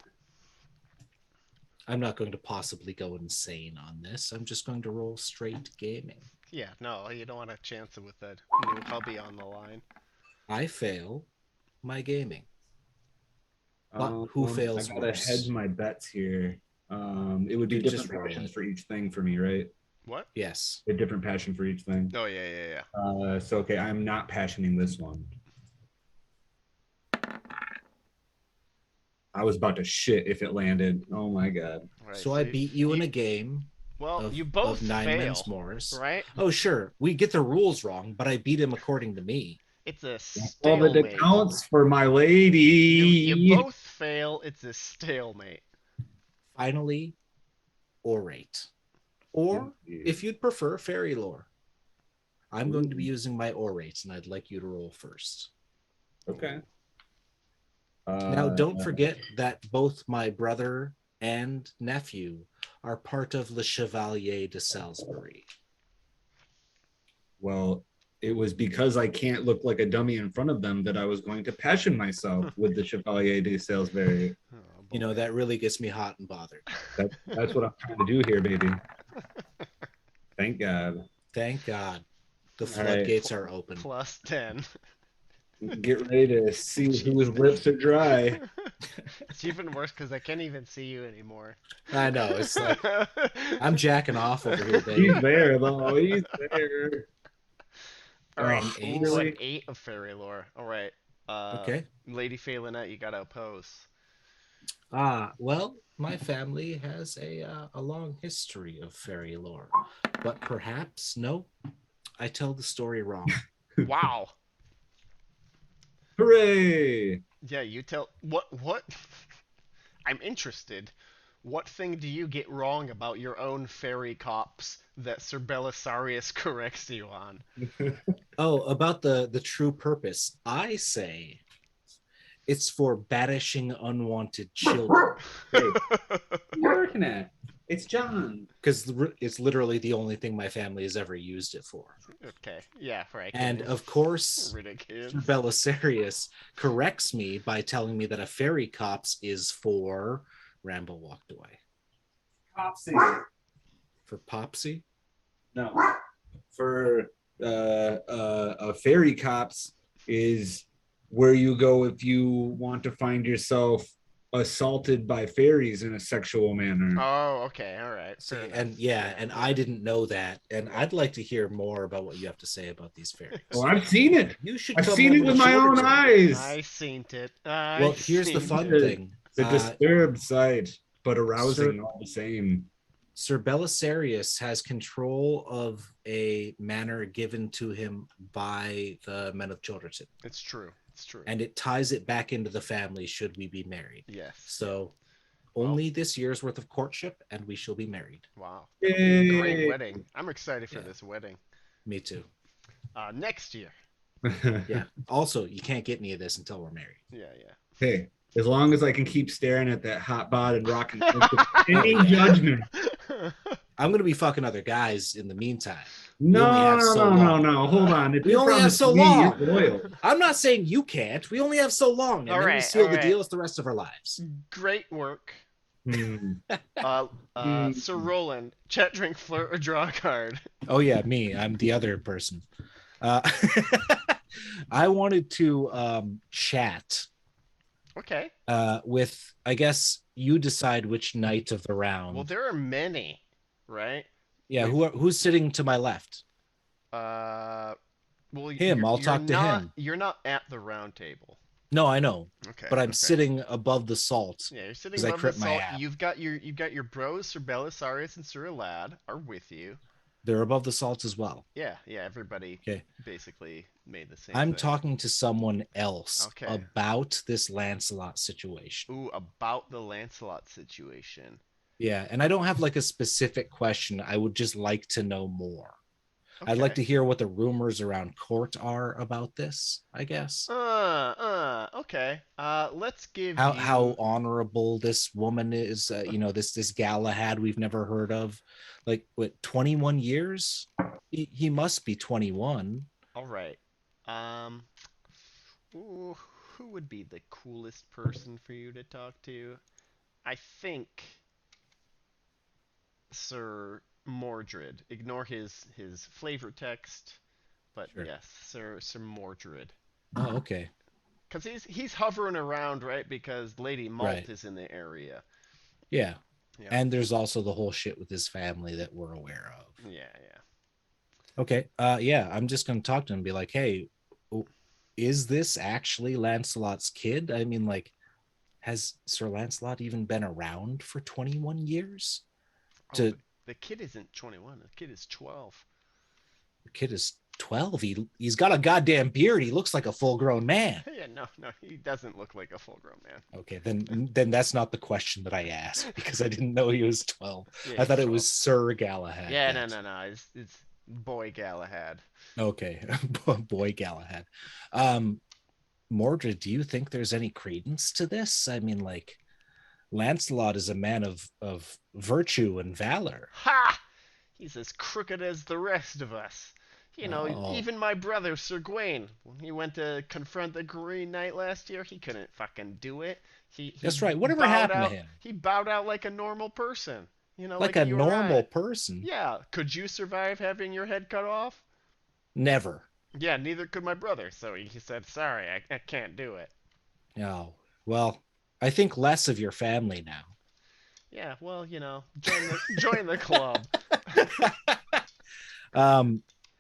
[SPEAKER 3] I'm not going to possibly go insane on this. I'm just going to roll straight gaming.
[SPEAKER 1] Yeah, no, you don't want to chance it with that new hubby on the line.
[SPEAKER 3] I fail my gaming. But who fails
[SPEAKER 2] I gotta
[SPEAKER 3] worse?
[SPEAKER 2] hedge my bets here. It would be
[SPEAKER 3] Dude,
[SPEAKER 2] different
[SPEAKER 3] just roll
[SPEAKER 2] passions
[SPEAKER 3] it.
[SPEAKER 2] for each thing for me, right?
[SPEAKER 1] What?
[SPEAKER 3] Yes.
[SPEAKER 2] A different passion for each thing.
[SPEAKER 1] Oh, yeah.
[SPEAKER 2] So okay, I'm not passioning this one. I was about to shit if it landed. Oh my god.
[SPEAKER 1] All right,
[SPEAKER 3] So I beat you in a game
[SPEAKER 1] Well,
[SPEAKER 3] of,
[SPEAKER 1] you both
[SPEAKER 3] of 9
[SPEAKER 1] fail,
[SPEAKER 3] men's mores.
[SPEAKER 1] right?
[SPEAKER 3] Oh, sure. We get the rules wrong, but I beat him according to me.
[SPEAKER 1] It's a
[SPEAKER 2] All that
[SPEAKER 1] stalemate.
[SPEAKER 2] counts for my lady.
[SPEAKER 1] You both fail. It's a stalemate.
[SPEAKER 3] Finally, orate. Or, if you'd prefer, fairy lore. I'm going to be using my orates, and I'd like you to roll first.
[SPEAKER 2] Okay.
[SPEAKER 3] Now, don't forget that both my brother and nephew are part of Le Chevalier de Salisbury.
[SPEAKER 2] Well, it was because I can't look like a dummy in front of them that I was going to passion myself with the Chevalier de Salisbury.
[SPEAKER 1] Oh,
[SPEAKER 3] You know,
[SPEAKER 1] boy.
[SPEAKER 3] that really gets me hot and bothered.
[SPEAKER 2] That's what I'm trying to do here, baby. Thank God.
[SPEAKER 3] Thank God. The
[SPEAKER 2] All right.
[SPEAKER 3] floodgates are open.
[SPEAKER 1] Plus 10.
[SPEAKER 2] Get ready to see whose lips are dry.
[SPEAKER 1] It's even worse because I can't even see you anymore.
[SPEAKER 3] I know. It's like I'm jacking off over here, baby.
[SPEAKER 2] He's there, though. He's there.
[SPEAKER 1] All right,
[SPEAKER 2] Oh,
[SPEAKER 3] eight.
[SPEAKER 1] ooh,
[SPEAKER 2] really?
[SPEAKER 1] an 8 of fairy lore. All right.
[SPEAKER 3] Okay.
[SPEAKER 1] Lady Felinette, you gotta oppose.
[SPEAKER 3] Well, my family has a long history of fairy lore, but perhaps no, I tell the story wrong.
[SPEAKER 1] Wow.
[SPEAKER 2] Hooray!
[SPEAKER 1] Yeah, you tell what I'm interested. What thing do you get wrong about your own fairy cops that Ser Bellisarius corrects you on?
[SPEAKER 3] Oh, about the true purpose, I say it's for banishing unwanted children,
[SPEAKER 2] Hey, you're working at? It's John.
[SPEAKER 3] because it's literally the only thing my family has ever used it for.
[SPEAKER 1] Okay, yeah, right.
[SPEAKER 3] And of course,
[SPEAKER 1] ridiculous.
[SPEAKER 3] Ser Bellisarius corrects me by telling me that a fairy copse is for Rambo walked away.
[SPEAKER 2] Popsy.
[SPEAKER 3] For Popsy?
[SPEAKER 2] No. For a fairy cops is where you go if you want to find yourself assaulted by fairies in a sexual manner.
[SPEAKER 1] Oh, okay, all right.
[SPEAKER 3] See,
[SPEAKER 1] fair
[SPEAKER 3] and
[SPEAKER 1] enough.
[SPEAKER 3] yeah, and I didn't know that. And I'd like to hear more about what you have to say about these fairies.
[SPEAKER 2] Well, I've seen it.
[SPEAKER 3] You should
[SPEAKER 2] I've
[SPEAKER 3] come
[SPEAKER 2] seen it
[SPEAKER 3] over
[SPEAKER 2] with
[SPEAKER 3] to
[SPEAKER 2] my own
[SPEAKER 3] Childerton.
[SPEAKER 2] eyes.
[SPEAKER 1] I seen it.
[SPEAKER 3] Well, here's the fun
[SPEAKER 2] it.
[SPEAKER 3] thing.
[SPEAKER 2] The disturbed sight, but arousing
[SPEAKER 3] Sir-
[SPEAKER 2] all the same.
[SPEAKER 3] Ser Bellisarius has control of a manor given to him by the men of Childerton,
[SPEAKER 1] It's true. It's true.
[SPEAKER 3] and it ties it back into the family should we be married.
[SPEAKER 1] Yes.
[SPEAKER 3] So only this year's worth of courtship, and we shall be married.
[SPEAKER 1] Wow.
[SPEAKER 2] Yay.
[SPEAKER 1] Great wedding. I'm excited for
[SPEAKER 3] Yeah.
[SPEAKER 1] this wedding.
[SPEAKER 3] Me too.
[SPEAKER 1] Next year.
[SPEAKER 3] Yeah. Also, you can't get any of this until we're married.
[SPEAKER 1] Yeah,
[SPEAKER 2] Hey, as long as I can keep staring at that hot bod and rocking any judgment.
[SPEAKER 1] yeah.
[SPEAKER 3] I'm gonna be fucking other guys in the meantime.
[SPEAKER 2] No,
[SPEAKER 3] only have
[SPEAKER 2] no,
[SPEAKER 3] so
[SPEAKER 2] no, no,
[SPEAKER 3] long.
[SPEAKER 2] no. Hold on. If
[SPEAKER 3] We
[SPEAKER 2] you
[SPEAKER 3] only have
[SPEAKER 2] promise
[SPEAKER 3] so
[SPEAKER 2] me,
[SPEAKER 3] long.
[SPEAKER 2] you're loyal.
[SPEAKER 3] I'm not saying you can't. We only have so long, and
[SPEAKER 1] All
[SPEAKER 3] then we
[SPEAKER 1] right,
[SPEAKER 3] seal
[SPEAKER 1] all
[SPEAKER 3] the
[SPEAKER 1] right.
[SPEAKER 3] deal as the rest of our lives.
[SPEAKER 1] Great work.
[SPEAKER 2] Hmm.
[SPEAKER 1] Sir Roland, chat, drink, flirt, or draw a card.
[SPEAKER 3] Oh yeah, me. I'm the other person. I wanted to chat
[SPEAKER 1] Okay.
[SPEAKER 3] with, I guess, you decide which knight of the round.
[SPEAKER 1] Well, there are many, right?
[SPEAKER 3] Yeah,
[SPEAKER 1] We've
[SPEAKER 3] who's sitting to my left?
[SPEAKER 1] uh, well,
[SPEAKER 3] Him. I'll talk to him.
[SPEAKER 1] you're not at the round table.
[SPEAKER 3] No, I know,
[SPEAKER 1] Okay,
[SPEAKER 3] but I'm
[SPEAKER 1] okay.
[SPEAKER 3] sitting above the salt
[SPEAKER 1] Yeah, you're sitting
[SPEAKER 3] because I
[SPEAKER 1] above the
[SPEAKER 3] crit my
[SPEAKER 1] salt.
[SPEAKER 3] app.
[SPEAKER 1] You've got your bros, Ser Bellisarius and Ser Lad are with you.
[SPEAKER 3] They're above the salt as well.
[SPEAKER 1] Yeah, yeah. Everybody
[SPEAKER 3] Okay.
[SPEAKER 1] basically made the same
[SPEAKER 3] I'm
[SPEAKER 1] thing.
[SPEAKER 3] talking to someone else
[SPEAKER 1] Okay.
[SPEAKER 3] about this Lancelot situation.
[SPEAKER 1] Ooh, about the Lancelot situation.
[SPEAKER 3] Yeah, and I don't have like a specific question. I would just like to know more.
[SPEAKER 1] Okay.
[SPEAKER 3] I'd like to hear what the rumors around court are about this, I guess.
[SPEAKER 1] Okay. Let's give
[SPEAKER 3] How honorable this woman is, this Galahad we've never heard of. Like what, 21 years? He must be 21.
[SPEAKER 1] All right. Um, ooh, who would be the coolest person for you to talk to? I think Sir Mordred. Ignore his flavor text, but
[SPEAKER 3] Sure.
[SPEAKER 1] yes, Sir Mordred.
[SPEAKER 3] Oh, okay.
[SPEAKER 1] Because he's hovering around, right? Because Lady Malt
[SPEAKER 3] Right.
[SPEAKER 1] is in the area.
[SPEAKER 3] Yeah.
[SPEAKER 1] Yeah.
[SPEAKER 3] And there's also the whole shit with his family that we're aware of.
[SPEAKER 1] Yeah, yeah.
[SPEAKER 3] Okay. Yeah, I'm just going to talk to him and be like, hey, is this actually Lancelot's kid? I mean, like, has Sir Lancelot even been around for 21 years?
[SPEAKER 1] Oh, the kid isn't 21. The kid is 12.
[SPEAKER 3] The kid is 12. He's got a goddamn beard. He looks like a full-grown man.
[SPEAKER 1] Yeah, no, he doesn't look like a full-grown man.
[SPEAKER 3] Okay, then that's not the question that I asked because I didn't know he was 12.
[SPEAKER 1] Yeah,
[SPEAKER 3] I thought
[SPEAKER 1] he's
[SPEAKER 3] it was Sir Galahad.
[SPEAKER 1] Yeah,
[SPEAKER 3] yes.
[SPEAKER 1] no. It's Boy Galahad.
[SPEAKER 3] Okay, Boy Galahad. Mordred, do you think there's any credence to this? I mean, like, Lancelot is a man of virtue and valor.
[SPEAKER 1] Ha! He's as crooked as the rest of us. You know,
[SPEAKER 3] Oh.
[SPEAKER 1] even my brother, Sir Gawain, when he went to confront the Green Knight last year, he couldn't fucking do it. He
[SPEAKER 3] That's right. Whatever
[SPEAKER 1] bowed
[SPEAKER 3] happened
[SPEAKER 1] out,
[SPEAKER 3] to him?
[SPEAKER 1] He bowed out like a normal person. You know,
[SPEAKER 3] Like
[SPEAKER 1] like
[SPEAKER 3] a
[SPEAKER 1] you or
[SPEAKER 3] normal
[SPEAKER 1] I.
[SPEAKER 3] person?
[SPEAKER 1] Yeah. Could you survive having your head cut off?
[SPEAKER 3] Never.
[SPEAKER 1] Yeah, neither could my brother. So he said, sorry, I can't do it.
[SPEAKER 3] Oh, well, I think less of your family now.
[SPEAKER 1] Yeah, well, you know, join the club.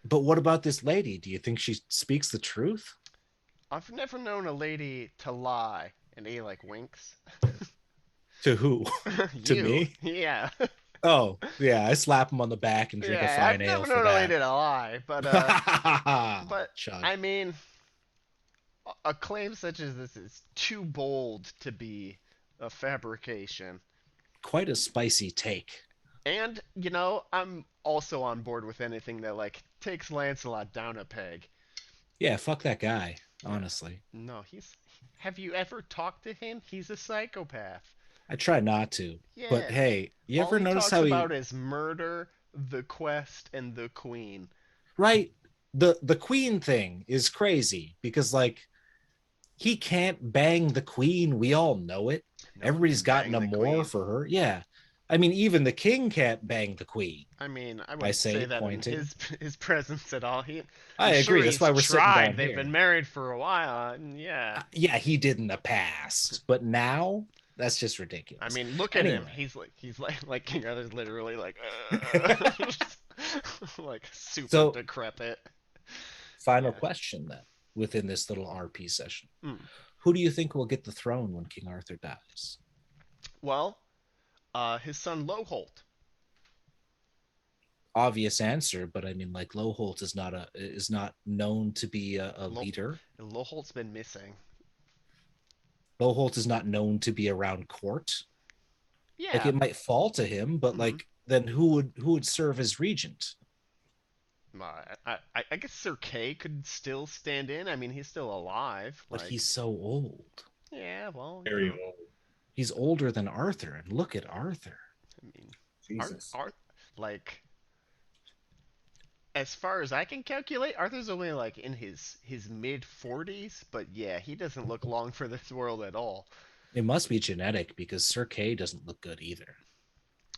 [SPEAKER 3] But what about this lady? Do you think she speaks the truth?
[SPEAKER 1] I've never known a lady to lie. And he like winks.
[SPEAKER 3] To who? To
[SPEAKER 1] You.
[SPEAKER 3] me?
[SPEAKER 1] Yeah.
[SPEAKER 3] Oh, yeah. I slap him on the back and drink a
[SPEAKER 1] Yeah,
[SPEAKER 3] fine
[SPEAKER 1] I've
[SPEAKER 3] ale
[SPEAKER 1] never
[SPEAKER 3] for
[SPEAKER 1] known a lady
[SPEAKER 3] that.
[SPEAKER 1] to lie, but
[SPEAKER 3] Chug.
[SPEAKER 1] I mean, a claim such as this is too bold to be a fabrication.
[SPEAKER 3] Quite a spicy take.
[SPEAKER 1] And, you know, I'm also on board with anything that like takes Lancelot down a peg.
[SPEAKER 3] Yeah, fuck that guy, honestly.
[SPEAKER 1] No, have you ever talked to him? He's a psychopath.
[SPEAKER 3] I try not to.
[SPEAKER 1] Yeah.
[SPEAKER 3] But hey, you
[SPEAKER 1] All
[SPEAKER 3] ever
[SPEAKER 1] he
[SPEAKER 3] notice
[SPEAKER 1] talks
[SPEAKER 3] how
[SPEAKER 1] about is murder, the quest, and the queen.
[SPEAKER 3] Right, the queen thing is crazy because like he can't bang the queen. We all know it.
[SPEAKER 1] No one
[SPEAKER 3] Everybody's
[SPEAKER 1] can
[SPEAKER 3] gotten
[SPEAKER 1] bang
[SPEAKER 3] a
[SPEAKER 1] the
[SPEAKER 3] more
[SPEAKER 1] queen.
[SPEAKER 3] for her. Yeah. I mean, even the king can't bang the queen.
[SPEAKER 1] I mean, I
[SPEAKER 3] I
[SPEAKER 1] wouldn't
[SPEAKER 3] say,
[SPEAKER 1] say that
[SPEAKER 3] pointing.
[SPEAKER 1] in his presence at all.
[SPEAKER 3] I
[SPEAKER 1] I'm
[SPEAKER 3] agree.
[SPEAKER 1] sure
[SPEAKER 3] That's
[SPEAKER 1] he's
[SPEAKER 3] why we're sitting
[SPEAKER 1] tried.
[SPEAKER 3] down
[SPEAKER 1] They've
[SPEAKER 3] here.
[SPEAKER 1] been married for a while, and yeah.
[SPEAKER 3] Yeah, he did in the past, but now that's just ridiculous.
[SPEAKER 1] I mean, look at him.
[SPEAKER 3] Anyway.
[SPEAKER 1] He's like King Arthur's literally like like super
[SPEAKER 3] So-
[SPEAKER 1] decrepit.
[SPEAKER 3] Final
[SPEAKER 1] Yeah.
[SPEAKER 3] question then within this little RP session.
[SPEAKER 1] Hmm.
[SPEAKER 3] Who do you think will get the throne when King Arthur dies?
[SPEAKER 1] Well, his son Loholt.
[SPEAKER 3] Obvious answer, but I mean, like Loholt is not known to be a leader.
[SPEAKER 1] Loholt's been missing.
[SPEAKER 3] Loholt is not known to be around court.
[SPEAKER 1] Yeah.
[SPEAKER 3] Like it might fall to him, but
[SPEAKER 1] Mhm.
[SPEAKER 3] like then who would serve as regent?
[SPEAKER 1] I guess Sir Kay could still stand in. I mean, he's still alive.
[SPEAKER 3] But
[SPEAKER 1] like-
[SPEAKER 3] he's so old.
[SPEAKER 1] Yeah, well, you
[SPEAKER 2] Very
[SPEAKER 1] know,
[SPEAKER 2] old.
[SPEAKER 3] He's older than Arthur, and look at Arthur.
[SPEAKER 1] I mean,
[SPEAKER 2] Jesus.
[SPEAKER 1] like, as far as I can calculate, Arthur's only like in his mid 40s. But yeah, he doesn't look long for this world at all.
[SPEAKER 3] It must be genetic because Sir Kay doesn't look good either.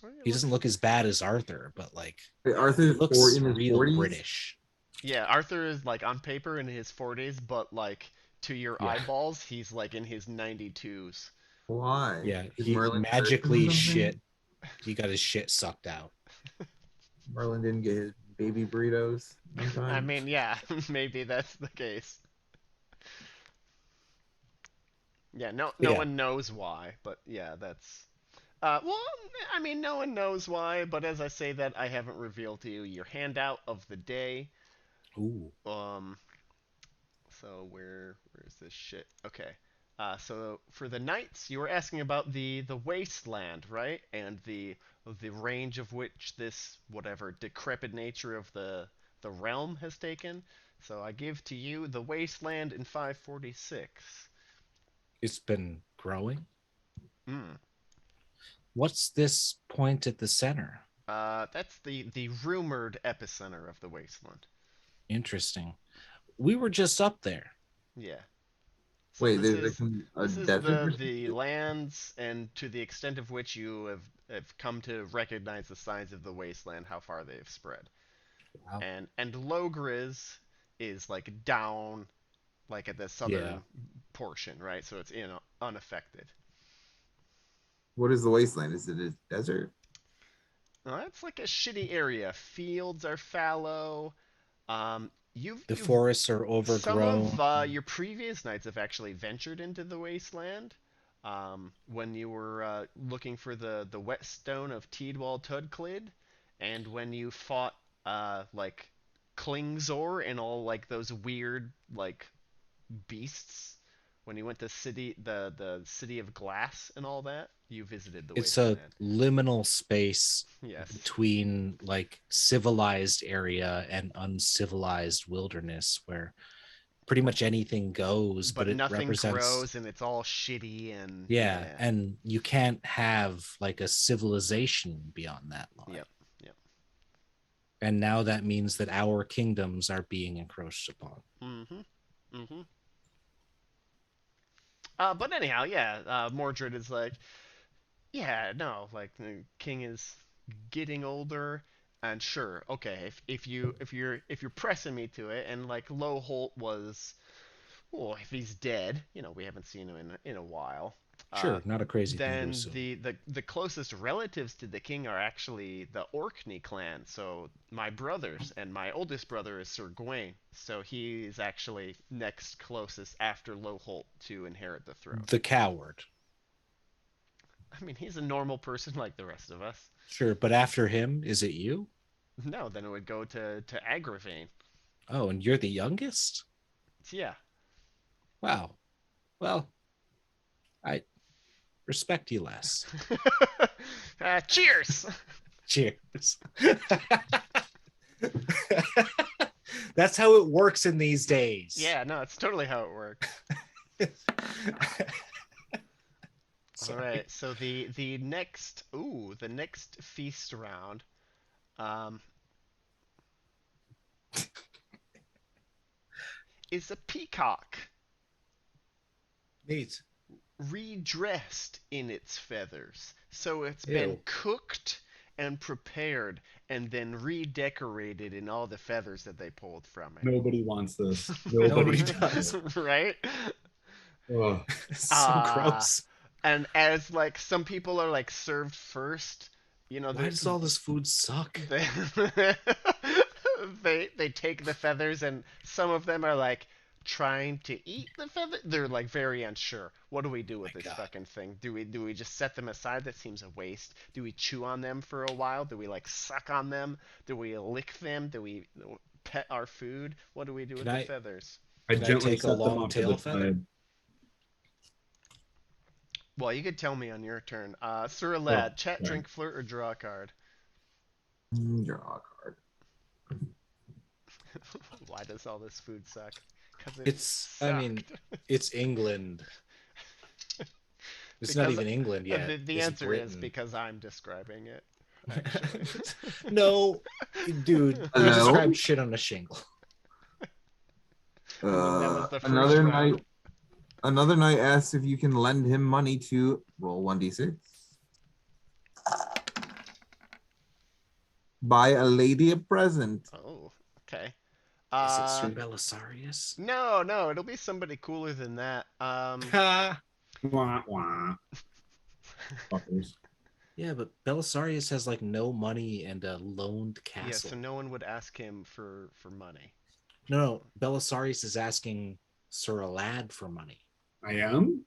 [SPEAKER 1] Well, it
[SPEAKER 3] He doesn't look as bad as Arthur, but like
[SPEAKER 4] Wait, Arthur's
[SPEAKER 3] looks
[SPEAKER 4] in his
[SPEAKER 3] real
[SPEAKER 4] 40s?
[SPEAKER 3] British.
[SPEAKER 1] Yeah, Arthur is like on paper in his 40s, but like to your
[SPEAKER 3] Yeah.
[SPEAKER 1] eyeballs, he's like in his 92s.
[SPEAKER 4] Why?
[SPEAKER 3] Yeah,
[SPEAKER 4] Did
[SPEAKER 3] he
[SPEAKER 4] Merlin hurt him or
[SPEAKER 3] magically
[SPEAKER 4] something?
[SPEAKER 3] shit. He got his shit sucked out.
[SPEAKER 4] Merlin didn't get his baby burritos one
[SPEAKER 1] I
[SPEAKER 4] time.
[SPEAKER 1] mean, yeah, maybe that's the case. Yeah, no
[SPEAKER 3] Yeah,
[SPEAKER 1] one knows why, but yeah, that's well, I mean, no one knows why, but as I say that, I haven't revealed to you your handout of the day.
[SPEAKER 3] ooh,
[SPEAKER 1] Um, so where's this shit? Okay. So for the knights, you were asking about the wasteland, right? And the range of which this whatever decrepit nature of the realm has taken. So I give to you the wasteland in 546.
[SPEAKER 3] it's been growing.
[SPEAKER 1] Hmm.
[SPEAKER 3] What's this point at the center?
[SPEAKER 1] That's the rumored epicenter of the wasteland.
[SPEAKER 3] Interesting. We were just up there.
[SPEAKER 1] Yeah. So
[SPEAKER 4] Wait,
[SPEAKER 1] this
[SPEAKER 4] there's like
[SPEAKER 1] is
[SPEAKER 4] a
[SPEAKER 1] this is
[SPEAKER 4] desert or
[SPEAKER 1] the
[SPEAKER 4] something?
[SPEAKER 1] lands and to the extent of which you have come to recognize the signs of the wasteland, how far they've spread.
[SPEAKER 3] Wow.
[SPEAKER 1] And Logriz is like down like at the
[SPEAKER 3] Yeah.
[SPEAKER 1] southern portion, right? So it's unaffected.
[SPEAKER 4] What is the wasteland? Is it a desert?
[SPEAKER 1] It's like a shitty area. Fields are fallow.
[SPEAKER 3] The
[SPEAKER 1] You've
[SPEAKER 3] forests are
[SPEAKER 1] some of
[SPEAKER 3] overgrown.
[SPEAKER 1] your previous knights have actually ventured into the wasteland. When you were looking for the whetstone of Teedwall Tudclid, and when you fought like Klingzor and all like those weird like beasts, when you went to the city of glass and all that, you visited the
[SPEAKER 3] It's a
[SPEAKER 1] wasteland.
[SPEAKER 3] liminal space
[SPEAKER 1] Yes,
[SPEAKER 3] between like civilized area and uncivilized wilderness where pretty much anything goes,
[SPEAKER 1] but
[SPEAKER 3] but it
[SPEAKER 1] nothing
[SPEAKER 3] represents,
[SPEAKER 1] grows and it's all shitty and
[SPEAKER 3] yeah,
[SPEAKER 1] yeah,
[SPEAKER 3] and you can't have like a civilization beyond that line.
[SPEAKER 1] yep, yep.
[SPEAKER 3] And now that means that our kingdoms are being encroached upon.
[SPEAKER 1] Mhm, mhm. But anyhow, yeah, Mordred is like, yeah, no, like the king is getting older, and sure, okay, if you're pressing me to it, and like Lowholt was, well, if he's dead, we haven't seen him in a while. Uh,
[SPEAKER 3] Sure, not a crazy thing to
[SPEAKER 1] then
[SPEAKER 3] assume.
[SPEAKER 1] the closest relatives to the king are actually the Orkney clan. So my brothers and my oldest brother is Sir Gawain. So he is actually next closest after Lowholt to inherit the throne.
[SPEAKER 3] The coward.
[SPEAKER 1] I mean, he's a normal person like the rest of us.
[SPEAKER 3] Sure, but after him, is it you?
[SPEAKER 1] No, then it would go to Agravain.
[SPEAKER 3] Oh, and you're the youngest?
[SPEAKER 1] So, yeah.
[SPEAKER 3] Wow. Well, I respect you less.
[SPEAKER 1] Cheers.
[SPEAKER 3] Cheers. That's how it works in these days.
[SPEAKER 1] Yeah, no, it's totally how it works. All
[SPEAKER 3] Sorry.
[SPEAKER 1] right, so the next feast round, um, is a peacock
[SPEAKER 3] Neat.
[SPEAKER 1] redressed in its feathers. So it's been
[SPEAKER 3] Ew.
[SPEAKER 1] cooked and prepared and then redecorated in all the feathers that they pulled from
[SPEAKER 2] Nobody wants this.
[SPEAKER 3] Nobody
[SPEAKER 2] Nobody.
[SPEAKER 3] does.
[SPEAKER 1] right?
[SPEAKER 2] Oh,
[SPEAKER 3] It's so
[SPEAKER 1] Uh,
[SPEAKER 3] gross.
[SPEAKER 1] and as like some people are like served first,
[SPEAKER 3] Why does all this food suck?
[SPEAKER 1] they they take the feathers and some of them are like trying to eat the feather. They're like very unsure. What do we do with
[SPEAKER 3] My
[SPEAKER 1] this
[SPEAKER 3] God.
[SPEAKER 1] fucking thing? Do we just set them aside? That seems a waste. Do we chew on them for a while? Do we like suck on them? Do we lick them? Do we pet our food? What do we do
[SPEAKER 3] Can
[SPEAKER 1] with the
[SPEAKER 3] I
[SPEAKER 1] feathers?
[SPEAKER 2] I
[SPEAKER 3] can I
[SPEAKER 2] gently
[SPEAKER 3] take a
[SPEAKER 2] set them
[SPEAKER 3] long
[SPEAKER 2] off to the
[SPEAKER 3] tail feather?
[SPEAKER 2] side.
[SPEAKER 1] Well, you could tell me on your turn. Sir
[SPEAKER 2] Oh,
[SPEAKER 1] Alad, chat,
[SPEAKER 2] sorry.
[SPEAKER 1] drink, flirt, or draw a card.
[SPEAKER 4] Draw a card.
[SPEAKER 1] Why does all this food suck? Because it
[SPEAKER 3] I mean,
[SPEAKER 1] sucked.
[SPEAKER 3] it's England. It's not
[SPEAKER 1] Because
[SPEAKER 3] even England yet.
[SPEAKER 1] the
[SPEAKER 3] It's
[SPEAKER 1] answer is
[SPEAKER 3] Britain.
[SPEAKER 1] because I'm describing it. Actually.
[SPEAKER 3] No, dude, you
[SPEAKER 4] Hello?
[SPEAKER 3] described shit on a shingle.
[SPEAKER 1] I mean, that was the first
[SPEAKER 4] Another
[SPEAKER 1] round.
[SPEAKER 4] night. Another knight asks if you can lend him money to roll 1d6. Buy a lady a present.
[SPEAKER 1] Oh, okay.
[SPEAKER 3] Is it Ser Bellisarius?
[SPEAKER 1] No, it'll be somebody cooler than that.
[SPEAKER 3] Ha!
[SPEAKER 2] Wah, wah. Fuckers.
[SPEAKER 3] Yeah, but Belisarius has like no money and a loaned
[SPEAKER 1] Yeah, so
[SPEAKER 3] castle.
[SPEAKER 1] no one would ask him for money.
[SPEAKER 3] No, Belisarius is asking Sir Alad for money.
[SPEAKER 2] I am?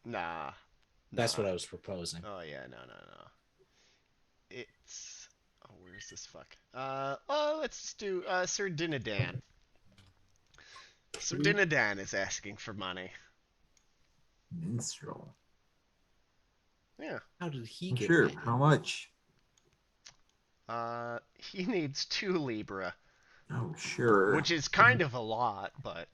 [SPEAKER 1] Nah,
[SPEAKER 3] That's
[SPEAKER 1] nah.
[SPEAKER 3] what I was proposing.
[SPEAKER 1] Oh yeah, no. It's where's this fuck? Let's just do Sir Dinadan. Sir Dinadan is asking for money.
[SPEAKER 4] Minstrel.
[SPEAKER 1] Yeah.
[SPEAKER 3] How did he
[SPEAKER 4] Oh,
[SPEAKER 3] get
[SPEAKER 4] sure.
[SPEAKER 3] money?
[SPEAKER 4] How much?
[SPEAKER 1] He needs 2 Libra,
[SPEAKER 4] Oh, sure.
[SPEAKER 1] which is kind of a lot, but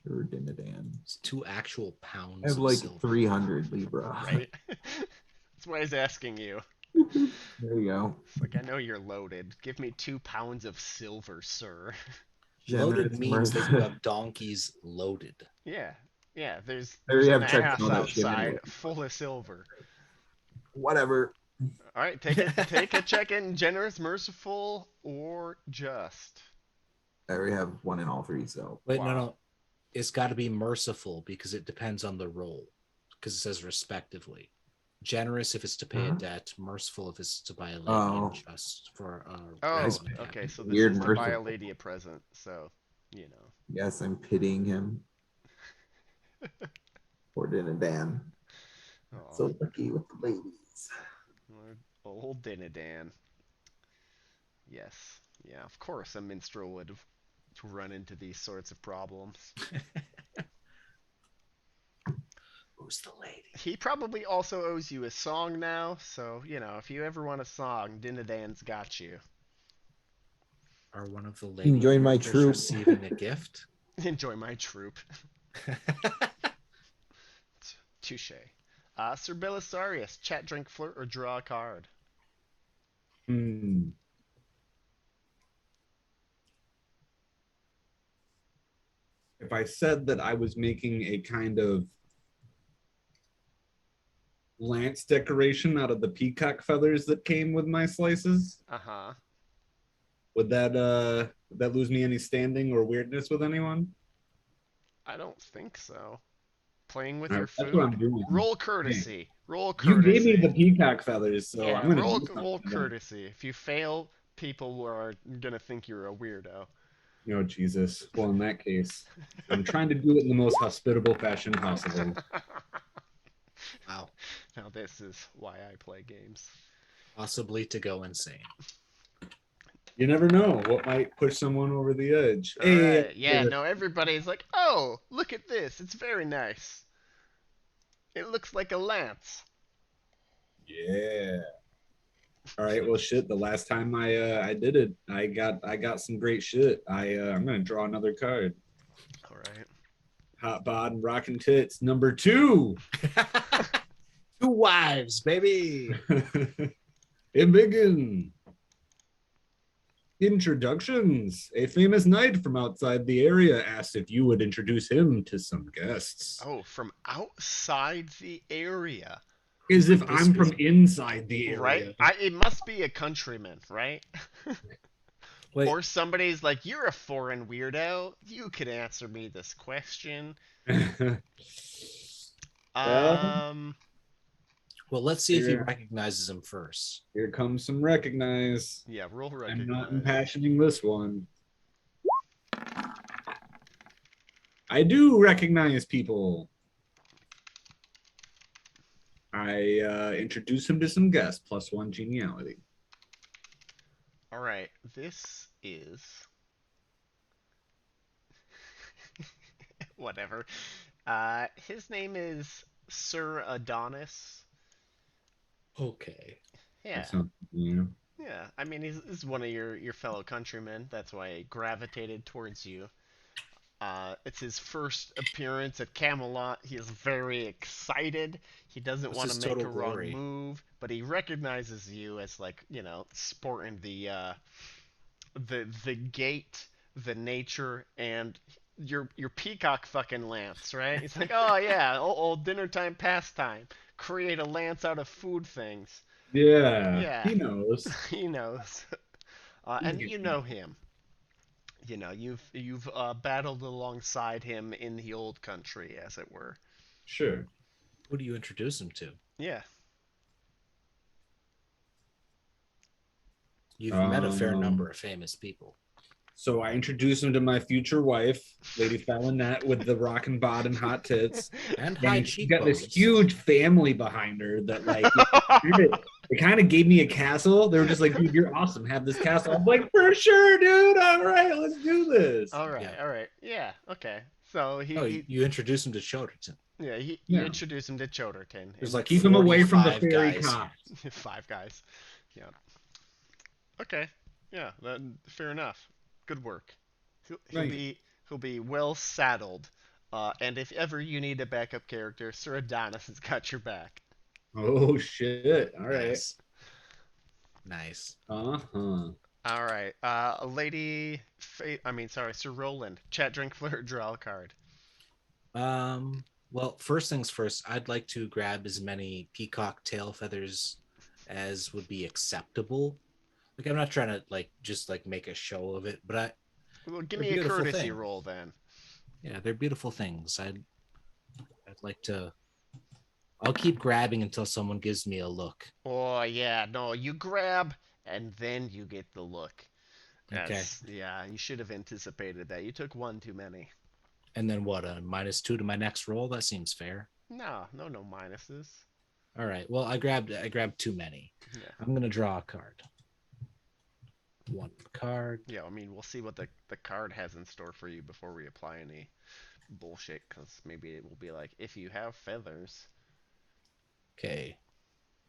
[SPEAKER 4] Sure, Dinadan.
[SPEAKER 3] It's 2 actual
[SPEAKER 4] I
[SPEAKER 3] pounds
[SPEAKER 4] have
[SPEAKER 3] of
[SPEAKER 4] like
[SPEAKER 3] silver.
[SPEAKER 4] 300 Libra.
[SPEAKER 1] right. That's why he's asking you.
[SPEAKER 4] There you go.
[SPEAKER 1] It's like I know you're loaded. Give me 2 pounds of silver, sir.
[SPEAKER 3] Loaded
[SPEAKER 4] Generous
[SPEAKER 3] means that you
[SPEAKER 4] mercy.
[SPEAKER 3] have donkeys loaded.
[SPEAKER 1] Yeah, yeah. There's
[SPEAKER 4] There you
[SPEAKER 1] an
[SPEAKER 4] have checks
[SPEAKER 1] ass
[SPEAKER 4] on that shit
[SPEAKER 1] outside
[SPEAKER 4] anyway.
[SPEAKER 1] full of silver.
[SPEAKER 4] Whatever.
[SPEAKER 1] All right, take a check in generous, merciful, or just.
[SPEAKER 4] I already have one in all three, so
[SPEAKER 3] Wait,
[SPEAKER 1] Wow.
[SPEAKER 3] no. It's got to be merciful because it depends on the role. Because it says respectively. Generous if it's to pay a debt, merciful if it's to buy a lady,
[SPEAKER 4] Oh.
[SPEAKER 3] and just for
[SPEAKER 1] Oh,
[SPEAKER 3] ransom and
[SPEAKER 1] okay.
[SPEAKER 3] happy.
[SPEAKER 1] So this
[SPEAKER 4] Weird
[SPEAKER 1] is to buy a
[SPEAKER 4] merciful.
[SPEAKER 1] lady a present. So, you know.
[SPEAKER 4] yes, I'm pitying him. Poor Dinadan.
[SPEAKER 1] Oh,
[SPEAKER 4] So lucky with the ladies.
[SPEAKER 1] old Dinadan. Yes. Yeah, of course a minstrel would run into these sorts of problems.
[SPEAKER 3] Who's the lady?
[SPEAKER 1] He probably also owes you a song now, so, you know, if you ever want a song, Dinadan's got you.
[SPEAKER 3] Are one of the lady
[SPEAKER 4] Join my
[SPEAKER 3] characters
[SPEAKER 4] troop.
[SPEAKER 3] receiving a gift?
[SPEAKER 1] Enjoy my troop. Touche. Ser Bellisarius, chat, drink, flirt, or draw a card.
[SPEAKER 2] Hmm. If I said that I was making a kind of lance decoration out of the peacock feathers that came with my slices,
[SPEAKER 1] Uh-huh.
[SPEAKER 2] would that lose me any standing or weirdness with anyone?
[SPEAKER 1] I don't think so. Playing with
[SPEAKER 2] All
[SPEAKER 1] your
[SPEAKER 2] right, that's what I'm
[SPEAKER 1] food?
[SPEAKER 2] doing.
[SPEAKER 1] Roll
[SPEAKER 2] Hey,
[SPEAKER 1] courtesy. Roll
[SPEAKER 2] you gave me the
[SPEAKER 1] courtesy.
[SPEAKER 2] peacock feathers, so
[SPEAKER 1] Yeah,
[SPEAKER 2] I'm gonna
[SPEAKER 1] roll
[SPEAKER 2] do something
[SPEAKER 1] roll
[SPEAKER 2] with them.
[SPEAKER 1] courtesy. If you fail, people are gonna think you're a weirdo.
[SPEAKER 2] Oh Jesus. Well, in that case, I'm trying to do it in the most hospitable fashion possible.
[SPEAKER 3] Wow.
[SPEAKER 1] Now this is why I play games.
[SPEAKER 3] Possibly to go insane.
[SPEAKER 2] You never know what might push someone over the edge.
[SPEAKER 1] All
[SPEAKER 2] Hey,
[SPEAKER 1] right. Yeah, no, everybody's like, "Oh, look at this. It's very nice. It looks like a lance."
[SPEAKER 2] yeah. All right. Well, shit. The last time I did it, I got some great shit. I'm gonna draw another card.
[SPEAKER 1] All right.
[SPEAKER 2] Hot bod and rockin' tits number 2.
[SPEAKER 3] 2 wives, baby.
[SPEAKER 2] It begin. Introductions. A famous knight from outside the area asked if you would introduce him to some guests.
[SPEAKER 1] Oh, from outside the area,
[SPEAKER 2] As if
[SPEAKER 3] This
[SPEAKER 2] I'm
[SPEAKER 3] was-
[SPEAKER 2] from inside the
[SPEAKER 1] right?
[SPEAKER 2] area.
[SPEAKER 1] It must be a countryman, right?
[SPEAKER 3] Wait,
[SPEAKER 1] Or somebody's like, "You're a foreign weirdo. You could answer me this question."
[SPEAKER 2] Well,
[SPEAKER 1] Um,
[SPEAKER 3] well, let's see if he
[SPEAKER 2] here,
[SPEAKER 3] recognizes him first.
[SPEAKER 2] here comes some recognize.
[SPEAKER 1] yeah, roll
[SPEAKER 2] I'm not
[SPEAKER 1] recognize.
[SPEAKER 2] impassioning this one. I do recognize people. I introduce him to some guests, +1 geniality.
[SPEAKER 1] All right, this is whatever. His name is Sir Adonis.
[SPEAKER 3] Okay.
[SPEAKER 1] Yeah,
[SPEAKER 2] That sounds, you know.
[SPEAKER 1] yeah. I mean, he's one of your fellow countrymen. That's why he gravitated towards you. It's his first appearance at Camelot. He is very excited. He doesn't
[SPEAKER 3] What's
[SPEAKER 1] want to
[SPEAKER 3] his
[SPEAKER 1] make
[SPEAKER 3] total
[SPEAKER 1] a wrong
[SPEAKER 3] glory?
[SPEAKER 1] move, but he recognizes you as like, you know, sporting the gait, the nature, and your peacock fucking lance, right? He's like, oh yeah, old dinner time pastime. Create a lance out of food things.
[SPEAKER 2] Yeah,
[SPEAKER 1] Yeah,
[SPEAKER 2] he knows.
[SPEAKER 1] he knows,
[SPEAKER 2] He's
[SPEAKER 1] and you
[SPEAKER 2] getting
[SPEAKER 1] know him. You know, you've battled alongside him in the old country, as it were.
[SPEAKER 2] sure.
[SPEAKER 3] Who do you introduce him to?
[SPEAKER 1] Yeah.
[SPEAKER 3] You've met a fair
[SPEAKER 2] Um,
[SPEAKER 3] number of famous people.
[SPEAKER 2] So I introduced him to my future wife, Lady Felinette, with the rockin' bod and hot tits.
[SPEAKER 3] And high
[SPEAKER 2] And she got this
[SPEAKER 3] cheekbones.
[SPEAKER 2] huge family behind her that like it kind of gave me a castle. They were just like, dude, you're awesome. Have this castle. I'm like, for sure, dude. All right, let's do this.
[SPEAKER 1] All right.
[SPEAKER 3] Yeah.
[SPEAKER 1] All right. Yeah. Okay. So
[SPEAKER 3] Oh, you introduce him to Choderton.
[SPEAKER 1] yeah, you
[SPEAKER 2] Yeah.
[SPEAKER 1] introduce him to Choderton.
[SPEAKER 3] There's
[SPEAKER 1] and
[SPEAKER 3] like
[SPEAKER 2] Keep him away from the
[SPEAKER 3] 45
[SPEAKER 2] fairy
[SPEAKER 3] guys.
[SPEAKER 2] cops.
[SPEAKER 1] 5 guys. Yeah. Okay. Yeah. Fair enough. Good work. He'll
[SPEAKER 2] Right.
[SPEAKER 1] be well saddled. And if ever you need a backup character, Sir Adonis has got your back.
[SPEAKER 2] Oh shit. All right.
[SPEAKER 3] Nice. Nice.
[SPEAKER 2] Uh-huh.
[SPEAKER 1] All right. Sir Roland. Chat, drink, flirt, draw a card.
[SPEAKER 3] Well, first things first, I'd like to grab as many peacock tail feathers as would be acceptable. Like I'm not trying to just make a show of it, but
[SPEAKER 1] Well, give
[SPEAKER 3] they're
[SPEAKER 1] me a
[SPEAKER 3] beautiful
[SPEAKER 1] courtesy
[SPEAKER 3] things.
[SPEAKER 1] roll then.
[SPEAKER 3] Yeah, they're beautiful things. I'd like to. I'll keep grabbing until someone gives me a look.
[SPEAKER 1] Oh yeah, no, you grab and then you get the look.
[SPEAKER 3] Okay.
[SPEAKER 1] Yeah, you should have anticipated that. You took one too many.
[SPEAKER 3] And then what? A -2 to my next roll? That seems fair.
[SPEAKER 1] No minuses.
[SPEAKER 3] All right. Well, I grabbed too many.
[SPEAKER 1] Yeah.
[SPEAKER 3] I'm gonna draw a card. One card.
[SPEAKER 1] Yeah, I mean, we'll see what the card has in store for you before we apply any bullshit, because maybe it will be like, if you have feathers.
[SPEAKER 3] Okay.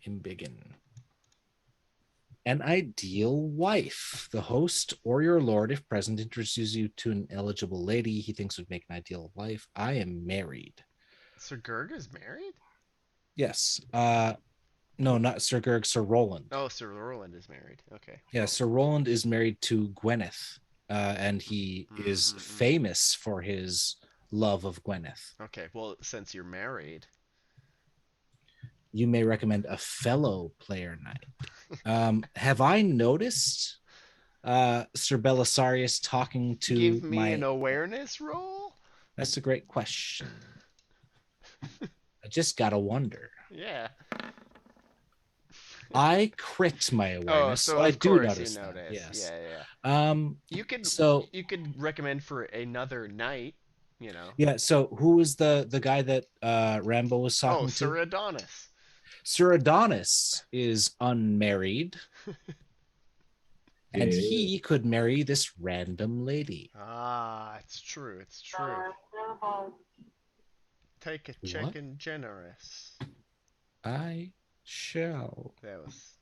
[SPEAKER 3] Embiggen. An ideal wife. The host or your lord, if present, introduces you to an eligible lady he thinks would make an ideal wife. I am married.
[SPEAKER 1] Sir Gerg is married?
[SPEAKER 3] Yes. No, not Sir Gerg, Sir Roland.
[SPEAKER 1] Oh, Sir Roland is married. Okay.
[SPEAKER 3] Yeah, Sir Roland is married to Gwyneth, and he is famous for his love of Gwyneth.
[SPEAKER 1] Okay, well, since you're married,
[SPEAKER 3] you may recommend a fellow player knight. Have I noticed Ser Bellisarius talking to
[SPEAKER 1] give me an awareness roll?
[SPEAKER 3] That's a great question. I just gotta wonder.
[SPEAKER 1] Yeah.
[SPEAKER 3] I crit my awareness, so I do notice that. Yes.
[SPEAKER 1] Yeah. You could recommend for another night, you know.
[SPEAKER 3] Yeah. So who is the guy that Rambo was talking to?
[SPEAKER 1] Sir Adonis.
[SPEAKER 3] Sir Adonis is unmarried, and he could marry this random lady.
[SPEAKER 1] Ah, it's true. It's true. Take a chicken generous.
[SPEAKER 3] I shall.
[SPEAKER 1] That was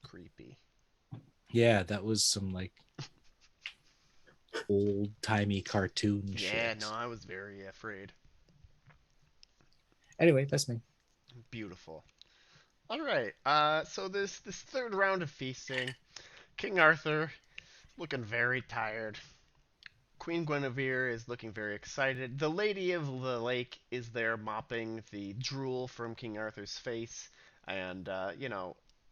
[SPEAKER 1] creepy.
[SPEAKER 3] Yeah, that was some old-timey cartoon shit.
[SPEAKER 1] Yeah, no, I was very afraid.
[SPEAKER 3] Anyway, that's me.
[SPEAKER 1] Beautiful. All right. So this third round of feasting, King Arthur looking very tired. Queen Guinevere is looking very excited. The Lady of the Lake is there mopping the drool from King Arthur's face, and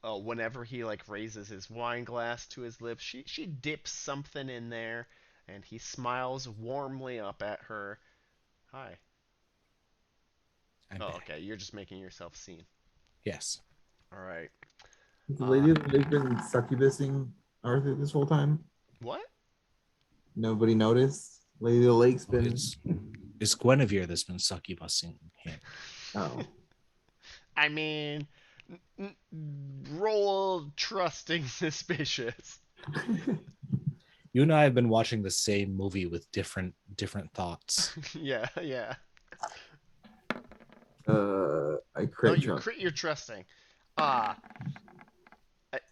[SPEAKER 1] whenever he raises his wine glass to his lips, she dips something in there, and he smiles warmly up at her. Hi.
[SPEAKER 3] I'm back.
[SPEAKER 1] Okay. You're just making yourself seen.
[SPEAKER 3] Yes.
[SPEAKER 1] All right.
[SPEAKER 4] The lady of the lake been succubusing Arthur this whole time?
[SPEAKER 1] What?
[SPEAKER 4] Nobody noticed? Lady of the Lake's been.
[SPEAKER 3] It's Guinevere that's been succubusing him.
[SPEAKER 4] Oh.
[SPEAKER 1] I mean, roll trusting suspicious.
[SPEAKER 3] You and I have been watching the same movie with different thoughts.
[SPEAKER 1] Yeah.
[SPEAKER 4] I crit.
[SPEAKER 1] You crit your trusting.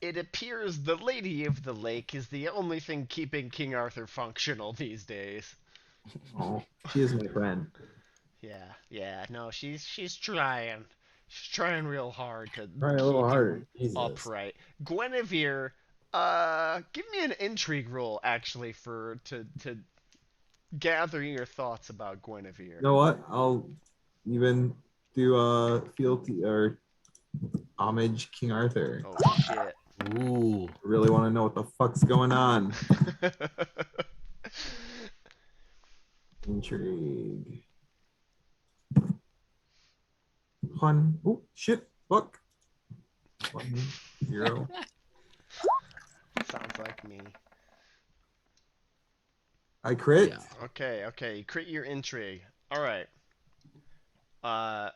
[SPEAKER 1] It appears the Lady of the Lake is the only thing keeping King Arthur functional these days.
[SPEAKER 4] Oh, she is my friend.
[SPEAKER 1] Yeah. No, she's trying. She's trying real hard to
[SPEAKER 4] Trying a little
[SPEAKER 1] keep
[SPEAKER 4] hard.
[SPEAKER 1] you upright. Guinevere, give me an intrigue roll actually to gather your thoughts about Guinevere.
[SPEAKER 4] You know what? I'll even do fealty or homage King Arthur.
[SPEAKER 1] Oh shit.
[SPEAKER 3] Ooh.
[SPEAKER 4] I really want to know what the fuck's going on. Intrigue. 1. Oh shit! Fuck. 1, 0.
[SPEAKER 1] Sounds like me.
[SPEAKER 4] I crit.
[SPEAKER 3] Yeah.
[SPEAKER 1] Okay, okay. Crit your intrigue. All right. Uh,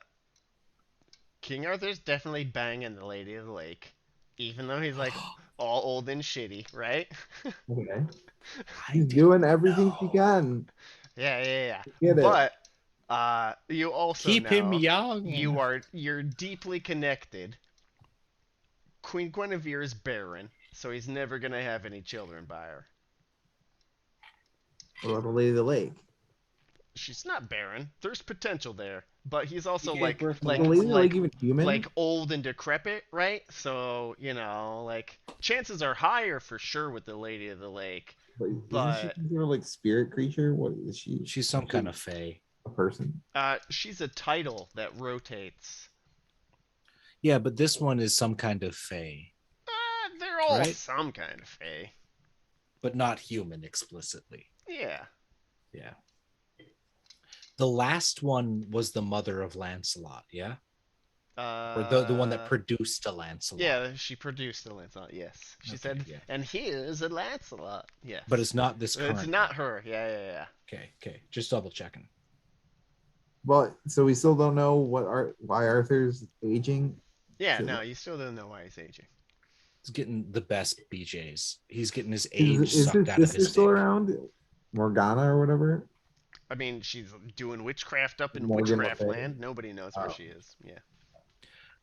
[SPEAKER 1] King Arthur's definitely banging the Lady of the Lake, even though he's like all old and shitty, right?
[SPEAKER 4] Okay.
[SPEAKER 3] I
[SPEAKER 4] He's
[SPEAKER 3] didn't
[SPEAKER 4] doing everything she
[SPEAKER 3] know.
[SPEAKER 4] can.
[SPEAKER 1] Yeah, yeah, yeah.
[SPEAKER 4] Get it.
[SPEAKER 1] But you also
[SPEAKER 3] Keep him
[SPEAKER 1] know
[SPEAKER 3] young.
[SPEAKER 1] you're deeply connected. Queen Guinevere is barren, so he's never gonna have any children by her.
[SPEAKER 4] What about the Lady of the Lake?
[SPEAKER 1] She's not barren. There's potential there, but he's
[SPEAKER 3] He
[SPEAKER 1] also
[SPEAKER 3] gave birth to
[SPEAKER 4] Is the Lady of the Lake
[SPEAKER 3] Lancelot.
[SPEAKER 4] even human?
[SPEAKER 1] like old and decrepit, right? So, like chances are higher for sure with the Lady of the Lake,
[SPEAKER 4] But isn't she
[SPEAKER 1] but
[SPEAKER 4] some sort of like spirit creature? What is she?
[SPEAKER 3] She's some kind of fae.
[SPEAKER 4] A person.
[SPEAKER 1] she's a title that rotates.
[SPEAKER 3] Yeah, but this one is some kind of fae,
[SPEAKER 1] They're all
[SPEAKER 3] right?
[SPEAKER 1] some kind of fae.
[SPEAKER 3] But not human explicitly.
[SPEAKER 1] Yeah.
[SPEAKER 3] Yeah. The last one was the mother of Lancelot, yeah? Or the one that produced a Lancelot.
[SPEAKER 1] Yeah, she produced the Lancelot, yes. She
[SPEAKER 3] Okay,
[SPEAKER 1] said,
[SPEAKER 3] yeah.
[SPEAKER 1] and here's a Lancelot. Yes.
[SPEAKER 3] But it's not this current
[SPEAKER 1] It's not
[SPEAKER 3] one.
[SPEAKER 1] her. Yeah, yeah, yeah.
[SPEAKER 3] Okay. Just double checking.
[SPEAKER 4] Well, so we still don't know why Arthur's aging.
[SPEAKER 1] Yeah,
[SPEAKER 4] So-
[SPEAKER 1] no, you still don't know why he's aging.
[SPEAKER 3] He's getting the best BJs. He's getting his
[SPEAKER 4] Is,
[SPEAKER 3] age
[SPEAKER 4] is
[SPEAKER 3] sucked
[SPEAKER 4] his
[SPEAKER 3] out of
[SPEAKER 4] sister
[SPEAKER 3] his
[SPEAKER 4] still
[SPEAKER 3] dick.
[SPEAKER 4] around? Morgana or whatever.
[SPEAKER 1] I mean, she's doing witchcraft up in
[SPEAKER 4] Morgan Le
[SPEAKER 1] witchcraft
[SPEAKER 4] Fay.
[SPEAKER 1] land. Nobody knows where
[SPEAKER 4] Oh.
[SPEAKER 1] she is. Yeah.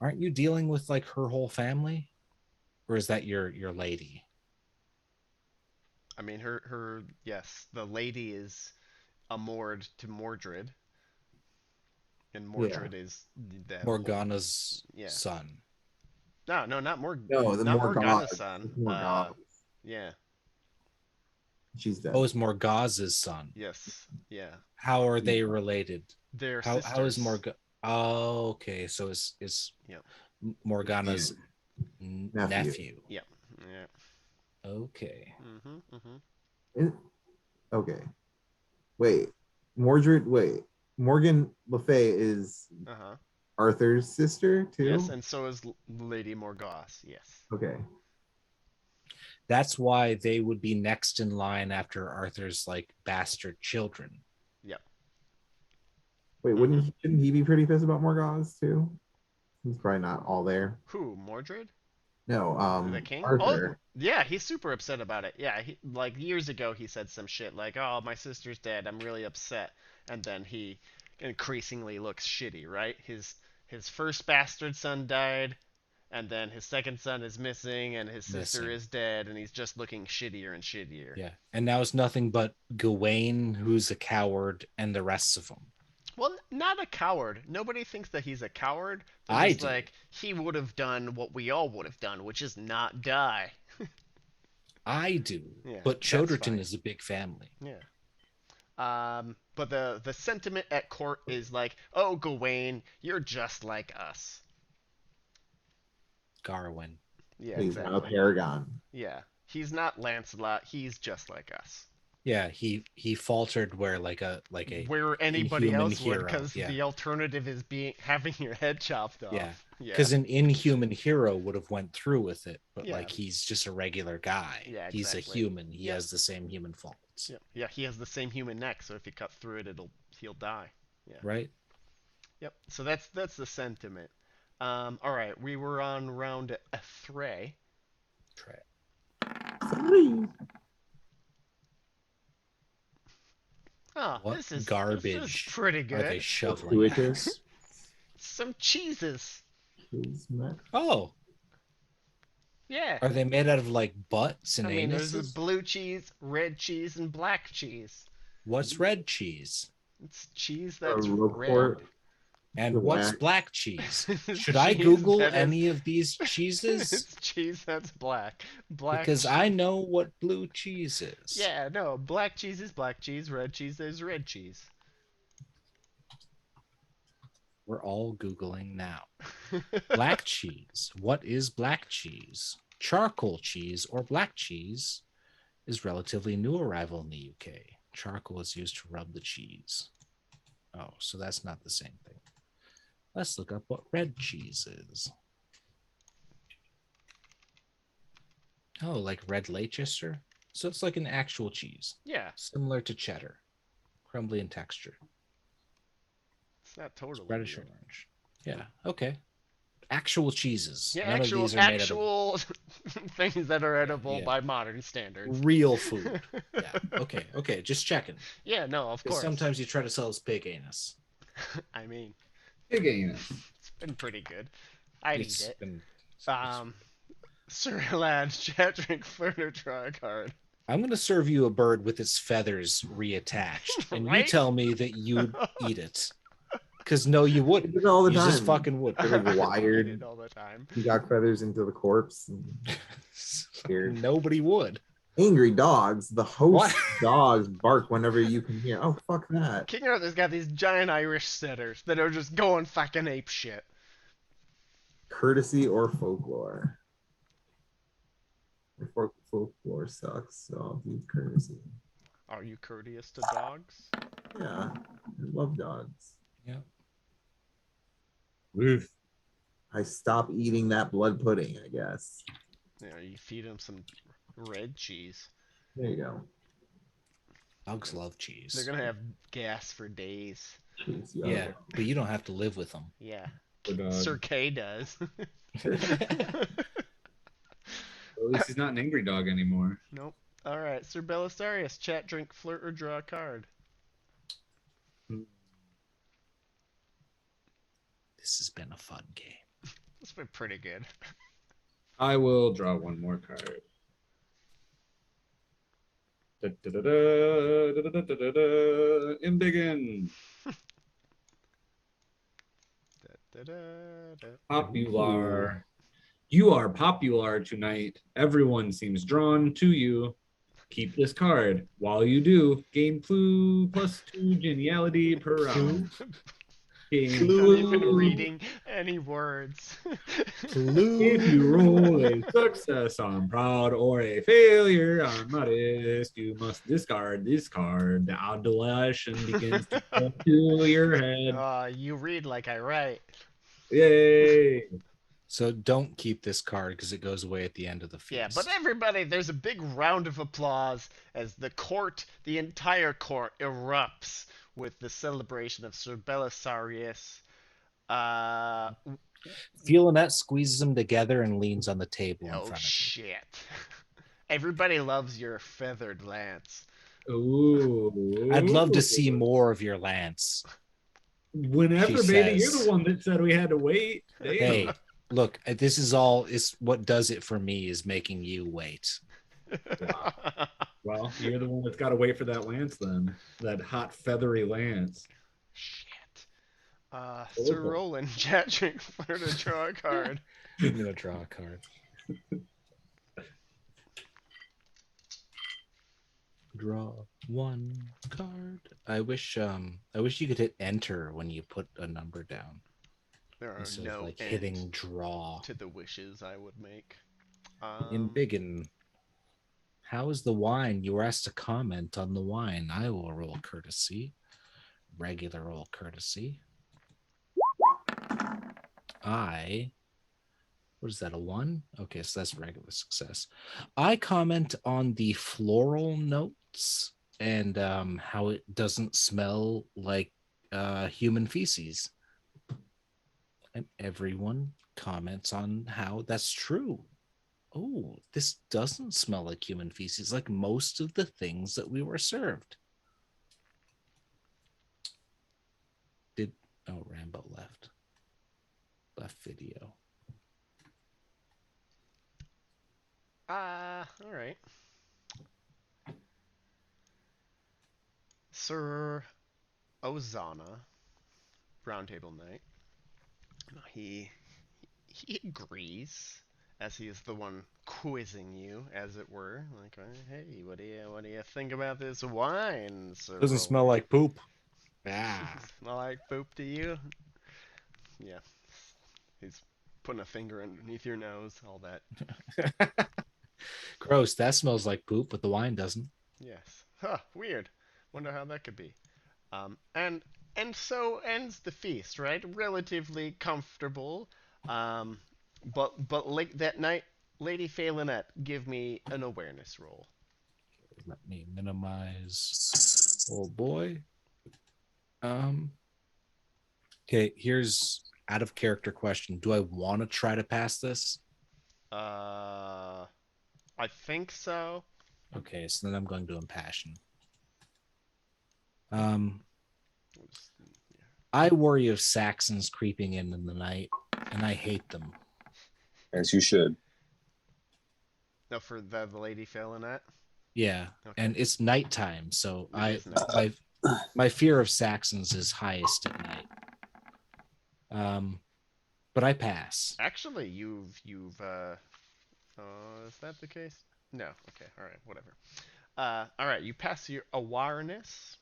[SPEAKER 3] Aren't you dealing with like her whole family? Or is that your lady?
[SPEAKER 1] I mean, yes, the lady is amored to Mordred, and Mordred is the
[SPEAKER 3] Morgana's
[SPEAKER 1] Yeah.
[SPEAKER 3] son.
[SPEAKER 1] No, no, not
[SPEAKER 4] No, the
[SPEAKER 1] not
[SPEAKER 4] Morgana.
[SPEAKER 1] Morgana's son.
[SPEAKER 4] It's Morgana.
[SPEAKER 1] Yeah.
[SPEAKER 4] She's dead.
[SPEAKER 3] Oh, it's Morgaz's son.
[SPEAKER 1] Yes. Yeah.
[SPEAKER 3] How are they related?
[SPEAKER 1] They're
[SPEAKER 3] How is
[SPEAKER 1] sisters.
[SPEAKER 3] Morgana? Oh, okay. So is
[SPEAKER 1] Yep.
[SPEAKER 3] Morgana's
[SPEAKER 4] Nephew.
[SPEAKER 3] nephew.
[SPEAKER 1] Yep. Yeah.
[SPEAKER 3] Okay.
[SPEAKER 1] Mhm. Mhm.
[SPEAKER 4] Okay. Wait. Mordred. Wait. Morgan Le Fay is
[SPEAKER 1] Uh huh.
[SPEAKER 4] Arthur's sister too.
[SPEAKER 1] Yes, and so is Lady Morgause. Yes.
[SPEAKER 4] Okay.
[SPEAKER 3] That's why they would be next in line after Arthur's like bastard children.
[SPEAKER 1] Yep.
[SPEAKER 4] Wait, shouldn't he be pretty pissed about Morgause too? He's probably not all there.
[SPEAKER 1] Who? Mordred?
[SPEAKER 4] No,
[SPEAKER 1] The king?
[SPEAKER 4] Arthur.
[SPEAKER 1] Oh, yeah, he's super upset about it. Yeah, like years ago he said some shit like, "Oh, my sister's dead. I'm really upset." And then he increasingly looks shitty, right? His first bastard son died, and then his second son is missing, and his sister
[SPEAKER 3] Missing.
[SPEAKER 1] is dead, and he's just looking shittier and shittier.
[SPEAKER 3] Yeah. And now it's nothing but Gawain, who's a coward, and the rest of them.
[SPEAKER 1] Well, not a coward. Nobody thinks that he's a coward. They're
[SPEAKER 3] I
[SPEAKER 1] just
[SPEAKER 3] do.
[SPEAKER 1] like, he would have done what we all would have done, which is not die.
[SPEAKER 3] I do.
[SPEAKER 1] Yeah,
[SPEAKER 3] But
[SPEAKER 1] that's
[SPEAKER 3] Choderton
[SPEAKER 1] fine.
[SPEAKER 3] is a big family.
[SPEAKER 1] Yeah. But the sentiment at court is like, oh, Gawain, you're just like us.
[SPEAKER 3] Garwin.
[SPEAKER 1] Yeah,
[SPEAKER 4] He's not a
[SPEAKER 1] exactly.
[SPEAKER 4] paragon.
[SPEAKER 1] Yeah, he's not Lancelot. He's just like us.
[SPEAKER 3] Yeah, he faltered where
[SPEAKER 1] Where anybody
[SPEAKER 3] inhuman
[SPEAKER 1] else would,
[SPEAKER 3] hero,
[SPEAKER 1] because
[SPEAKER 3] yeah.
[SPEAKER 1] the alternative is having your head chopped off.
[SPEAKER 3] Yeah.
[SPEAKER 1] Yeah.
[SPEAKER 3] Because an inhuman hero would have went through with it, but
[SPEAKER 1] Yeah.
[SPEAKER 3] like he's just a regular guy.
[SPEAKER 1] Yeah,
[SPEAKER 3] He's a
[SPEAKER 1] exactly.
[SPEAKER 3] human. He
[SPEAKER 1] Yep.
[SPEAKER 3] has the same human faults.
[SPEAKER 1] Yeah, he has the same human neck, so if you cut through it, he'll die. Yeah.
[SPEAKER 3] Right?
[SPEAKER 1] Yep. So that's the sentiment. All right, we were on round 3.
[SPEAKER 4] Three.
[SPEAKER 1] Oh,
[SPEAKER 3] What
[SPEAKER 1] this is
[SPEAKER 3] garbage
[SPEAKER 1] pretty
[SPEAKER 3] are
[SPEAKER 1] good.
[SPEAKER 3] they shoveling?
[SPEAKER 4] Fortuitous.
[SPEAKER 1] Some cheeses.
[SPEAKER 4] Kismet.
[SPEAKER 3] Oh,
[SPEAKER 1] Yeah.
[SPEAKER 3] are they made out of like butts and
[SPEAKER 1] I mean, there's
[SPEAKER 3] anuses?
[SPEAKER 1] blue cheese, red cheese, and black cheese.
[SPEAKER 3] What's red cheese?
[SPEAKER 1] It's cheese that's
[SPEAKER 4] Roquefort.
[SPEAKER 3] And
[SPEAKER 4] The
[SPEAKER 3] what's
[SPEAKER 4] wax.
[SPEAKER 3] black cheese?
[SPEAKER 1] It's
[SPEAKER 3] Should I
[SPEAKER 1] cheese
[SPEAKER 3] Google
[SPEAKER 1] that is-
[SPEAKER 3] any of these cheeses?
[SPEAKER 1] it's cheese that's black. Black
[SPEAKER 3] Because I know what blue cheese is.
[SPEAKER 1] Yeah, no, black cheese is black cheese, red cheese is red cheese.
[SPEAKER 3] We're all Googling now. Black cheese. What is black cheese? Charcoal cheese or black cheese is relatively new arrival in the UK. Charcoal is used to rub the cheese. Oh, so that's not the same thing. Let's look up what red cheese is. Oh, like red Leicester? So it's like an actual cheese,
[SPEAKER 1] Yeah,
[SPEAKER 3] similar to cheddar, crumbly in texture.
[SPEAKER 1] it's not totally
[SPEAKER 3] Reddish
[SPEAKER 1] weird.
[SPEAKER 3] orange. Yeah, okay. Actual cheeses.
[SPEAKER 1] Yeah,
[SPEAKER 3] None of these are made out of
[SPEAKER 1] actual things that are edible
[SPEAKER 3] yeah.
[SPEAKER 1] by modern standards.
[SPEAKER 3] real food. Yeah, okay, just checking.
[SPEAKER 1] Yeah, no, of
[SPEAKER 3] Because
[SPEAKER 1] course.
[SPEAKER 3] sometimes you try to sell us pig anus.
[SPEAKER 1] I mean,
[SPEAKER 2] Big anus.
[SPEAKER 1] it's been pretty good. I'd eat
[SPEAKER 3] It's
[SPEAKER 1] it.
[SPEAKER 3] been.
[SPEAKER 1] Sir Lad, chat, drink, flirt, or draw a card.
[SPEAKER 3] I'm going to serve you a bird with its feathers reattached, and you
[SPEAKER 1] Right?
[SPEAKER 3] tell me that you'd eat it. Because no, you
[SPEAKER 4] I
[SPEAKER 3] wouldn't.
[SPEAKER 4] do it all the
[SPEAKER 3] You
[SPEAKER 4] time.
[SPEAKER 3] just fucking would.
[SPEAKER 4] They're like
[SPEAKER 1] I eat
[SPEAKER 4] wired.
[SPEAKER 1] it all the time.
[SPEAKER 4] Peacock feathers into the corpse. Weird.
[SPEAKER 3] Nobody would.
[SPEAKER 4] Angry dogs. The host
[SPEAKER 3] What?
[SPEAKER 4] dogs bark whenever you can hear. Oh, fuck that.
[SPEAKER 1] King Arthur's got these giant Irish setters that are just going fucking ape shit.
[SPEAKER 4] Courtesy or folklore? Folklore sucks, so I'll do courtesy.
[SPEAKER 1] Are you courteous to dogs?
[SPEAKER 4] Yeah, I love dogs.
[SPEAKER 3] Yeah.
[SPEAKER 2] Oof.
[SPEAKER 4] I stop eating that blood pudding, I guess.
[SPEAKER 1] You know, you feed them some red cheese.
[SPEAKER 4] There you go.
[SPEAKER 3] Dogs love cheese.
[SPEAKER 1] They're gonna have gas for days.
[SPEAKER 4] Cheese,
[SPEAKER 3] Yeah, but you don't have to live with them.
[SPEAKER 1] Yeah.
[SPEAKER 2] Poor dog.
[SPEAKER 1] Sir K does.
[SPEAKER 2] Well, at least he's not an angry dog anymore.
[SPEAKER 1] Nope. All right, Ser Bellisarius, chat, drink, flirt, or draw a card.
[SPEAKER 3] This has been a fun game.
[SPEAKER 1] It's been pretty good.
[SPEAKER 2] I will draw one more card. Da-da-da-da, Embiggen.
[SPEAKER 1] Da-da-da-da.
[SPEAKER 2] Popular. You are popular tonight. Everyone seems drawn to you. Keep this card. While you do, gain clue +2 geniality per round. Gain
[SPEAKER 1] Not even
[SPEAKER 2] clue.
[SPEAKER 1] reading any words.
[SPEAKER 2] If you roll a success on proud or a failure on modest, you must discard this card. The adulation begins to come to your head.
[SPEAKER 1] You read like I write.
[SPEAKER 2] Yay!
[SPEAKER 3] So don't keep this card because it goes away at the end of the feast.
[SPEAKER 1] Yeah, but everybody, there's a big round of applause as the court, the entire court, erupts with the celebration of Ser Bellisarius.
[SPEAKER 3] Felinette squeezes them together and leans on the table in
[SPEAKER 1] Oh
[SPEAKER 3] front of
[SPEAKER 1] shit! Everybody loves your feathered lance.
[SPEAKER 2] Ooh.
[SPEAKER 3] you. I'd love to see more of your lance.
[SPEAKER 2] Whenever,
[SPEAKER 3] She
[SPEAKER 2] baby,
[SPEAKER 3] says.
[SPEAKER 2] you're the one that said we had to wait. Damn.
[SPEAKER 3] Hey, look, this is all is what does it for me is making you wait.
[SPEAKER 2] Well, you're the one that's got to wait for that lance then. That hot, feathery lance.
[SPEAKER 1] Shit. Sir
[SPEAKER 2] Okay.
[SPEAKER 1] Roland, chat, drink, flirt, or draw a card.
[SPEAKER 3] I'm gonna draw a card. Draw one card. I wish you could hit enter when you put a number down
[SPEAKER 1] There are
[SPEAKER 3] instead
[SPEAKER 1] no
[SPEAKER 3] of like
[SPEAKER 1] end
[SPEAKER 3] hitting draw.
[SPEAKER 1] to the wishes I would make.
[SPEAKER 3] Embiggen. How is the wine? You were asked to comment on the wine. I will roll courtesy. Regular roll courtesy. What is that, a 1? Okay, so that's regular success. I comment on the floral notes and how it doesn't smell like human feces. And everyone comments on how that's true. Oh, this doesn't smell like human feces, like most of the things that we were served. Rambo left video.
[SPEAKER 1] All right. Sir Ozana, Roundtable Knight. He agrees, as he is the one quizzing you, as it were. Like, hey, what do you think about this wine, Sir?
[SPEAKER 3] Doesn't smell
[SPEAKER 1] Roland?
[SPEAKER 3] like poop. Ah.
[SPEAKER 1] Smell like poop to you? Yeah. He's putting a finger underneath your nose, all that.
[SPEAKER 3] Gross. That smells like poop, but the wine doesn't.
[SPEAKER 1] Yes. Huh, weird. Wonder how that could be. And And so ends the feast, right? Relatively comfortable. Um, but late that night, Lady Felinette, give me an awareness roll.
[SPEAKER 3] Let me minimize. Oh boy. Um. Okay, here's out of character question. Do I want to try to pass this?
[SPEAKER 1] Uh, I think so.
[SPEAKER 3] Okay, so then I'm going to impassion. Um, I worry of Saxons creeping in the night, and I hate them.
[SPEAKER 5] As you should.
[SPEAKER 1] No, for the Lady Felinette.
[SPEAKER 3] Yeah,
[SPEAKER 1] Okay.
[SPEAKER 3] and it's nighttime, so
[SPEAKER 1] It is nighttime.
[SPEAKER 3] my fear of Saxons is highest at night. But I pass.
[SPEAKER 1] Actually, is that the case? No. Okay. All right. Whatever. All right. You pass your awareness.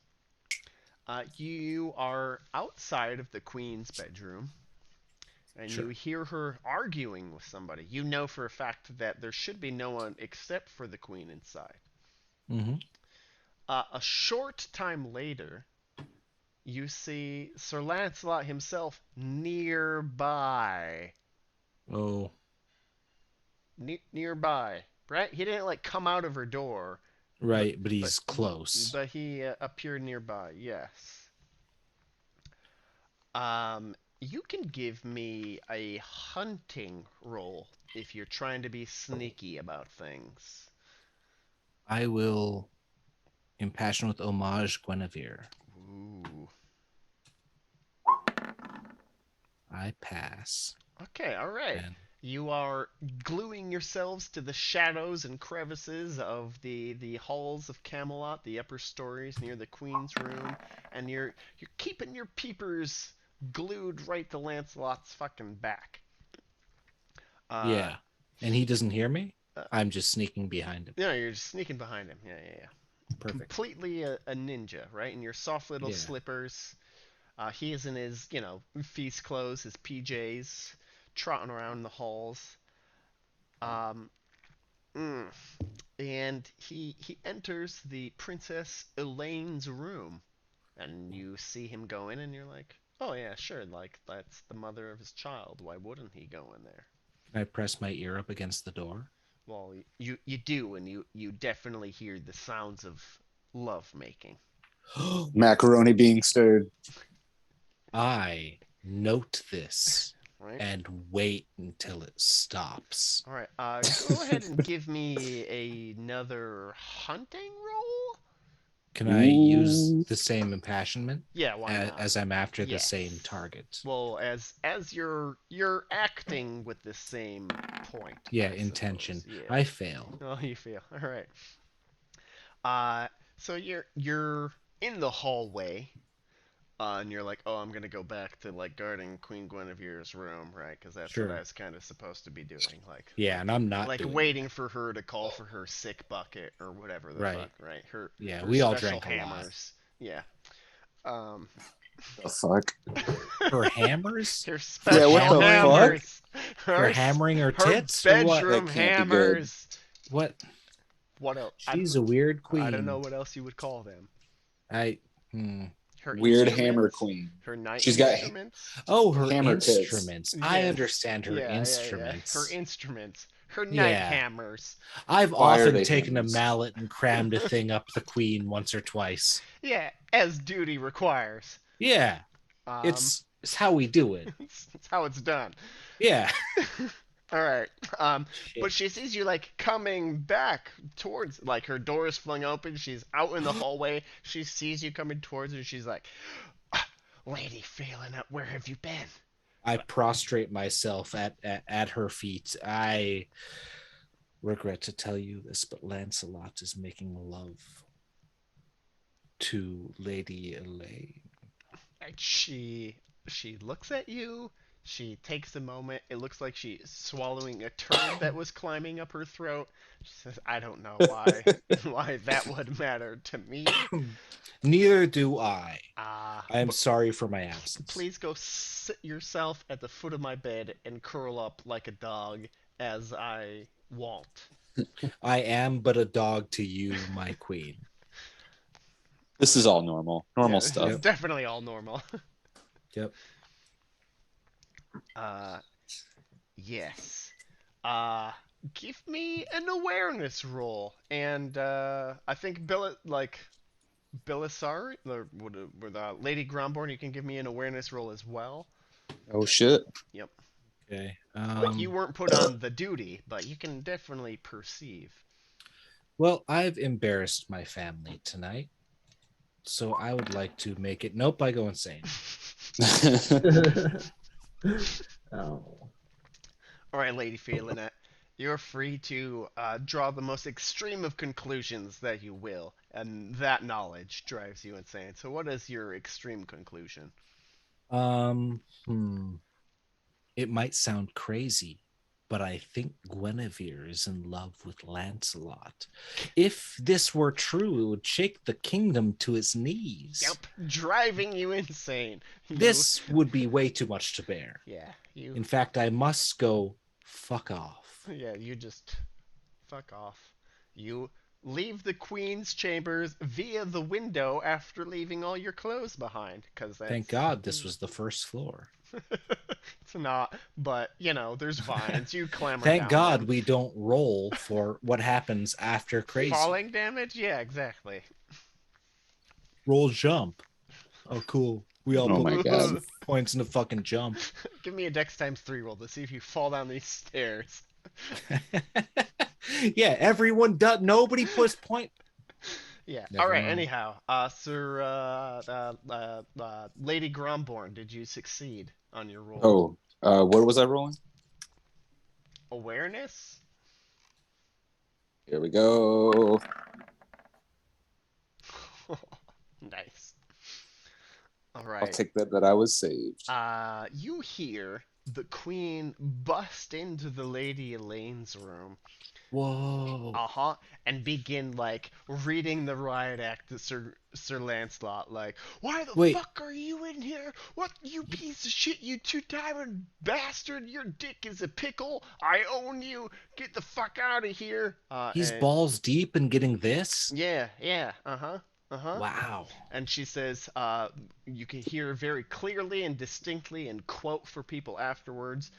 [SPEAKER 1] You are outside of the queen's bedroom, and
[SPEAKER 3] Sure.
[SPEAKER 1] you hear her arguing with somebody. You know for a fact that there should be no one except for the queen inside.
[SPEAKER 3] Mm-hmm.
[SPEAKER 1] A short time later, you see Sir Lancelot himself nearby.
[SPEAKER 3] Oh,
[SPEAKER 1] Nearby, right? He didn't like come out of her door,
[SPEAKER 3] right, but he's close.
[SPEAKER 1] but he appeared nearby. Yes. You can give me a hunting roll if you're trying to be sneaky about things.
[SPEAKER 3] I will impassion with homage Guinevere.
[SPEAKER 1] Ooh.
[SPEAKER 3] I pass.
[SPEAKER 1] Okay, all right.
[SPEAKER 3] And
[SPEAKER 1] You are gluing yourselves to the shadows and crevices of the halls of Camelot, the upper stories near the Queen's room, and you're keeping your peepers glued right to Lancelot's fucking back.
[SPEAKER 3] yeah, and he doesn't hear me.
[SPEAKER 1] uh,
[SPEAKER 3] I'm just sneaking behind him.
[SPEAKER 1] No, you're just sneaking behind him. Yeah.
[SPEAKER 3] Perfect.
[SPEAKER 1] Completely a ninja, right? In your soft little slippers. He is in his, feast clothes, his PJs, trotting around the halls. Um, mm, and he enters the Princess Elaine's room, and you see him go in, and you're like, oh yeah, sure, like that's the mother of his child. Why wouldn't he go in there?
[SPEAKER 3] Can I press my ear up against the door?
[SPEAKER 1] Well, you do, and you definitely hear the sounds of love making.
[SPEAKER 5] Macaroni being stirred.
[SPEAKER 3] I note this
[SPEAKER 1] Right.
[SPEAKER 3] and wait until it stops.
[SPEAKER 1] All right. Go ahead and give me another hunting roll.
[SPEAKER 3] Can I use the same impassionment?
[SPEAKER 1] Yeah, why not?
[SPEAKER 3] As I'm after the
[SPEAKER 1] Yes.
[SPEAKER 3] same target.
[SPEAKER 1] Well, as you're acting with the same point.
[SPEAKER 3] Yeah,
[SPEAKER 1] I
[SPEAKER 3] intention.
[SPEAKER 1] suppose. Yeah.
[SPEAKER 3] I fail.
[SPEAKER 1] Oh, you fail. All right. So you're in the hallway. And you're like, oh, I'm gonna go back to like guarding Queen Guinevere's room, right? Because that's what I was kind of supposed to be doing, like.
[SPEAKER 3] Yeah, and I'm not
[SPEAKER 1] like
[SPEAKER 3] doing
[SPEAKER 1] waiting for her to call for her sick bucket or whatever the fuck, right? Her
[SPEAKER 3] Yeah,
[SPEAKER 1] her
[SPEAKER 3] we all
[SPEAKER 1] special
[SPEAKER 3] drank a lot.
[SPEAKER 1] hammers. Yeah. Um.
[SPEAKER 5] The fuck?
[SPEAKER 3] Her hammers?
[SPEAKER 1] Her special
[SPEAKER 5] what the
[SPEAKER 1] hammers.
[SPEAKER 3] Her hammering her tits?
[SPEAKER 1] Her
[SPEAKER 3] or what?
[SPEAKER 1] bedroom
[SPEAKER 5] That can't be good.
[SPEAKER 1] hammers.
[SPEAKER 3] What?
[SPEAKER 1] What else?
[SPEAKER 3] She's a weird queen.
[SPEAKER 1] I don't know what else you would call them. Her
[SPEAKER 5] Weird hammer
[SPEAKER 1] instruments?
[SPEAKER 5] queen.
[SPEAKER 1] Her night
[SPEAKER 5] She's got
[SPEAKER 1] instruments.
[SPEAKER 3] Oh, her
[SPEAKER 5] Hammer tits.
[SPEAKER 3] instruments. I
[SPEAKER 1] Yes.
[SPEAKER 3] understand her
[SPEAKER 1] Yeah.
[SPEAKER 3] instruments.
[SPEAKER 1] Her instruments. Her night
[SPEAKER 3] Yeah.
[SPEAKER 1] hammers.
[SPEAKER 3] I've
[SPEAKER 5] Why are
[SPEAKER 3] often
[SPEAKER 5] they
[SPEAKER 3] taken
[SPEAKER 5] hammers?
[SPEAKER 3] a mallet and crammed a thing up the queen once or twice.
[SPEAKER 1] Yeah, as duty requires.
[SPEAKER 3] Yeah, it's how we do it.
[SPEAKER 1] It's how it's done.
[SPEAKER 3] Yeah.
[SPEAKER 1] All right. But she sees you like coming back towards, like her door is flung open. She's out in the hallway. She sees you coming towards her. She's like, Lady Felinette, where have you been?
[SPEAKER 3] I prostrate myself at her feet. I regret to tell you this, but Lancelot is making love to Lady Elaine.
[SPEAKER 1] And she looks at you. She takes a moment. It looks like she's swallowing a turd that was climbing up her throat. She says, I don't know why that would matter to me.
[SPEAKER 3] Neither do I. I'm
[SPEAKER 1] But
[SPEAKER 3] sorry for my absence.
[SPEAKER 1] please go sit yourself at the foot of my bed and curl up like a dog as I wont.
[SPEAKER 3] I am but a dog to you, my queen.
[SPEAKER 5] This is all normal
[SPEAKER 1] This
[SPEAKER 5] stuff.
[SPEAKER 1] is definitely all normal.
[SPEAKER 3] Yep.
[SPEAKER 1] Yes. Give me an awareness roll, and I think Belisari, or with Lady Gromborn, you can give me an awareness roll as well.
[SPEAKER 5] Oh shit.
[SPEAKER 1] Yep.
[SPEAKER 3] Okay.
[SPEAKER 1] Like you weren't put on the duty, but you can definitely perceive.
[SPEAKER 3] Well, I've embarrassed my family tonight, so I would like to make it. Nope, I go insane.
[SPEAKER 4] Oh.
[SPEAKER 1] All right, Lady Felinette, you're free to draw the most extreme of conclusions that you will, and that knowledge drives you insane. So, what is your extreme conclusion?
[SPEAKER 3] Um, hmm. It might sound crazy, but I think Guinevere is in love with Lancelot. If this were true, it would shake the kingdom to its knees.
[SPEAKER 1] Yep, driving you insane.
[SPEAKER 3] This would be way too much to bear.
[SPEAKER 1] Yeah, you.
[SPEAKER 3] In fact, I must go fuck off.
[SPEAKER 1] Yeah, you just fuck off. You leave the queen's chambers via the window after leaving all your clothes behind.
[SPEAKER 3] Thank God this was the first floor.
[SPEAKER 1] It's not, but you know, there's vines. You clamber
[SPEAKER 3] Thank
[SPEAKER 1] down
[SPEAKER 3] God
[SPEAKER 1] them.
[SPEAKER 3] we don't roll for what happens after crazy.
[SPEAKER 1] Falling damage? Yeah, exactly.
[SPEAKER 3] Roll jump. Oh, cool. We all
[SPEAKER 5] Oh
[SPEAKER 3] put
[SPEAKER 5] my God.
[SPEAKER 3] points in the fucking jump.
[SPEAKER 1] Give me a Dex times 3 roll to see if you fall down these stairs.
[SPEAKER 3] Yeah, everyone does. Nobody puts point.
[SPEAKER 1] Yeah.
[SPEAKER 3] Never
[SPEAKER 1] All right.
[SPEAKER 3] mind.
[SPEAKER 1] Anyhow, Sir Lady Gromborn, did you succeed on your roll?
[SPEAKER 5] What was I rolling?
[SPEAKER 1] Awareness.
[SPEAKER 5] Here we go.
[SPEAKER 1] Nice. All
[SPEAKER 5] I'll
[SPEAKER 1] right.
[SPEAKER 5] take that I was saved.
[SPEAKER 1] You hear the queen bust into the Lady Elaine's room.
[SPEAKER 3] Whoa.
[SPEAKER 1] And begin like reading the riot act to Sir Lancelot, like, why the
[SPEAKER 3] Wait.
[SPEAKER 1] fuck are you in here? What, you piece of shit, you two-timing bastard? Your dick is a pickle. I own you. Get the fuck out of here.
[SPEAKER 3] He's balls deep in getting this?
[SPEAKER 1] Yeah.
[SPEAKER 3] Wow.
[SPEAKER 1] And she says, you can hear very clearly and distinctly, and quote for people afterwards,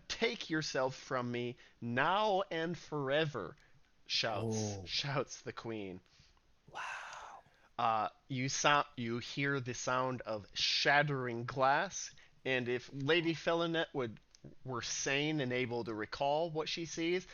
[SPEAKER 1] take yourself from me now and forever, shouts the queen.
[SPEAKER 3] Wow.
[SPEAKER 1] You hear the sound of shattering glass, and if Lady Felinette were sane and able to recall what she sees,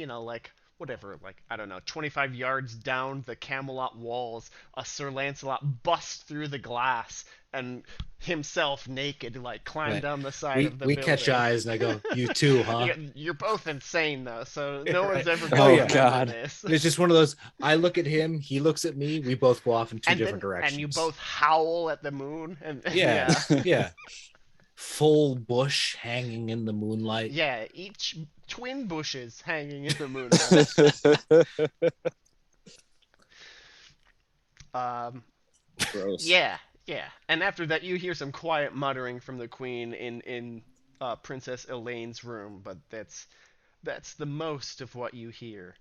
[SPEAKER 1] like, whatever, like, I don't know, 25 yards down the Camelot walls, a Sir Lancelot busts through the glass and himself naked, like, climb
[SPEAKER 3] Right.
[SPEAKER 1] down the side of the
[SPEAKER 3] We
[SPEAKER 1] building.
[SPEAKER 3] catch eyes and I go, you too, huh?
[SPEAKER 1] You're both insane, though, so no one's
[SPEAKER 3] Right.
[SPEAKER 1] ever
[SPEAKER 3] Oh,
[SPEAKER 1] going to
[SPEAKER 3] yeah.
[SPEAKER 1] remember
[SPEAKER 5] God.
[SPEAKER 1] this.
[SPEAKER 3] It's just one of those, I look at him, he looks at me, we both go off in two different directions.
[SPEAKER 1] And you both howl at the moon. And
[SPEAKER 3] Yeah. Yeah. Full bush hanging in the moonlight.
[SPEAKER 1] Yeah, each twin bushes hanging in the moonlight.
[SPEAKER 5] Gross.
[SPEAKER 1] Yeah. And after that, you hear some quiet muttering from the queen in Princess Elaine's room, but that's the most of what you hear.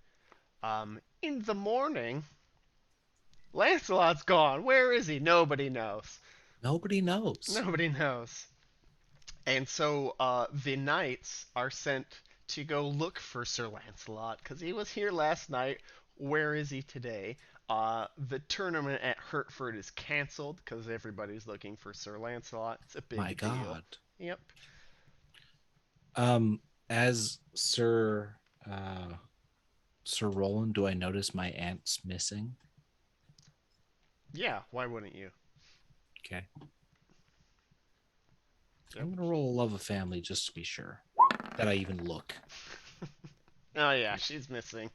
[SPEAKER 1] In the morning, Lancelot's gone. Where is he? Nobody knows.
[SPEAKER 3] Nobody knows.
[SPEAKER 1] Nobody knows. And so the knights are sent to go look for Sir Lancelot, because he was here last night. Where is he today? The tournament at Hertford is canceled because everybody's looking for Sir Lancelot. It's a big
[SPEAKER 3] My
[SPEAKER 1] deal.
[SPEAKER 3] God.
[SPEAKER 1] Yep.
[SPEAKER 3] As Sir Roland, do I notice my aunt's missing?
[SPEAKER 1] Yeah, why wouldn't you?
[SPEAKER 3] Okay.
[SPEAKER 1] Yep.
[SPEAKER 3] I'm gonna roll a love of family just to be sure that I even look.
[SPEAKER 1] Oh yeah, she's missing.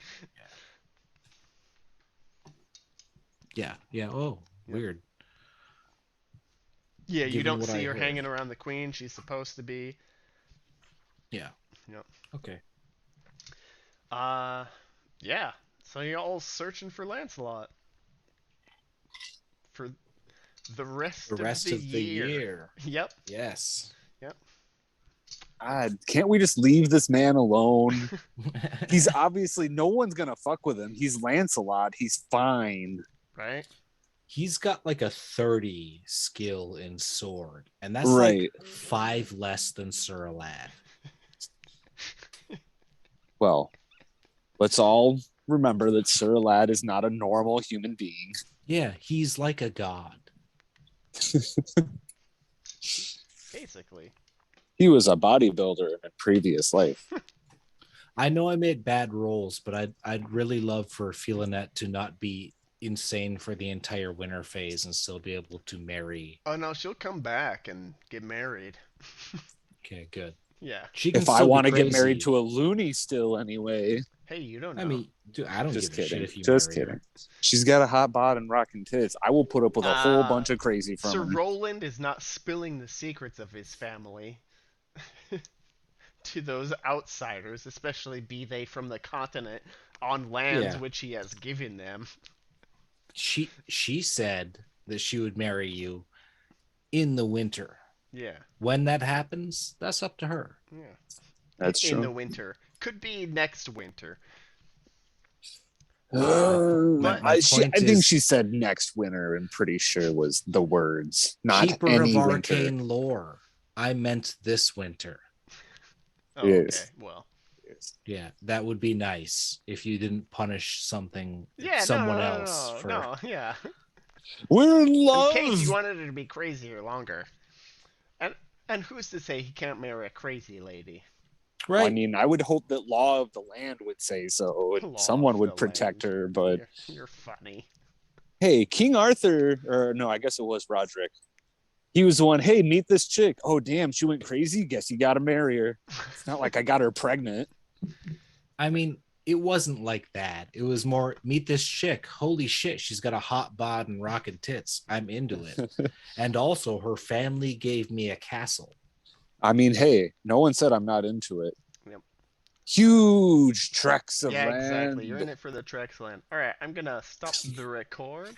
[SPEAKER 3] Yeah. Oh,
[SPEAKER 1] Yep.
[SPEAKER 3] weird.
[SPEAKER 1] Yeah, you
[SPEAKER 3] Given
[SPEAKER 1] don't
[SPEAKER 3] what I
[SPEAKER 1] see her
[SPEAKER 3] heard.
[SPEAKER 1] hanging around the queen. She's supposed to be.
[SPEAKER 3] Yeah.
[SPEAKER 1] Yep.
[SPEAKER 3] Okay.
[SPEAKER 1] Yeah. So you're all searching for Lancelot for the rest
[SPEAKER 3] The rest
[SPEAKER 1] of the year.
[SPEAKER 3] year.
[SPEAKER 1] Yep.
[SPEAKER 3] Yes.
[SPEAKER 5] God, can't we just leave this man alone? He's obviously no one's gonna fuck with him. He's Lancelot. He's fine.
[SPEAKER 1] Right.
[SPEAKER 3] He's got like a 30 skill in sword, and that's
[SPEAKER 5] Right.
[SPEAKER 3] like 5 less than Sir Lad.
[SPEAKER 5] Well, let's all remember that Sir Lad is not a normal human being.
[SPEAKER 3] Yeah, he's like a god.
[SPEAKER 1] Basically.
[SPEAKER 5] He was a bodybuilder in a previous life.
[SPEAKER 3] I know I made bad rolls, but I'd really love for Felinette to not be insane for the entire winter phase and still be able to marry.
[SPEAKER 1] Oh no, she'll come back and get married.
[SPEAKER 3] Okay, good.
[SPEAKER 1] Yeah.
[SPEAKER 3] She can
[SPEAKER 5] If I
[SPEAKER 3] still
[SPEAKER 5] want
[SPEAKER 3] be
[SPEAKER 5] to get married
[SPEAKER 3] crazy.
[SPEAKER 5] to a loony still anyway.
[SPEAKER 1] Hey, you don't know.
[SPEAKER 3] I mean, dude, I don't
[SPEAKER 5] Just
[SPEAKER 3] give a
[SPEAKER 5] kidding.
[SPEAKER 3] shit if you
[SPEAKER 5] Just
[SPEAKER 3] marry
[SPEAKER 5] kidding.
[SPEAKER 3] her.
[SPEAKER 5] She's got a hot bod and rocking tits. I will put up with a whole bunch of crazy from
[SPEAKER 1] Sir
[SPEAKER 5] her.
[SPEAKER 1] Roland is not spilling the secrets of his family to those outsiders, especially be they from the continent on lands
[SPEAKER 3] Yeah.
[SPEAKER 1] which he has given them.
[SPEAKER 3] She said that she would marry you in the winter.
[SPEAKER 1] Yeah.
[SPEAKER 3] When that happens, that's up to her.
[SPEAKER 1] Yeah.
[SPEAKER 5] That's
[SPEAKER 1] In
[SPEAKER 5] true.
[SPEAKER 1] the winter. Could be next winter.
[SPEAKER 3] My
[SPEAKER 5] I
[SPEAKER 3] point
[SPEAKER 5] think
[SPEAKER 3] is-
[SPEAKER 5] she said next winter. I'm pretty sure was the words, not
[SPEAKER 3] Keeper
[SPEAKER 5] any
[SPEAKER 3] of
[SPEAKER 5] winter.
[SPEAKER 3] arcane lore. I meant this winter.
[SPEAKER 1] Oh,
[SPEAKER 5] Yes.
[SPEAKER 1] okay. Well.
[SPEAKER 3] Yeah, that would be nice if you didn't punish something
[SPEAKER 1] Yeah,
[SPEAKER 3] someone
[SPEAKER 1] no,
[SPEAKER 3] else
[SPEAKER 1] no,
[SPEAKER 3] for
[SPEAKER 1] no, yeah.
[SPEAKER 5] We're in
[SPEAKER 1] In
[SPEAKER 5] love.
[SPEAKER 1] case you wanted it to be crazier longer. And who's to say he can't marry a crazy lady?
[SPEAKER 5] Well, I
[SPEAKER 3] right.
[SPEAKER 5] mean, I would hope that Law of the Land would say so.
[SPEAKER 1] Law
[SPEAKER 5] Someone
[SPEAKER 1] of
[SPEAKER 5] would
[SPEAKER 1] the
[SPEAKER 5] protect
[SPEAKER 1] land.
[SPEAKER 5] her, but
[SPEAKER 1] You're funny.
[SPEAKER 5] hey, King Arthur, or no, I guess it was Roderick. He was the one, hey, meet this chick. Oh, damn, she went crazy. Guess you got to marry her. It's not like I got her pregnant.
[SPEAKER 3] I mean, it wasn't like that. It was more meet this chick. Holy shit, she's got a hot bod and rockin' tits. I'm into it. And also, her family gave me a castle.
[SPEAKER 5] I mean, hey, no one said I'm not into it.
[SPEAKER 1] Yep.
[SPEAKER 5] Huge tracts of
[SPEAKER 1] Yeah,
[SPEAKER 5] land.
[SPEAKER 1] exactly. You're in it for the Trex land. All right, I'm gonna stop the record.